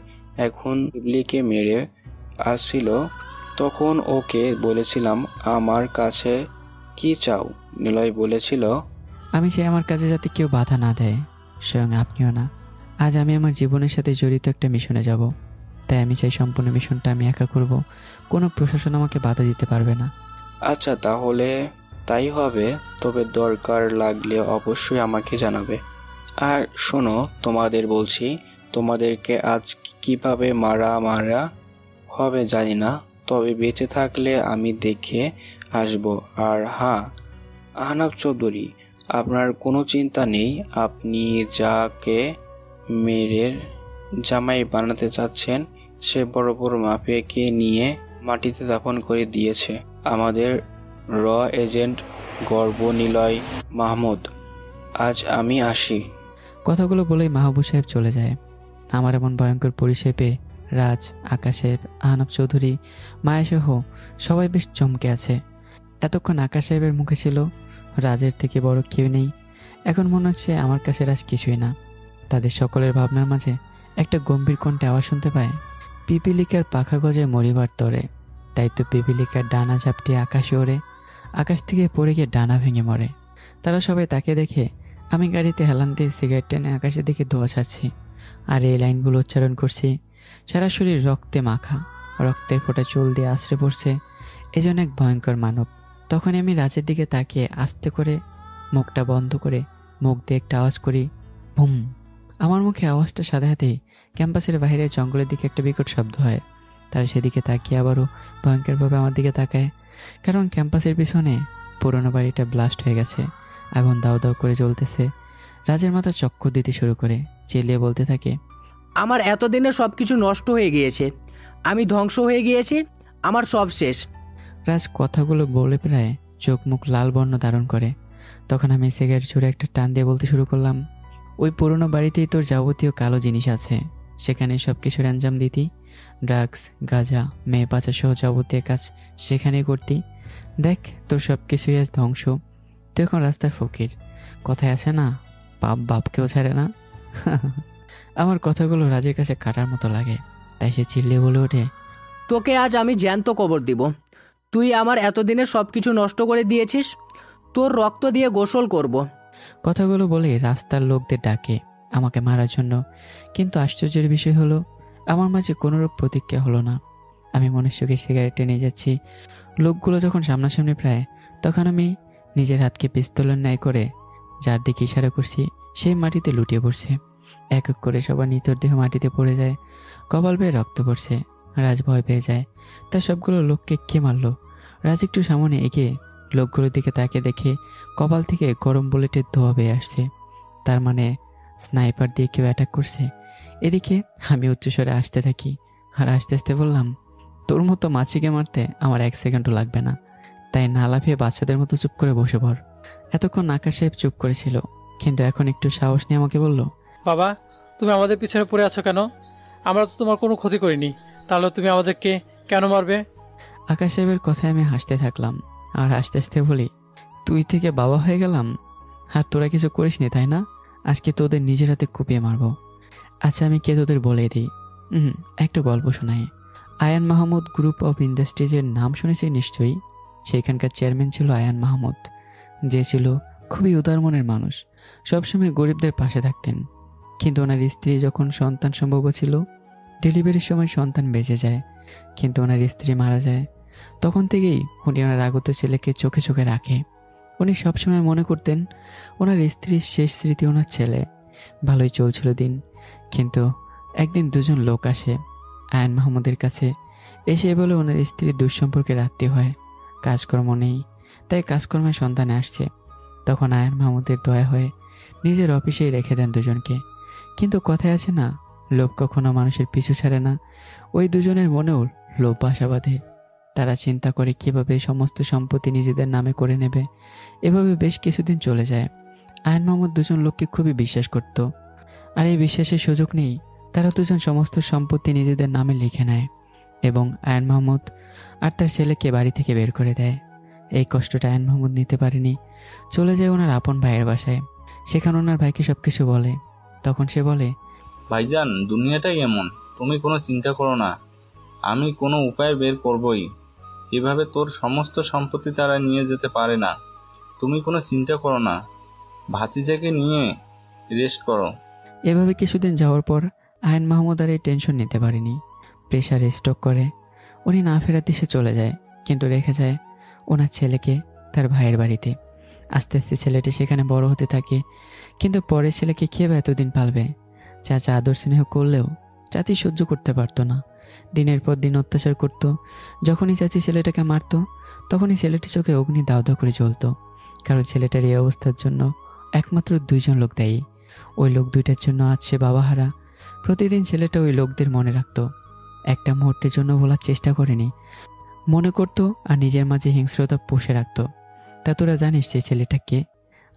এখন ইবলিকে মেরে আসছিল। তখন ওকে বলেছিলাম, আমার কাছে কি চাও? নিলয় বলেছিল, আমি চাই আমার কাজে যাতে কেউ বাধা না দেয়, স্বয়ং আপনিও না। আজ আমি আমার জীবনের সাথে জড়িত একটা মিশনে যাব, তাই আমি চাই সম্পূর্ণ মিশনটা আমি একা করব, কোনো প্রশাসন আমাকে বাধা দিতে পারবে না। আচ্ছা তাহলে তাই হবে, তবে দরকার লাগলে অবশ্যই আমাকে জানাবে। আর শোনো, তোমাদের বলছি, তোমাদেরকে আজ কিভাবে মারা হবে জানি না, তবে বেঁচে থাকলে আমি দেখে আসব। আর হ্যাঁ আহনাব চৌধুরী, আপনার কোনো চিন্তা নেই, আপনি যাকে মেরে জামাই বানাতে চাচ্ছেন সে বড় বড় মাফিয়াকে নিয়ে মাটিতে দাফন করে দিয়েছে। আমাদের র এজেন্ট গর্ব নিলয় মাহমুদ। আজ আমি আসি। কথাগুলো বলেই মাহবুব সাহেব চলে যায়। আমার এমন ভয়ঙ্কর পরিষেবে রাজ, আকাশ সাহেব, আহনাব চৌধুরী, মায়াসহ সবাই বেশ চমকে আছে। এতক্ষণ আকাশ সাহেবের মুখে ছিল রাজের থেকে বড় কেউ নেই, এখন মনে হচ্ছে আমার কাছে রাজ কিছুই না। তাদের সকলের ভাবনার মাঝে একটা গম্ভীর কণ্ঠে আওয়াজ শুনতে পায়, পিপিলিকার পাখা গজায় মরিবার তরে, তাই তো পিপিলিকার ডানা ঝাপটিয়ে আকাশে ওড়ে, আকাশ থেকে পড়ে গিয়ে ডানা ভেঙে মরে। তারা সবাই তাকে দেখে আমি গাড়িতে হেলান দিয়ে সিগারেট টেনে আকাশের দিকে ধোয়া ছাড়ছি আর এই লাইনগুলো উচ্চারণ করছি। সারা শরীর রক্তে মাখা, রক্তের ফোঁটা চুল দিয়ে আছড়ে পড়ছে। এজন এক ভয়ঙ্কর মানব। তখন আমি রাজের দিকে তাকিয়ে আস্তে করে মুখটা বন্ধ করে মুখ দিয়ে একটা আওয়াজ করি, বুম। আমার মুখে আওয়াজটা সাথে সাথেই ক্যাম্পাসের বাইরে জঙ্গলের দিকে একটা বিকট শব্দ হয়। তারা সেদিকে তাকিয়ে আবারও ভয়ঙ্করভাবে আমার দিকে তাকায়, কারণ ক্যাম্পাসের পিছনে পুরোনো বাড়িটা ব্লাস্ট হয়ে গেছে, আগুন দাউ দাউ করে জ্বলতেছে। রাজের মাথা চক্কর দিতে শুরু করে, চিল্লিয়ে বলতে থাকে, আমার এতদিনের সব কিছু নষ্ট হয়ে গিয়েছে, আমি ধ্বংস হয়ে গিয়েছি, আমার সব শেষ। রাজ কথাগুলো বলে প্রায় চোখ মুখ লাল বর্ণ ধারণ করে। তখন আমি সিগারেট ছুঁড়ে একটা টান দিয়ে বলতে শুরু করলাম, ওই পুরোনো বাড়িতেই তোর যাবতীয় কালো জিনিস আছে, সেখানে সব কিছুর অ্যাঞ্জাম দিতি, ড্রাগস, গাঁজা, মেয়ে পাচার সহ যাবতীয় কাজ সেখানেই করতি। দেখ তোর সব কিছুই আজ ধ্বংস, তুই এখন রাস্তায় ফকির। কথায় আছে না, বাপ বাপকেও ছাড়ে না। আমার কথাগুলো রাজের কাছে কাটার মতো লাগে, তাই সে চিল্লিয়ে বলে ওঠে, তোকে আজ আমি জ্যান্ত কবর দিব। তুই আমার এতদিনের সব কিছু নষ্ট করে দিয়েছিস, তোর রক্ত দিয়ে গোসল করব। কথাগুলো বলে রাস্তার লোকদের ডাকে আমাকে মারার জন্য, কিন্তু আশ্চর্যের বিষয় হলো আমার মাঝে কোনোরূপ প্রতিক্রিয়া হলো না। আমি মনের সুখে সিগারেট টেনে যাচ্ছি। লোকগুলো যখন সামনাসামনি প্রায়, তখন আমি নিজের হাতকে পিস্তলের ন্যায় করে যার দিকে ইশারা করছি সেই মাটিতে লুটিয়ে পড়ছে। এক এক করে সবার নিতর দেহ মাটিতে পড়ে যায়, কপাল বেয়ে রক্ত পড়ছে। রাজ ভয় পেয়ে যায়, তার সবগুলো লোককে কে মারলো। রাজ একটু সামনে এগিয়ে লোকগুলোর দিকে তাকে দেখে কপাল থেকে গরম বুলেটের ধোয়া বেয়ে আসছে, তার মানে স্নাইপার দিয়ে কেউ অ্যাটাক করছে। এদিকে আমি উচ্চস্বরে আসতে থাকি আর আস্তে আস্তে বললাম, তোর মতো মাছিকে মারতে আমার 1 সেকেন্ডও লাগবে না, তাই না লাফিয়ে বাচ্চাদের মতো চুপ করে বসে পড়। এতক্ষণ আকাশ সাহেব চুপ করেছিল, কিন্তু এখন একটু সাহস নিয়ে আমাকে বলল, বাবা তুমি আমাদের পিছনে পড়ে আছো কেন? আমরা তো তোমার কোনো ক্ষতি করিনি, তাহলে তুমি আমাদেরকে কেন মারবে? আকাশ সাহেবের কথায় আমি হাসতে থাকলাম আর আস্তে আস্তে বলি, তুই থেকে বাবা হয়ে গেলাম আর তোরা কিছু করিস নি, তাই না? আজকে তোদের নিজের হাতে কুপিয়ে মারবো। আচ্ছা আমি কে তোদের বলে দিই, একটা গল্প শোনাই। আয়ান মাহমুদ গ্রুপ অফ ইন্ডাস্ট্রিজের নাম শুনেছি নিশ্চয়ই। সেখানকার চেয়ারম্যান ছিল আয়ান মাহমুদ, যে ছিল খুবই উদার মনের মানুষ, সবসময় গরিবদের পাশে থাকতেন। কিন্তু ওনার স্ত্রী যখন সন্তান সম্ভব ছিল, ডেলিভারির সময় সন্তান বেঁচে যায়, কিন্তু ওনার স্ত্রী মারা যায়। তখন থেকেই উনি ওনার আগত ছেলেকে চোখে চোখে রাখে। উনি সবসময় মনে করতেন ওনার স্ত্রীর শেষ স্মৃতি ওনার ছেলে। ভালোই চলছিল দিন, কিন্তু একদিন দুজন লোক আসে আয়ান মাহমুদের কাছে, এসে বলে ওনার স্ত্রীর দুঃসম্পর্কে রাত্রি হয়, কাজকর্ম নেই, তাই কাজকর্মের সন্ধানে আসছে। তখন আয়ান মাহমুদের দয়া হয়ে নিজের অফিসেই রেখে দেন দুজনকে। কিন্তু কথায় আছে না, লোভ কখনো মানুষের পিছু ছাড়ে না। ওই দুজনের মনেও লোভ বাসা বাঁধে। তারা চিন্তা করে কিভাবে সমস্ত সম্পত্তি নিজেদের নামে করে নেবে। এভাবে বেশ কিছুদিন চলে যায়। আয়ান মাহমুদ দুজন লোককে খুবই বিশ্বাস করত, আর এই বিশ্বাসের সুযোগ নেই তারা দুজন সমস্ত সম্পত্তি নিজেদের নামে লিখে নেয় এবং আয়ান মাহমুদ আর তার ছেলেকে বাড়ি থেকে বের করে দেয়। এই কষ্টটা আয়ান মাহমুদ নিতে পারেনি, চলে যায় ওনার আপন ভাইয়ের বাসায়। সেখানে ওনার ভাইকে সবকিছু বলে। তখন সে বলে, ভাইজান দুনিয়াটাই এমন, তুমি কোনো চিন্তা করো না, আমি কোনো উপায় বের করবই। এভাবে তোর সমস্ত সম্পত্তি তারা নিয়ে যেতে পারে না, তুমি কোনো চিন্তা করো না, ভাতিজাকে নিয়ে রেস্ট করো। এভাবে কিছুদিন যাওয়ার পর আয়ান মাহমুদ আর এই টেনশন নিতে পারেনি, প্রেশারে স্ট্রোক করে উনি না ফেরার দেশে চলে যায়, কিন্তু রেখে যায় ওনার ছেলেকে তার ভাইয়ের বাড়িতে। আস্তে আস্তে ছেলেটি সেখানে বড় হতে থাকে, কিন্তু পরে ছেলেকে খেয়ে এতদিন পালবে। চাচা আদর স্নেহ করলেও চাচি সহ্য করতে পারতো না, দিনের পর দিন অত্যাচার করত। যখনই চাচি ছেলেটাকে মারত, তখনই ছেলেটির চোখে অগ্নি দাউ দাউ করে জ্বলত। কারণ ছেলেটার এই অবস্থার জন্য একমাত্র 2 জন লোক দায়ী। ওই লোক 2টার জন্য আজ সে বাবাহারা। প্রতিদিন ছেলেটা ওই লোকদের মনে রাখত, একটা মুহূর্তের জন্য ভোলার চেষ্টা করেনি, মনে করত আর নিজের মাঝে হিংস্রতা পুষে রাখত। তা তোরা জানিস সে ছেলেটা কে,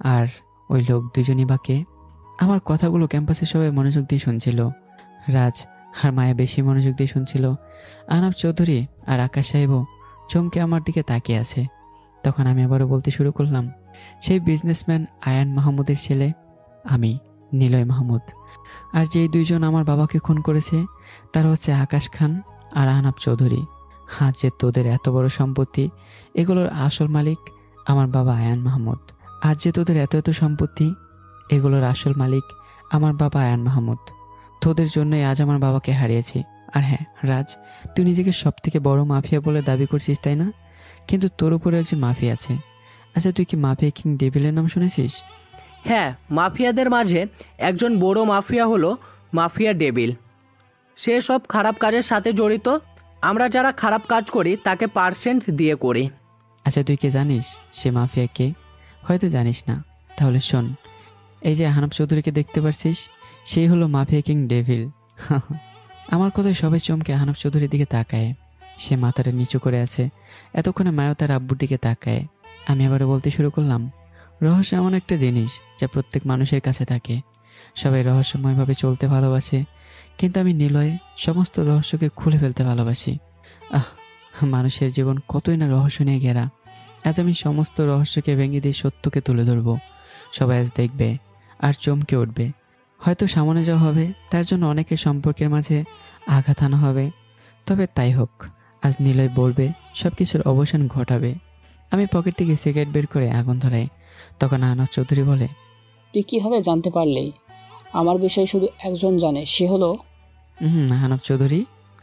আর ওই লোক 2জনই বা কে? আমার কথাগুলো ক্যাম্পাসে সবাই মনোযোগ দিয়ে শুনছিল। রাজ আর মায়া বেশি মনোযোগ দিয়ে শুনছিল। আনাব চৌধুরী আর আকাশ সাহেবও চমকে আমার দিকে তাকিয়ে আছে। তখন আমি আবারও বলতে শুরু করলাম, সেই বিজনেসম্যান আয়ান মাহমুদের ছেলে আমি, নিলয় মাহমুদ। আর যেই 2 জন আমার বাবাকে খুন করেছে তারা হচ্ছে আকাশ খান আর আনাব চৌধুরী। যে তোদের এত বড় সম্পত্তি, এগুলোর আসল মালিক আমার বাবা আয়ান মাহমুদ। আজ যে তোদের এত এত সম্পত্তি, এগুলোর আসল মালিক আমার বাবা আয়ান মাহমুদ। তোদের জন্যই আজ আমার বাবাকে হারিয়েছি। আর হ্যাঁ রাজ, তুই নিজেকে সব থেকে বড় মাফিয়া বলে দাবি করছিস তাই না? কিন্তু তোর উপরে একজন মাফিয়া আছে। আচ্ছা, তুই কি মাফিয়া কিং ডেভিলের নাম শুনেছিস? হ্যাঁ, মাফিয়াদের মাঝে একজন বড় মাফিয়া হলো মাফিয়া ডেভিল। সে সব খারাপ কাজের সাথে জড়িত। আমরা যারা খারাপ কাজ করি তাকে পার্সেন্ট দিয়ে করি। আচ্ছা, তুই কি জানিস সে মাফিয়া কে? হয়তো জানিস না, তাহলে শোন। এই যে আহনাব চৌধুরীকে দেখতে পারছিস, সেই হলো মাফিয়া কিং ডেভিল। আমার কথায় সবাই চমকে আহনাব চৌধুরীর দিকে তাকায়। সে মাথাটা নিচু করে আছে। এতক্ষণে মায়া তার আব্বুর দিকে তাকায়। আমি আবারও বলতে শুরু করলাম, রহস্য এমন একটা জিনিস যা প্রত্যেক মানুষের কাছে থাকে। সবাই রহস্যময়ভাবে চলতে ভালোবাসে, কিন্তু আমি নিলয়ে সমস্ত রহস্যকে খুলে ফেলতে ভালোবাসি। মানুষের জীবন কতই না রহস্য নিয়ে ঘেরা। আজ আমি সমস্ত রহস্যকে ভেঙে দিয়ে সত্যকে তুলে ধরব। সবাই আজ দেখবে আর চমকে উঠবে। হয়তো সামনে যাওয়া হবে, তার জন্য অনেকের সম্পর্কের মাঝে আঘাত আনা হবে। তবে তাই হোক, আজ নিলয় বলবে, সব কিছুর অবসান ঘটাবে। আমি পকেট থেকে সিগারেট বের করে আগুন ধরাই। তখন আহনাব চৌধুরী বলে, তুই কীভাবে জানতে পারলি? আমার বিষয়ে শুধু একজন জানে, সে হলো আহনাব চৌধুরী।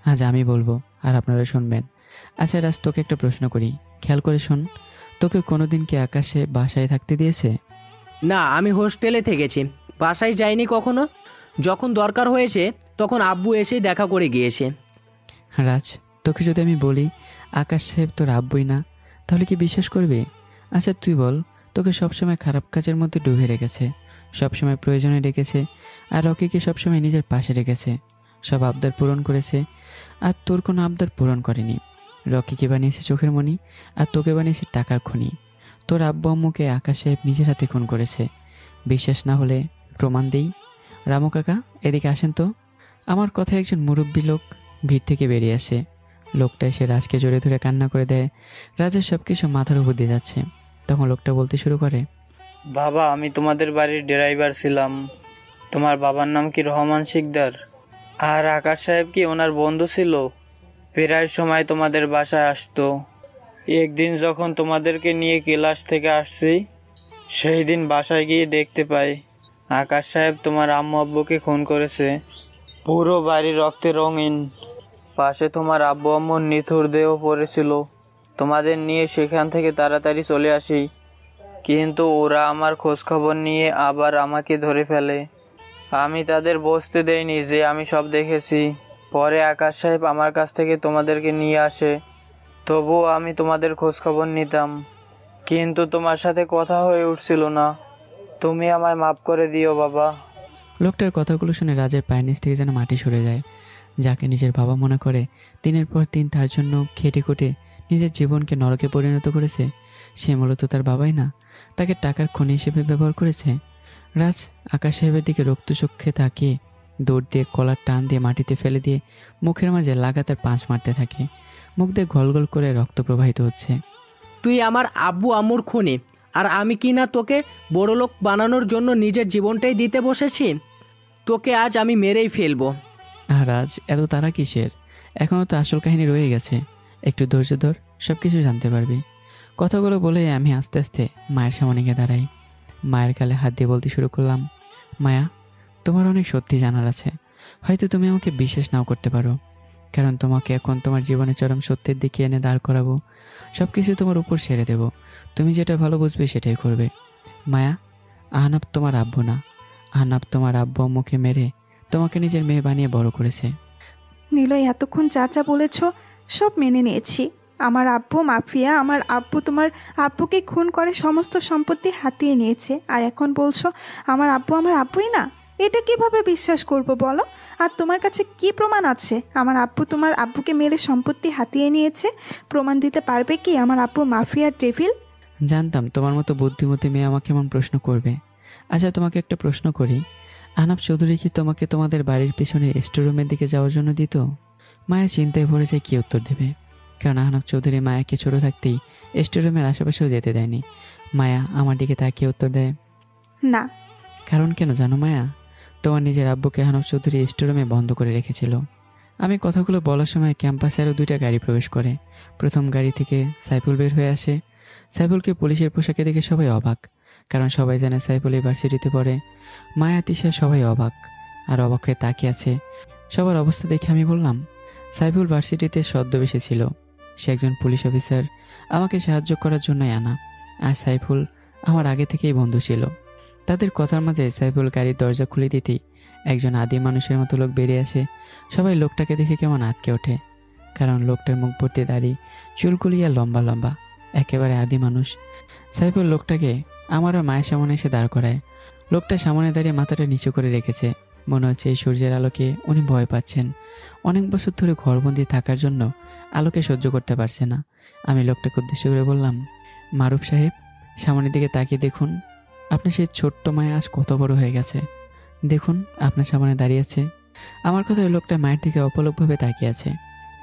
আজ আমি বলবো আর আপনারা শুনবেন। আচ্ছা রাজ, তোকে একটা প্রশ্ন করি, খেয়াল করে শোন। তোকে কোনোদিন কি আকাশে বাসায় থাকতে দিয়েছে? না, আমি হোস্টেলে থেকেছি, বাসায় যাইনি কখনো। যখন দরকার হয়েছে তখন আব্বু এসে দেখা করে গিয়েছে। রাজ, তোকে যদি আমি বলি আকাশ সাহেব তোর আব্বুই না, তাহলে কি বিশ্বাস করবি? আচ্ছা তুই বল, তোকে সবসময় খারাপ কাজের মধ্যে ডুবে রেখেছে, সবসময় প্রয়োজনে রেখেছে, আর রকিকে সবসময় নিজের পাশে রেখেছে, সব আবদার পূরণ করেছে, আর তোর কোনো আবদার পূরণ করেনি। রকিকে বানিয়েছে চোখের মণি, আর তোকে বানিয়েছে টাকার খনি। তোর আব্বু আম্মুকে আকাশ সাহেব নিজের হাতে খুন করেছে। বিশ্বাস না হলে প্রমাণ দেই। রামু কাকা, এদিকে আসেন তো। আমার কথা একজন মুরব্বী লোক ভিড় থেকে বেরিয়ে আসে। লোকটা এসে রাজকে জড়িয়ে ধরে কান্না করে দেয়। রাজের সব কিছু মাথার উপর দিয়ে যাচ্ছে। তখন লোকটা বলতে শুরু করে, বাবা, আমি তোমাদের বাড়ির ড্রাইভার ছিলাম। তোমার বাবার নাম কি রহমান শিকদার? আর আকাশ সাহেব কি ওনার বন্ধু ছিল? প্রায় সময় তোমাদের বাসায় আসতো। একদিন যখন তোমাদেরকে নিয়ে ক্লাস থেকে আসছি, সেই দিন বাসায় গিয়ে দেখতে পাই আকাশ সাহেব তোমার আম্মু আব্বুকে খুন করেছে। পুরো বাড়ি রক্তে রঙিন। পাশে তোমার আব্বু আম্মুর নিথুর দেহ পড়েছিল। তোমাদের নিয়ে সেখান থেকে তাড়াতাড়ি চলে আসি, কিন্তু ওরা আমার খোঁজখবর নিয়ে আবার আমাকে ধরে ফেলে। আমি তাদের বুঝতে দেইনি যে আমি সব দেখেছি। পরে আকাশ সাহেব আমার কাছ থেকে তোমাদেরকে নিয়ে আসে। তবুও আমি তোমাদের খোঁজখবর নিতাম, কিন্তু তোমার সাথে কথা হয়ে উঠছিল না। তুমি আমায় মাফ করে দিও বাবা। লোকটার কথাগুলো শুনে রাজের পায়ের নিচ থেকে যেন মাটি সরে যায়। যাকে নিজের বাবা মনে করে, দিনের পর দিন তার জন্য খেটে খুঁটে নিজের জীবনকে নরকে পরিণত করেছে, সে মূলত তার বাবাই না, তাকে টাকার খনি হিসেবে ব্যবহার করেছে। রাজ আকাশ সাহেবের দিকে রক্তচক্ষে তাকিয়ে দৌড় দিয়ে কলার টান দিয়ে মাটিতে ফেলে দিয়ে মুখের মাঝে লাগাতার পাঁচ মারতে থাকে। মুখ দিয়ে গলগল করে রক্ত প্রবাহিত হচ্ছে। তুই আমার আব্বু আম্মুর খুনি, আর আমি কি না তোকে বড়লোক বানানোর জন্য নিজের জীবনটাই দিতে বসেছি? তোকে আজ আমি মেরেই ফেলবো। আর রাজ, এত তারা কিসের? এখনও তো আসল কাহিনী রয়ে গেছে। একটু ধৈর্য ধর, সব কিছু জানতে পারবি। কথাগুলো বলে আমি আস্তে আস্তে মায়ের সামনে গিয়ে দাঁড়াই। মায়ের গালে হাত দিয়ে বলতে শুরু করলাম, মায়া, তোমার অনেক সত্যি জানার আছে। হয়তো তুমি আমাকে বিশ্বাস নাও করতে পারো, কারণ তোমাকে এখন তোমার জীবনে চরম সত্যের দিকে এনে দাঁড় করাবো। সব কিছু তোমার উপর ছেড়ে দেব। তুমি যেটা ভালো বুঝবে সেটাই করবে। মায়া, আহনাব তোমার আব্বু না। আহনাব তোমার আব্বু আম্মুকে মেরে তোমাকে নিজের মেয়ে বানিয়ে বড় করেছে। নিলয়, এতক্ষণ যা বলেছ সব মেনে নিয়েছি। আমার আব্বু মাফিয়া, আমার আব্বু তোমার আব্বুকে খুন করে সমস্ত সম্পত্তি হাতিয়ে নিয়েছে, আর এখন বলছো আমার আব্বুই না? এটা কিভাবে বিশ্বাস করব বলো? আর তোমার কাছে কি প্রমাণ আছে আমার আব্বু তোমার আব্বুকে মেরে সম্পত্তি হাতিয়ে নিয়েছে? প্রমাণ দিতে পারবে কি আমার আব্বু মাফিয়া ডেভিল? জানতাম তোমার মতো বুদ্ধিমতী মেয়ে আমাকে এমন প্রশ্ন করবে। আচ্ছা তোমাকে একটা প্রশ্ন করি, আহনাব চৌধুরী কি তোমাকে তোমাদের বাড়ির পেছনে স্টোররুমের দিকে যাওয়ার জন্য দিত? মায়া চিন্তায় ভরে যায় কি উত্তর দেবে, কারণ আহনাব চৌধুরী মায়াকে ছোট থাকতেই স্টোররুমের আশেপাশেও যেতে দেয়নি। মায়া আমার দিকে তাকিয়ে উত্তর দেয়, না। কারণ কেন জানো মায়া? তোমার নিজের আব্বুকে আহনাব চৌধুরী স্টোররুমে বন্ধ করে রেখেছিল। আমি কথাগুলো বলার সময় ক্যাম্পাসে আরও 2টা গাড়ি প্রবেশ করে। প্রথম গাড়ি থেকে সাইফুল বের হয়ে আসে। সাইফুলকে পুলিশের পোশাকে দেখে সবাই অবাক, কারণ সবাই জানে সাইফুল ইউনিভার্সিটিতে পড়ে। মায়া, তিশা সবাই অবাক, আর অবাক হয়ে তাকিয়ে আছে। সবার অবস্থা দেখে আমি বললাম, সাইফুল ভার্সিটিতে ছদ্মবেশে ছিল। সে একজন পুলিশ অফিসার, আমাকে সাহায্য করার জন্যই আনা। আর সাইফুল আমার আগে থেকেই বন্ধু ছিল। তাদের কথার মাঝে সাইফুল গাড়ির দরজা খুলে দিতেই একজন আদি মানুষের মতো লোক বেরিয়ে আসে। সবাই লোকটাকে দেখে কেমন আটকে ওঠে, কারণ লোকটার মুখ ভর্তি দাড়ি, চুলকুলিয়া লম্বা লম্বা, একেবারে আদি মানুষ। সাইফুল লোকটাকে আমার আর মায়ের সামনে এসে দাঁড় করায়। লোকটা সামনে দাঁড়িয়ে মাথাটা নিচু করে রেখেছে। মনে হচ্ছে এই সূর্যের আলোকে উনি ভয় পাচ্ছেন। অনেক বছর ধরে ঘরবন্দি থাকার জন্য আলোকে সহ্য করতে পারছে না। আমি লোকটাকে উদ্দেশ্য করে বললাম, মারুফ সাহেব, সামনের দিকে তাকিয়ে দেখুন, আপনার সেই ছোট্ট মায়া আজ কত বড় হয়ে গেছে। দেখুন, আপনার সামনে দাঁড়িয়ে আছে। আমার কথা ওই লোকটা মায়ের দিকে অপলকভাবে তাকিয়ে আছে।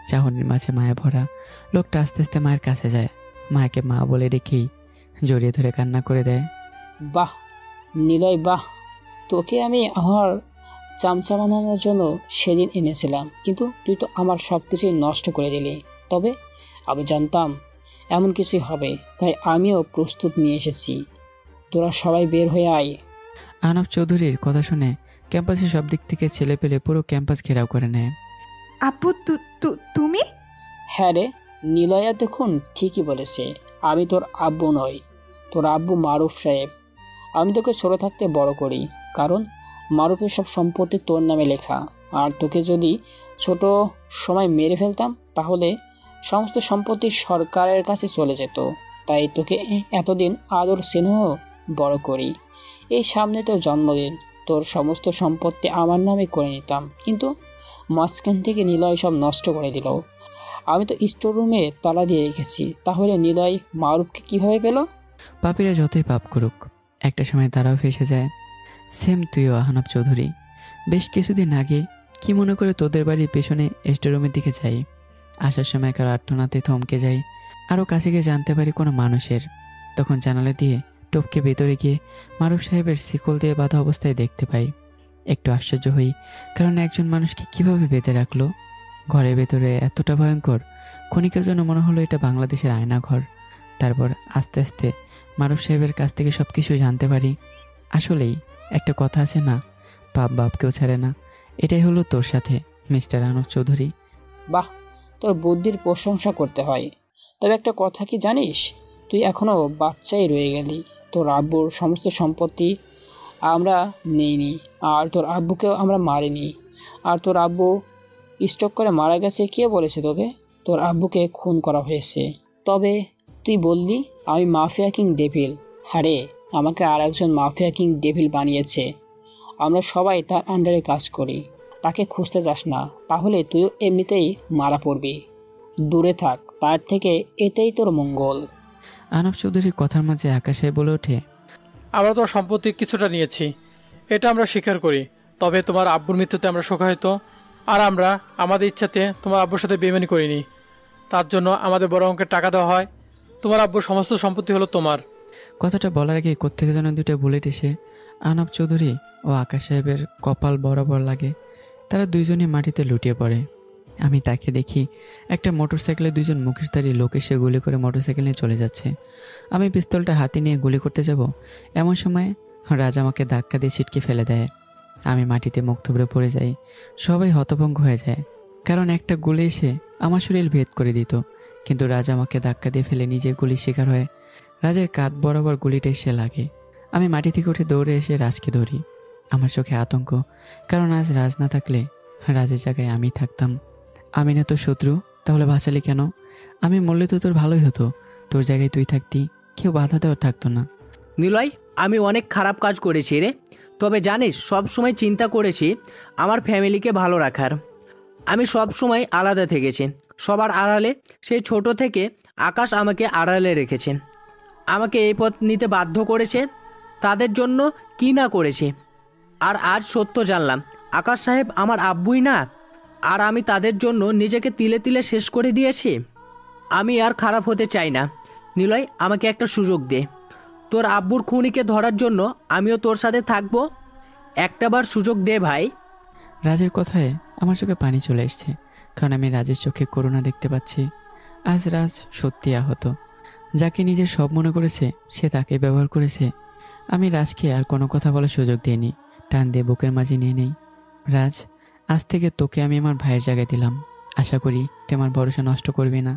চাহনির মাঝে মায়া ভরা। লোকটা আস্তে আস্তে মায়ের কাছে যায়, মায়াকে মা বলে রেখেই জড়িয়ে ধরে কান্না করে দেয়। বাহ নিলয়, বাহ! তোকে আমি আমার চামচা বানানোর জন্য সেদিন এনেছিলাম, কিন্তু তুই তো আমার সব কিছুই নষ্ট করে দিলি। তবে আমি জানতাম এমন কিছুই হবে, তাই আমিও প্রস্তুত নিয়ে এসেছি। তোরা সবাই বের হয়ে আয়। আহনাফ চৌধুরীর কথা শুনে ক্যাম্পাসের সব দিক থেকে ছেলে পেলে পুরো ক্যাম্পাস ঘেরাও করে নেয়। আপু, তুমি? হ্যাঁ রে, নিলয়া দেখুন ঠিকই বলেছে। আমি তোর আব্বু নই, তোর আব্বু মারুফ সাহেব। আমি তোকে ছোট থাকতে বড় করি, কারণ মারুফের সব সম্পত্তি তোর নামে লেখা। আর তোকে যদি ছোট সময় মেরে ফেলতাম তাহলে সমস্ত সম্পত্তি সরকারের কাছে চলে যেত। তাই তোকে এতদিন আদর স্নেহ বড় করি। এই সামনে তোর জন্মদিন, তোর সমস্ত সম্পত্তি আমার নামে করে নিতাম, কিন্তু মাঝখান থেকে নিলয় সব নষ্ট করে দিল। আমি তো স্টোর রুমে তালা দিয়ে রেখেছি, তাহলে নিলয় মারুফকে কিভাবে পেল? পাপীরা যতই পাপ করুক, একটা সময় তারাও ফেসে যায়। সেম তুইও আহনাফ চৌধুরী। বেশ কিছুদিন আগে কি মনে করে তোদের বাড়ির পেছনে স্টোর রুমের দিকে যাই। আসার সময় কারো আর্তনাতে থমকে যাই। আরও কাছে গিয়ে জানতে পারি কোনো মানুষের। তখন জানালা দিয়ে টপকে ভেতরে গিয়ে মারুফ সাহেবের শিকল দিয়ে বাঁধা অবস্থায় দেখতে পাই। একটু আশ্চর্য হই, কারণ একজন মানুষকে কিভাবে বেঁধে রাখলো ঘরের ভেতরে এতটা ভয়ঙ্কর। ক্ষণিকের জন্য মনে হলো এটা বাংলাদেশের আয়না ঘর। তারপর আস্তে আস্তে মারুফ সাহেবের কাছ থেকে সব কিছু জানতে পারি। আসলেই একটা কথা আছে না, পাপ বাপকেও ছাড়ে না। এটাই হলো তোর সাথে, মিস্টার আহনাফ চৌধুরী। বাহ, তোর বুদ্ধির প্রশংসা করতে হয়। তবে একটা কথা কি জানিস, তুই এখনো বাচ্চাই রয়ে গেলি। তোর আব্বুর সমস্ত সম্পত্তি আমরা নেইনি, আর তোর আব্বুকেও আমরা মারিনি। আর তোর আব্বু স্ট্রোক করে মারা গেছে, কে বলেছে তোকে? তোর আব্বুকে খুন করা হয়েছে। তবে তুই বললি আমি মাফিয়া কিং ডেভিল। আরে, আমাকে আর একজন মাফিয়া কিং ডেভিল বানিয়েছে। আমরা সবাই তার আন্ডারে কাজ করি। তাকে খুঁজতে যাস না, তাহলে তুইও এমনিতেই মারা পড়বি। দূরে থাক তার থেকে, এতেই তোর মঙ্গল। আহনাফ চৌধুরীর কথার মাঝে আকাশে বলে ওঠে, আমরা তো সম্পত্তি কিছুটা নিয়েছি, এটা আমরা স্বীকার করি। তবে তোমার আব্বুর মৃত্যুতে আমরা শোকাহত, আর আমরা আমাদের ইচ্ছাতে তোমার আব্বুর সাথে বেইমানি করিনি। তার জন্য আমাদের বড় অঙ্কের টাকা দেওয়া হয়। তোমার আব্বুর সমস্ত সম্পত্তি হলো তোমার। কথাটা বলার আগে কোত্থেকে যেন দুটো বুলেট এসে আহনাফ চৌধুরী ও আকাশ সাহেবের কপাল বরাবর লাগে। তারা দুইজনই মাটিতে লুটিয়ে পড়ে। আমি তাকে দেখি একটা মোটরসাইকেলে দুইজন মুখোশধারী লোক এসে গুলি করে মোটরসাইকেল নিয়ে চলে যাচ্ছে। আমি পিস্তলটা হাতে নিয়ে গুলি করতে যাব, এমন সময় রাজ আমাকে ধাক্কা দিয়ে ছিটকে ফেলে দেয়। আমি মাটিতে মুখ থুবড়ে পড়ে যাই। সবাই হতভম্ব হয়ে যায়, কারণ একটা গুলি এসে আমার শরীর ভেদ করে দিত। কিন্তু রাজ আমাকে ধাক্কা দিয়ে ফেলে নিজে গুলির শিকার হয়। রাজের কাঁধ বরাবর গুলিটা এসে লাগে। আমি মাটি থেকে উঠে দৌড়ে এসে রাজকে ধরি। আমার চোখে আতঙ্ক, কারণ আজ রাজ না থাকলে রাজের জায়গায় আমি থাকতাম। আমি না তোর শত্রু, তাহলে বাঁচালি কেন? আমি মরলে তো তোর ভালোই হতো। তোর জায়গায় তুই থাকতি, কেউ বাধা দেওয়ার থাকতো না। নিলয়, আমি অনেক খারাপ কাজ করেছি রে। তবে জানিস, সব সময় চিন্তা করেছি আমার ফ্যামিলিকে ভালো রাখার। আমি সব সময় আলাদা থেকেছি, সবার আড়ালে। সেই ছোট থেকে আকাশ আমাকে আড়ালে রেখেছে, আমাকে এই পথ নিতে বাধ্য করেছে। তাদের জন্য কি না করেছি। আর আজ সত্য জানলাম, আকাশ সাহেব আমার আব্বুই না, আর আমি তাদের জন্য নিজেকে তিলে তিলে শেষ করে দিয়েছি। আমি আর খারাপ হতে চাই না। নিলয়, আমাকে একটা সুযোগ দে। তোর আব্বুর খুনিকে ধরার জন্য আমিও তোর সাথে থাকবো। একটাবার সুযোগ দে ভাই। রাজের কথায় আমার চোখে পানি চলে এসছে, কারণ আমি রাজের চোখে করুণা দেখতে পাচ্ছি। আজ রাজ সত্যি আহত। যাকে নিজের সব মনে করেছে সে তাকে ব্যবহার করেছে। আমি রাজকে আর কোনো কথা বলার সুযোগ দিইনি, টান দিয়ে বুকের মাঝে নিয়ে নেই। রাজ, আজ থেকে তোকে আমি আমার ভাইয়ের জায়গায় দিলাম। আশা করি তুই আমার ভরসা নষ্ট করবি না।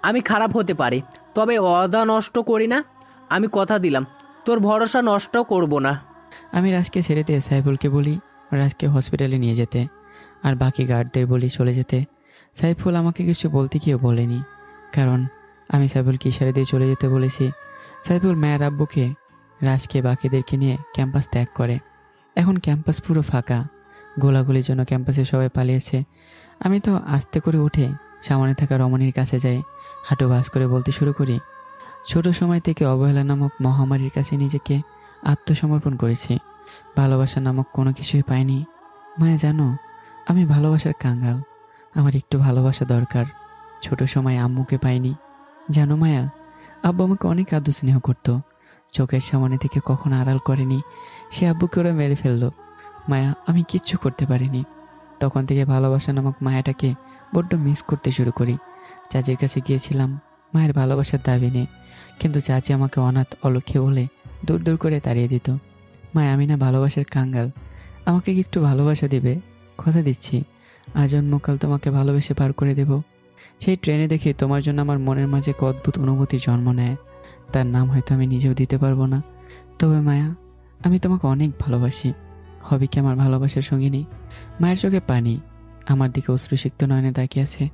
আমি খারাপ হতে পারি, তবে অদা নষ্ট করি না। আমি কথা দিলাম তোর ভরসা নষ্ট করব না। আমি রাজকে ছেড়ে দিয়ে সাইফুলকে বলি রাজকে হসপিটালে নিয়ে যেতে, আর বাকি গার্ডদের বলি চলে যেতে। সাইফুল আমাকে কিছু বলতে গিয়েও বলেনি, কারণ আমি সাইফুলকে ইশারা দিয়ে চলে যেতে বলেছি। সাইফুল মায়ের আব্বুকে, রাজকে, বাকিদেরকে নিয়ে ক্যাম্পাস ত্যাগ করে। এখন ক্যাম্পাস পুরো ফাঁকা, গোলাগুলির জন্য ক্যাম্পাসে সবাই পালিয়েছে। আমি তো আস্তে করে উঠে সামনে থাকা রমণীর কাছে যাই, হাঁটু ভাঁজ করে বলতে শুরু করি, ছোট সময় থেকে অবহেলা নামক মহামারীর কাছে নিজেকে আত্মসমর্পণ করেছি। ভালোবাসা নামক কোনো কিছুই পাইনি। মায়া জানো, আমি ভালোবাসার কাঙ্গাল। আমার একটু ভালোবাসা দরকার। ছোট সময় আম্মুকে পাইনি। জানো মায়া, আব্বু আমাকে অনেক আদর স্নেহ করতো, চোখের সামনে থেকে কখনো আড়াল করেনি। সে আব্বুকে ওরা মেরে ফেললো। মায়া, আমি কিচ্ছু করতে পারিনি। তখন থেকে ভালোবাসা নামক মায়াটাকে বড্ড মিস করতে শুরু করি। চাচির কাছে গিয়েছিলাম মায়ের ভালোবাসার দাবি নিয়ে, কিন্তু চাচি আমাকে অনাথ অলক্ষে বলে দূর দূর করে তাড়িয়ে দিত। মায়া, আমি না ভালোবাসার কাঙ্গাল। আমাকে কি একটু ভালোবাসা দেবে? কথা দিচ্ছি, আজন্মকাল তোমাকে ভালোবেসে পার করে দেব। সেই ট্রেনে দেখে তোমার জন্য আমার মনের মাঝে এক অদ্ভুত অনুভূতি জন্ম নেয়। তার নাম হয়তো আমি নিজেও দিতে পারবো না। তবে মায়া, আমি তোমাকে অনেক ভালোবাসি। হবে কি আমার ভালোবাসার সঙ্গিনী? মায়ের চোখে পানি, আমার দিকে অশ্রুসিক্ত নয়নে তাকিয়ে আছে,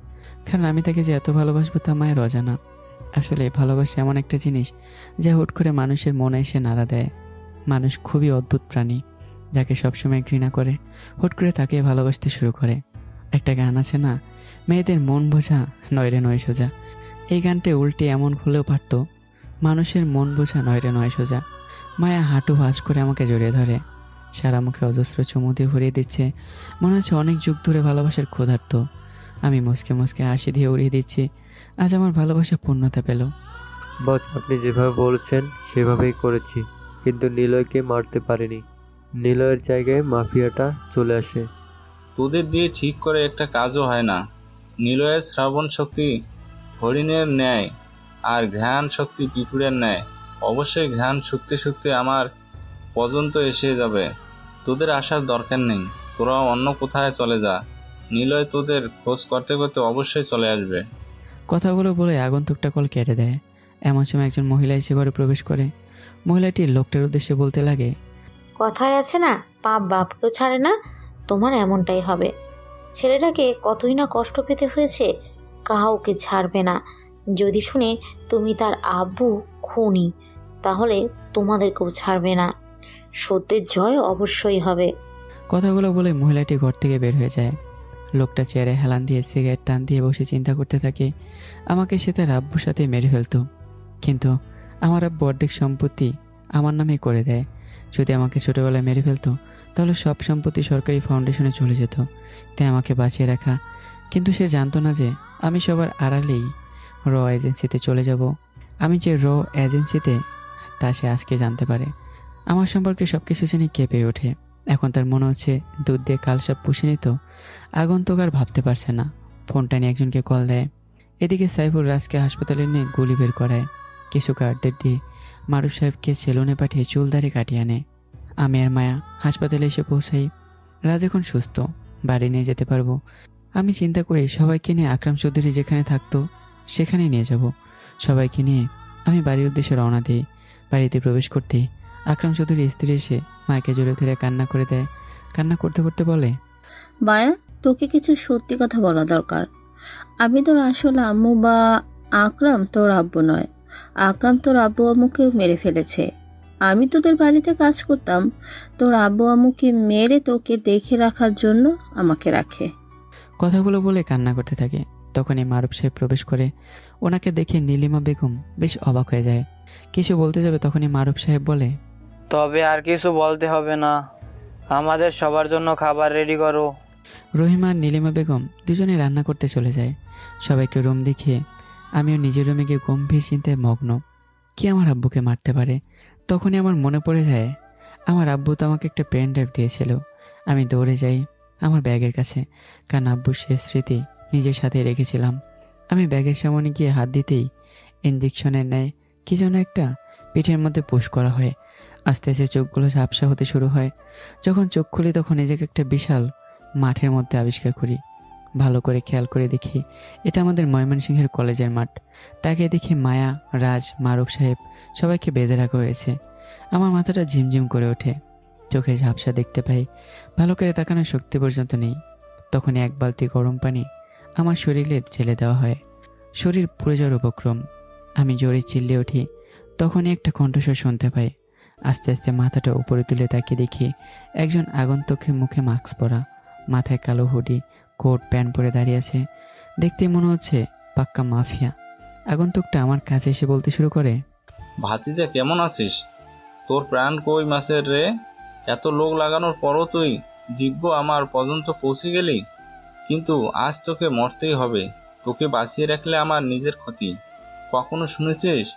কারণ আমি তাকে যে এত ভালোবাসবো তা মায়ের অজানা। আসলে ভালোবাসা এমন একটা জিনিস যা হুট করে মানুষের মনে এসে নাড়া দেয়। মানুষ খুবই অদ্ভুত প্রাণী, যাকে সবসময় ঘৃণা করে হুট করে তাকে ভালোবাসতে শুরু করে। একটা গান আছে না, মেয়েদের মন বোঝা নয় রে নয় সোজা। এই গানটা উল্টে এমন হলেও পারত, মানুষের মন বোঝা নয় রে নয় সোজা। মায়া হাঁটু ভাঁজ করে আমাকে জড়িয়ে ধরে, সারা মুখে অজস্র চুমু দিয়ে ভরিয়ে দিচ্ছে। মনে হচ্ছে অনেক যুগ ধরে ভালোবাসার ক্ষুধার্ত। আমি মুসকে মুসকে হাসি দিয়ে উড়িয়ে দিচ্ছি। আজ আমার ভালোবাসা পূর্ণতা পেল। বস, আপনি যেভাবে বলছেন সেভাবেই করেছি, কিন্তু নিলয়কে মারতে পারিনি। নিলয়ের জায়গায় মাফিয়াটা চলে আসে। তোদের দিয়ে ঠিক করে একটা কাজও হয় না। নিলয়ের শ্রাবণ শক্তি হরিণের ন্যায়, আর ঘ্রাণ শক্তি পিঁপড়ের ন্যায়। অবশ্যই ঘ্রাণ শুকতে শুকতে আমার পর্যন্ত এসে যাবে। তোদের আসার দরকার নেই, তোরা অন্য কোথায় চলে যা। নিলয় তোদের খোঁজ করতে করতে অবশ্যই চলে আসবে। কথাগুলো বলে আগন্তুকটা কল কেটে দেয়। এমন সময় একজন মহিলা এসে ঘরে প্রবেশ করে। মহিলাটি লোকটার উদ্দেশ্যে বলতে লাগে, কথায় আছে না, পাপ বাপকেও ছাড়ে না, তোমার এমনটাই হবে। ছেলেটাকে কতই না কষ্ট পেতে হয়েছে, কাউকে ছাড়বে না। যদি শুনে তুমি তার আব্বু খুনি, তাহলে তোমাদেরকেও ছাড়বে না। সত্যের জয় অবশ্যই হবে। কথাগুলো বলে মহিলাটি ঘর থেকে বের হয়ে যায়। লোকটা চেয়ারে হেলান দিয়ে সিগারেট টান দিয়ে বসে চিন্তা করতে থাকে, আমাকে সে তার আব্বুর সাথে মেরে ফেলতো, কিন্তু আমার আব্বু অর্ধেক সম্পত্তি আমার নামে করে দেয়। যদি আমাকে ছোটবেলায় মেরে ফেলতো তাহলে সব সম্পত্তি সরকারি ফাউন্ডেশনে চলে যেত, তাই আমাকে বাঁচিয়ে রাখা। কিন্তু সে জানতো না যে আমি সবার আড়ালেই র এজেন্সিতে চলে যাব। আমি যে র এজেন্সিতে তা সে আজকে জানতে পারে। আমার সম্পর্কে সব কিছু জেনে কেঁপে ওঠে। এখন তার মনে হচ্ছে দুধ দিয়ে কালসাপ পুষে নিত। আগন্তুক আর ভাবতে পারছে না। ফোনটা নিয়ে একজনকে কল দেয়। এদিকে সাইফুল রাজকে হাসপাতালে নিয়ে গুলি বের করায়। কিছু গার্ডদের দিয়ে মারুফ সাহেবকে সেলুনে পাঠিয়ে চুল দাড়ি কাটিয়ে আনে। আমি আর মায়া হাসপাতালে এসে পৌঁছাই। রাজ এখন সুস্থ, বাড়ি নিয়ে যেতে পারবো। আমি চিন্তা করি সবাইকে নিয়ে আকরাম চৌধুরী যেখানে থাকতো সেখানে নিয়ে যাব। সবাইকে নিয়ে আমি বাড়ির উদ্দেশ্যে রওনা দিই। বাড়িতে প্রবেশ করতেই আকরাম চৌধুরীর স্ত্রী এসে মাকে জোরে ধরে কান্না করে দেয়। কান্না করতে করতে বলে, মায়া, তোকে কিছু সত্যি কথা বলা দরকার। আমি তোর আসলে আম্মু বা আকরাম তোর আব্বু নয়। আকরাম তোর আব্বু আম্মুকে মেরে ফেলেছে। আমি তোদের বাড়িতে কাজ করতাম, তোর আব্বু আম্মুকে মেরে তোকে দেখে রাখার জন্য আমাকে রাখে। কথাগুলো বলে কান্না করতে থাকে। তখনই মারুফ সাহেব প্রবেশ করে। ওনাকে দেখে নীলিমা বেগম বেশ অবাক হয়ে যায়। কিছু বলতে যাবে তখনই মারুফ সাহেব বলে, তবে আর কিছু বলতে হবে না, আমাদের সবার জন্য খাবার রেডি করো। রহিমা আর নীলিমা বেগম দুজনে রান্না করতে চলে যায়। সবাইকে রুম দেখিয়ে আমিও নিজের রুমে গিয়ে গম্ভীর চিন্তায় মগ্ন। কি আমার আব্বুকে মারতে পারে? তখনই আমার মনে পড়ে যায় আমার আব্বু তো আমাকে একটা পেন ড্রাইভ দিয়েছিল। আমি দৌড়ে যাই আমার ব্যাগের কাছে, কারণ আব্বুর শেষ স্মৃতি নিজের সাথে রেখেছিলাম। আমি ব্যাগের সামনে গিয়ে হাত দিতেই ইঞ্জেকশনের ন্যায় কি যেন একটা পিঠের মধ্যে পুশ করা হয়। আস্তে আস্তে চোখগুলো ঝাপসা হতে শুরু হয়। যখন চোখ খুলি তখন নিজেকে একটা বিশাল মাঠের মধ্যে আবিষ্কার করি। ভালো করে খেয়াল করে দেখি এটা আমাদের ময়মনসিংহের কলেজের মাঠ। তাকে দেখি মায়া, রাজ, মারুফ সাহেব সবাইকে বেঁধে রাখা হয়েছে। আমার মাথাটা ঝিমঝিম করে ওঠে, চোখে ঝাপসা দেখতে পাই, ভালো করে তাকানোর শক্তি পর্যন্ত নেই। তখনই এক বালতি গরম পানি আমার শরীরে ঢেলে দেওয়া হয়। শরীর পুড়ে যাওয়ার উপক্রম। আমি জোরে চিল্লিয়ে উঠি। তখনই একটা কণ্ঠস্বর শুনতে পাই। আস্তে আস্তে মাথাটা উপরে তুলে তাকিয়ে দেখি একজন আগন্তুকের মুখে মাস্ক পরা, মাথায় কালো হুডি, কোট প্যান্ট পরে দাঁড়িয়ে আছে। দেখতে মনে হচ্ছে পাক্কা মাফিয়া। আগন্তুকটা আমার কাছে এসে বলতে শুরু করে, ভাতিজা কেমন আছিস? তোর প্রাণ কই মাসের রে? এত লোক লাগানোর পরও তুই দিব্য আমার পর্যন্ত পৌঁছে গেলি। কিন্তু আজ তোকে মরতেই হবে। তোকে বাঁচিয়ে রাখলে আমার নিজের ক্ষতি। কখনো শুনেছিস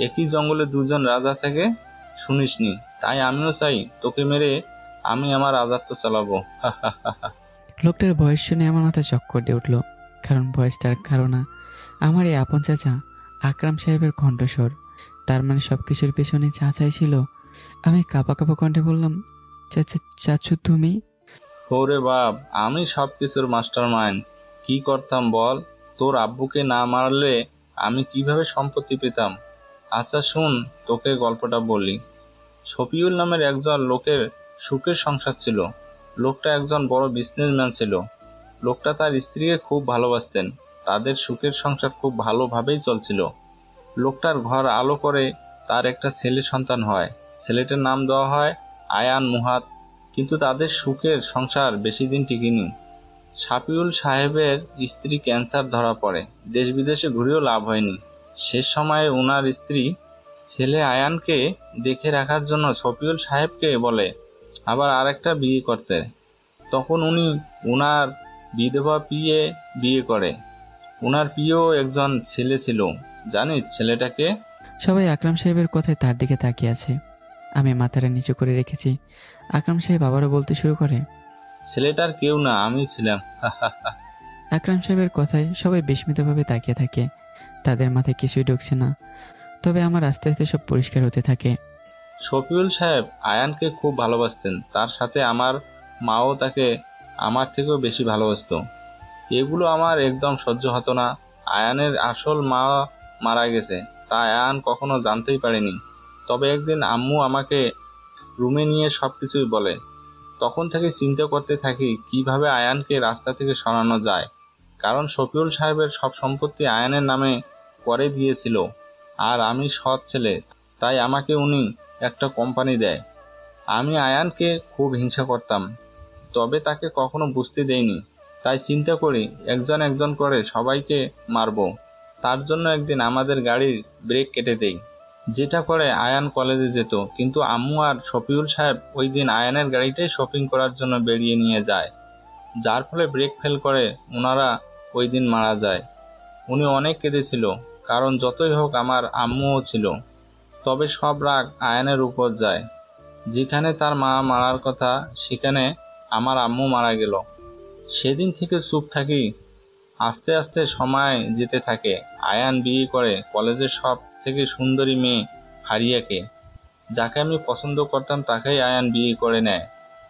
একই জঙ্গলে দুজন রাজা থাকে? শুনিসনি। তাই আমিও চাই তোকে মেরে আমি আমার রাজত্ব চালাবো। লোকটার বয়স শুনে আমার মাথা চক্কর দিয়ে উঠল। কারণ বয়সটার কারণা আমার এই আপন চাচা আকরাম সাহেবের কণ্ঠস্বর। তার মানে সবকিছুর পেছনে চাচাই ছিল। আমি কাঁপা কাঁপা কণ্ঠে বললাম, চাচা, চাচু তুমি? ওরে বাপ, আমি সব কিছুর মাস্টার মাইন্ড। কি করতাম বল? তোর আব্বুকে না মারলে আমি কিভাবে সম্পত্তি পেতাম? আচ্ছা শুন, তোকে গল্পটা বলি। শফিউল নামের একজন লোকের সুখের সংসার ছিল। লোকটা একজন বড় বিজনেসম্যান ছিল। লোকটা তার স্ত্রীকে খুব ভালোবাসতেন। তাদের সুখের সংসার খুব ভালোভাবেই চলছিল। লোকটার ঘর আলো করে তার একটা ছেলে সন্তান হয়। ছেলেটার নাম দেওয়া হয় আয়ান মুহাত। কিন্তু তাদের সুখের সংসার বেশি দিন টিকেনি। শাফিউল সাহেবের স্ত্রী ক্যান্সার ধরা পড়ে। দেশ বিদেশে ঘুরেও লাভ হয়নি। শেষ সময়ে ওনার স্ত্রী ছেলে আয়ানকে দেখে রাখার জন্য শফিউল সাহেবকে বলে আবার আরেকটা বিয়ে করতে। তখন উনি ওনার বিধবা বিয়ে করে। ওনার প্রিয় একজন ছেলে ছিল। জানিস ছেলেটাকে? সবাই আকরাম সাহেবের কথায় তার দিকে তাকিয়ে আছে। আমি মাথাটা নিচু করে রেখেছি। আকরাম সাহেব আবারও বলতে শুরু করে, ছেলেটার কেউ না, আমি ছিলাম। আকরাম সাহেবের কথায় সবাই বিস্মিতভাবে তাকিয়ে থাকে। তাদের মাথায় কিছুই ঢুকছে না। তবে আমার আস্তে আস্তে সব পরিষ্কার হতে থাকে। শফিউল সাহেব আয়ানকে খুব ভালোবাসতেন। তার সাথে আমার মাও তাকে আমার থেকেও বেশি ভালোবাসতো। এগুলো আমার একদম সহ্য হতো না। আয়ানের আসল মা মারা গেছে, তা আয়ান কখনো জানতেই পারেনি। তবে একদিন আম্মু আমাকে রুমে নিয়ে সব কিছুই বলে। তখন থেকে চিন্তা করতে থাকি কিভাবে আয়ানকে রাস্তা থেকে সরানো যায়। কারণ শফিউল সাহেবের সব সম্পত্তি আয়ানের নামে করে দিয়েছিল। আর আমি সৎ ছেলে, তাই আমাকে উনি একটা কোম্পানি দেয়। আমি আয়ানকে খুব হিংসা করতাম, তবে তাকে কখনো বুঝতে দেইনি। তাই চিন্তা করি একজন একজন করে সবাইকে মারব। তার জন্য একদিন আমাদের গাড়ির ব্রেক কেটে দেই, যেটা করে আয়ান কলেজে যেত। কিন্তু আম্মু আর শফিউল সাহেব ওই দিন আয়ানের গাড়িটাই শপিং করার জন্য বেরিয়ে নিয়ে যায়, যার ফলে ব্রেক ফেল করে ওনারা ওই দিন মারা যায়। উনি অনেক কেঁদেছিল, কারণ যতই হোক আমার আম্মুও ছিল। তবে সব রাগ আয়ানের উপর যায়। যেখানে তার মা মারার কথা সেখানে আমার আম্মু মারা গেল। সেদিন থেকে চুপ থাকি। আস্তে আস্তে সময় যেতে থাকে। আয়ান বিয়ে করে কলেজের সব থেকে সুন্দরী মেয়ে হারিয়াকে। যাকে আমি পছন্দ করতাম তাকেই আয়ান বিয়ে করে নেয়।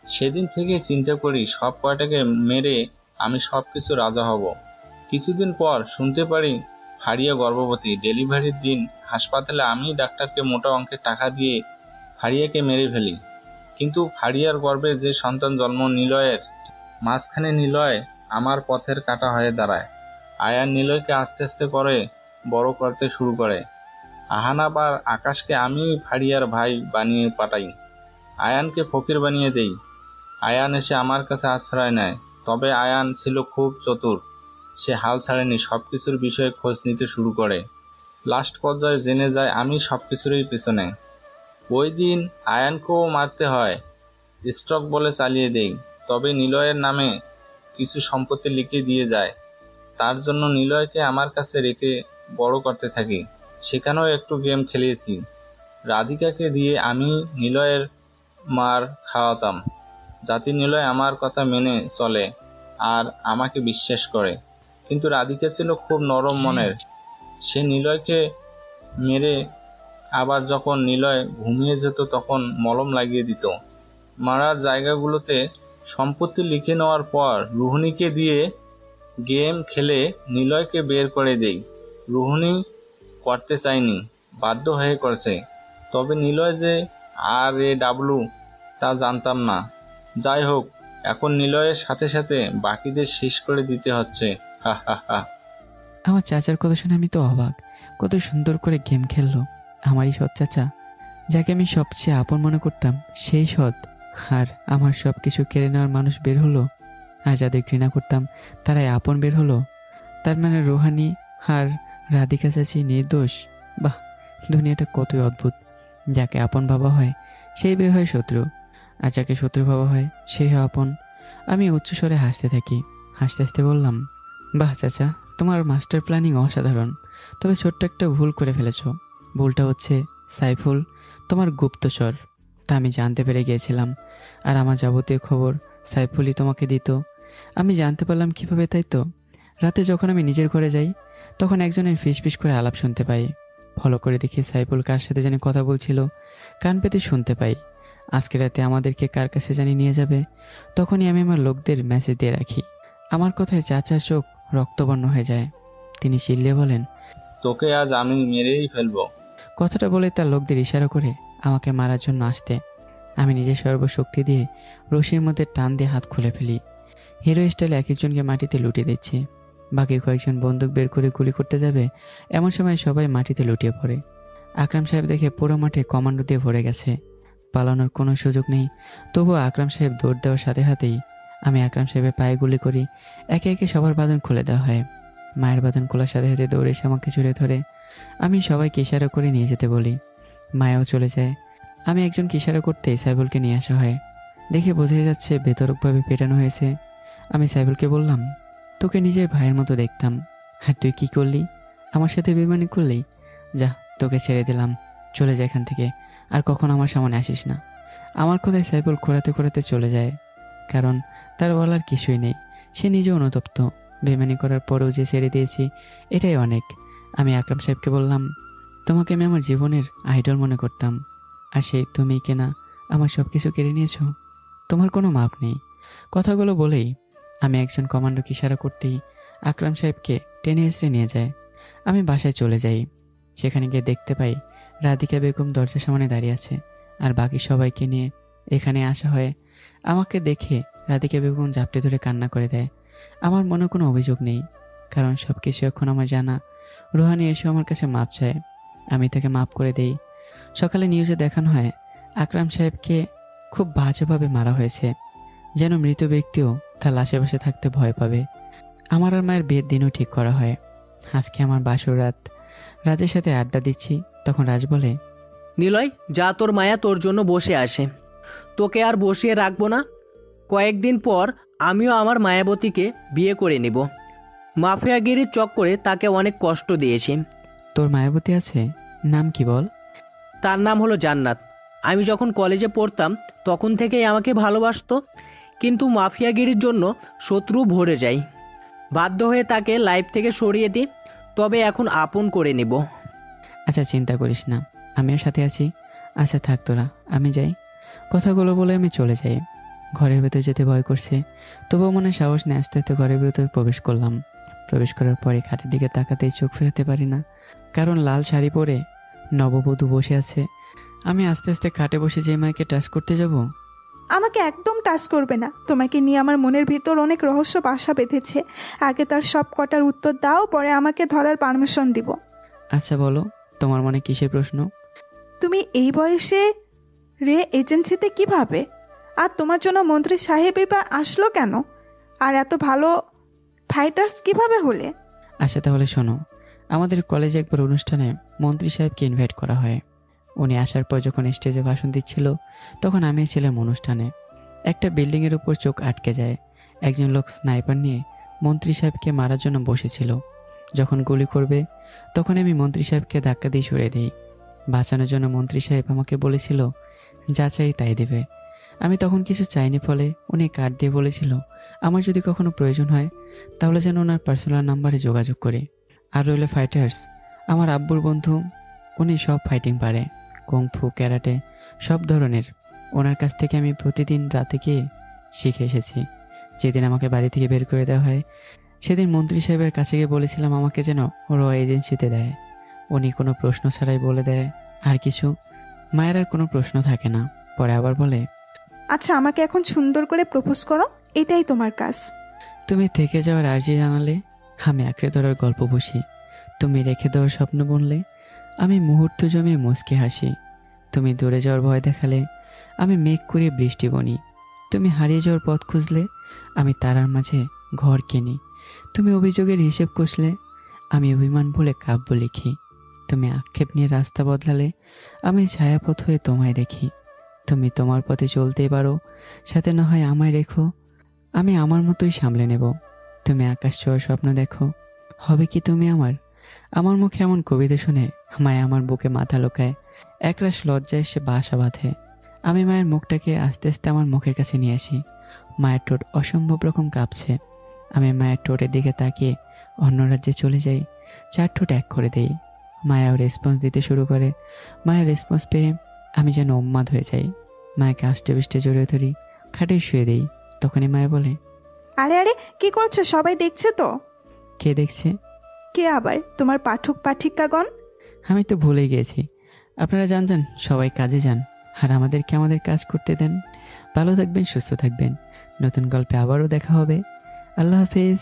সেদিন থেকে চিন্তা করি সব কয়টাকে মেরে আমি সব কিছু রাজা হব। কিছুদিন পর শুনতে পারি হারিয়া গর্ভবতী। ডেলিভারির দিন হাসপাতালে আমি ডাক্তারকে মোটা অঙ্কের টাকা দিয়ে হারিয়াকে মেরে ফেলি। কিন্তু হারিয়ার গর্ভে যে সন্তান জন্ম নিলয়ের, মাঝখানে নিলয় আমার পথের কাঁটা হয়ে দাঁড়ায়। আয়ান নিলয়কে আস্তে আস্তে করে বড় করতে শুরু করে। আহানাব আর আকাশকে আমি ফারিয়ার ভাই বানিয়ে পাঠাই। আয়ানকে ফকির বানিয়ে দেই। আয়ান এসে আমার কাছে আশ্রয় নেয়। তবে আয়ান ছিল খুব চতুর। সে হাল ছাড়েনি, সবকিছুর বিষয়ে খোঁজ নিতে শুরু করে। লাস্ট পর্যায়ে জেনে যায় আমি সবকিছুরই পেছনে। ওই দিন আয়ানকেও মারতে হয়। স্টক বলে চালিয়ে দেই। তবে নিলয়ের নামে কিছু সম্পত্তি লিখে দিয়ে যায়। তার জন্য নিলয়কে আমার কাছে রেখে বড় করতে থাকি। সেখানেও একটু গেম খেলিয়েছি। রাধিকাকে দিয়ে আমি নিলয়ের মার খাওয়াতাম, যাতে নিলয় আমার কথা মেনে চলে আর আমাকে বিশ্বাস করে। কিন্তু রাধিকা ছিল খুব নরম মনের। সে নিলয়কে মেরে আবার যখন নিলয় ঘুমিয়ে যেত তখন মলম লাগিয়ে দিত। মারার জায়গাগুলোতে সম্পত্তি লিখে নেওয়ার পর রুহনিকে দিয়ে গেম খেলে নিলয়কে বের করে দেই। রুহনি করতে চায়নি, বাধ্য হয়ে করেছে। তবে নিলয় যে RAW তা জানতাম না। যাই হোক, এখন নিলয়ের সাথে সাথে বাকিদের শেষ করে দিতে হচ্ছে। হা হা হা। আমার চাচার কথা শুনে আমি তো অবাক। কত সুন্দর করে গেম খেললো আমারই সৎ চাচা, যাকে আমি সবচেয়ে আপন মনে করতাম সেই সৎ। আর আমার সব কিছু কেড়ে নেওয়ার মানুষ বের হলো, আর যাদের ঘৃণা করতাম তারাই আপন বের হলো। তার মানে রোহানি আর রাধিকা চাচি নির্দোষ। বাহ, দুনিয়াটা কতই অদ্ভুত। যাকে আপন ভাবা হয় সেই বের হয় শত্রু, আর যাকে শত্রু ভাবা হয় সেই হয় আপন। আমি উচ্চস্বরে হাসতে থাকি। হাসতে হাসতে বললাম, বাহ চাচা, তোমার মাস্টার প্ল্যানিং অসাধারণ। তবে ছোট্ট একটা ভুল করে ফেলেছ। ভুলটা হচ্ছে সাইফুল তোমার গুপ্তচর, তা আমি জানতে পেরে গিয়েছিলাম। আর আমার যাবতীয় খবর সাইফুলই তোমাকে দিত। আমি জানতে পারলাম কিভাবে, তাই তো? রাতে যখন আমি নিজের ঘরে যাই তখন একজনের ফিসফিস করে আলাপ শুনতে পাই। ফলো করে দেখি সাইফুল কার সাথে জানি কথা বলছিল। কান পেতে শুনতে পাই আজকে রাতে আমাদেরকে কার কাছে জানি নিয়ে যাবে। তখনই আমি আমার লোকদের মেসেজ দিয়ে রাখি। আমার কথায় চাচার চোখ রক্তবর্ণ হয়ে যায়। তিনি চিল্লিয়ে বলেন, তোকে আজ আমি মেরেই ফেলবো। কথাটা বলে তার লোকদের ইশারা করে আমাকে মারার জন্য আসতে আমি নিজের সর্বশক্তি দিয়ে রশির মধ্যে টান দিয়ে হাত খুলে ফেলি। হিরো স্টাইলে এক একজনকে মাটিতে লুটিয়ে দিচ্ছি। বাকি কয়েকজন বন্দুক বের করে গুলি করতে যাবে, এমন সময় সবাই মাটিতে লুটিয়ে পড়ে। আকরাম সাহেব দেখে পুরো মাঠে কমান্ডো দিয়ে ভরে গেছে, পালানোর কোনো সুযোগ নেই। তবুও আকরাম সাহেব দৌড় দেওয়ার সাথে সাথেই আমি আকরাম সাহেবের পায়ে গুলি করি। একে একে সবার বাঁধন খুলে দেওয়া হয়। মায়ের বাঁধন খোলার সাথে সাথে দৌড়ে এসে আমাকে জড়িয়ে ধরে। আমি সবাইকে ইশারা করে নিয়ে যেতে বলি। মায়াও চলে যায়। আমি একজনকে ইশারা করতেই সাইফুলকে নিয়ে আসা হয়। দেখে বোঝাই যাচ্ছে বেতরকভাবে পেটানো হয়েছে। আমি সাইফুলকে বললাম, তোকে নিজের ভাইয়ের মতো দেখতাম, আর তুই কি করলি? আমার সাথে বেইমানি করলি? যা, তোকে ছেড়ে দিলাম, চলে যা এখান থেকে, আর কখনো আমার সামনে আসিস না। আমার কথায় সাইফুল খোঁড়াতে খোঁড়াতে চলে যায়, কারণ তার বলার কিছুই নেই। সে নিজে অনুতপ্ত। বেইমানি করার পরেও যে ছেড়ে দিয়েছি এটাই অনেক। আমি আকরাম সাহেবকে বললাম, তোমাকে আমি আমার জীবনের আইডল মনে করতাম, আর সেই তুমি কেনা আমার সব কিছু কেড়ে নিয়েছ। তোমার কোনো মাপ নেই। কথাগুলো বলেই আমি একজন কমান্ডোকে ইশারা করতেই আকরাম সাহেবকে টেনে হেঁচড়ে নিয়ে যায়। আমি বাসায় চলে যাই। সেখানে গিয়ে দেখতে পাই রাধিকা বেগম দরজার সামনে দাঁড়িয়ে আছে, আর বাকি সবাইকে নিয়ে এখানে আসা হয়। আমাকে দেখে রাধিকা বেগম ঝাপটে ধরে কান্না করে দেয়। আমার মনে কোনো অভিযোগ নেই, কারণ সব কিছু এখন আমার জানা। রোহানি এসে আমার কাছে মাপ চায়, আমি তাকে মাপ করে দেই। সকালে নিউজে দেখানো হয় আকরাম সাহেবকে খুব বাজেভাবে মারা হয়েছে, যেন মৃত ব্যক্তিও তার লাশের পাশে থাকতে ভয় পাবে। আমার আর মায়ের বিয়ের দিনও ঠিক করা হয়। আজকে আমার বাসর রাত। রাজের সাথে আড্ডা দিচ্ছি, তখন রাজ বলে, নিলয়, যা, তোর মায়া তোর জন্য বসে আসে। তোকে আর বসিয়ে রাখবো না। কয়েকদিন পর আমিও আমার মায়াবতীকে বিয়ে করে নিব। মাফিয়াগিরির চক্করে তাকে অনেক কষ্ট দিয়েছি। তোর মায়াবতী আছে? নাম কি বল? তার নাম হলো জান্নাত। আমি যখন কলেজে পড়তাম তখন থেকেই আমাকে ভালোবাসতো, কিন্তু মাফিয়াগিরির জন্য শত্রু ভরে যাই। বাধ্য হয়ে তাকে লাইফ থেকে সরিয়ে দিই, তবে এখন আপন করে নিব। আচ্ছা, চিন্তা করিস না, আমিও সাথে আছি। আচ্ছা থাক তোরা, আমি যাই। কথাগুলো বলে আমি চলে যাই। ঘরের ভেতর যেতে ভয় করছে, তবুও মনে সাহস নিয়ে আস্তে আস্তে ঘরের ভেতর প্রবেশ করলাম। প্রবেশ করার পরে খাটের দিকে তাকাতেই চোখ ফেরাতে পারি না, কারণ লাল শাড়ি পরে নববধূ বসে আছে। আমি আস্তে আস্তে খাটে বসে যে মাকে টাচ করতে যাব। আমাকে একদম টাচ করবে না। তোমাকে নিয়ে আমার মনের ভিতর অনেক রহস্য বাসা বেঁধেছে। আগে তার সব কটার উত্তর দাও, পরে আমাকে ধরার পারমিশন দিব। আচ্ছা বলো, তোমার মনে কিসের প্রশ্ন? তুমি এই বয়সে এজেন্সিতে কিভাবে? আর তোমার জন্য মন্ত্রী সাহেবই বা আসলো কেন? আর এত ভালো ফাইটার্স কিভাবে হলে? আচ্ছা তাহলে শোনো, আমাদের কলেজে একবার অনুষ্ঠানে মন্ত্রী সাহেবকে ইনভাইট করা হয়। উনি আসার পর যখন স্টেজে ভাষণ দিচ্ছিল তখন আমি ছিলাম অনুষ্ঠানে। একটা বিল্ডিংয়ের উপর চোখ আটকে যায়। একজন লোক স্নাইপার নিয়ে মন্ত্রী সাহেবকে মারার জন্য বসেছিল। যখন গুলি করবে তখন আমি মন্ত্রী সাহেবকে ধাক্কা দিয়ে সরিয়ে দিই। বাঁচানোর জন্য মন্ত্রী সাহেব আমাকে বলেছিল যা চাই তাই দেবে। আমি তখন কিছু চাইনি, ফলে উনি কার্ড দিয়ে বলেছিল আমার যদি কখনো প্রয়োজন হয় তাহলে যেন ওনার পার্সোনাল নাম্বারে যোগাযোগ করে। আর রইল ফাইটার্স, আমার আব্বুর বন্ধু উনি সব ফাইটিং পারে, কুংফু, ক্যারাটে, সব ধরনের। ওনার কাছ থেকে আমি প্রতিদিন রাতে গিয়ে শিখে এসেছি। যেদিন আমাকে বাড়ি থেকে বের করে দেওয়া হয় সেদিন মন্ত্রী সাহেবের কাছে গিয়ে বলেছিলাম আমাকে যেন র এজেন্সিতে দেয়। উনি কোনো প্রশ্ন ছাড়াই বলে দেয় আর কিছু। মায়ের আর কোনো প্রশ্ন থাকে না। পরে আবার বলে, আচ্ছা আমাকে এখন সুন্দর করে প্রপোজ করো, এটাই তোমার কাজ। তুমি থেকে যাওয়ার আর্জি জানালে আমি আঁকড়ে ধরার গল্প বসি। তুমি রেখে দেওয়ার স্বপ্ন বললে আমি মুহূর্ত জমিয়ে মুচকে হাসি। তুমি দূরে যাওয়ার ভয় দেখালে আমি মেঘ করে বৃষ্টি বনি। তুমি হারিয়ে যাওয়ার পথ খুঁজলে আমি তারার মাঝে ঘর কিনি। তুমি অভিযোগের হিসেব কষলে আমি অভিমান বলে কাব্য লিখি। তুমি আক্ষেপ নিয়ে রাস্তা বদলালে আমি ছায়াপথ হয়ে তোমায় দেখি। তুমি তোমার পথে চলতেই পারো, সাথে না হয় আমায় রেখো, আমি আমার মতোই সামলে নেব। তুমি আকাশ ছোঁয়ার স্বপ্ন দেখো, হবে কি তুমি আমার মুখে এমন কবিতা শুনে মায়া আমার বুকে মাথা লোকায়। একরাশ লজ্জায় এসে বাসা বাঁধে। আমি মায়ের মুখটাকে আস্তে আস্তে আমার মুখের কাছে নিয়ে আসি। মায়ের ঠোঁট অসম্ভব রকম কাঁপছে। আমি মায়ের ঠোঁটের দিকে তাকিয়ে অন্য রাজ্যে চলে যাই, 4 ঠোঁট এক করে দেই। মায়াও রেসপন্স দিতে শুরু করে। মায়ের রেসপন্স পেয়ে আমি যেন উন্মাদ হয়ে যাই। মায়াকে আষ্টে পিষ্টে জড়িয়ে ধরি, খাটে শুয়ে দিই। তখনই মায়া বলে, আরে আরে কি করছো, সবাই দেখছে তো? কে দেখছে? কে আবার? তোমার পাঠক পাঠিকাগণ। আমি তো ভুলে গিয়েছি। আপনারা যান, সবাই কাজে যান, আর আমাদেরকে আমাদের কাজ করতে দেন। ভালো থাকবেন, সুস্থ থাকবেন। নতুন গল্পে আবারও দেখা হবে। আল্লাহ হাফেজ।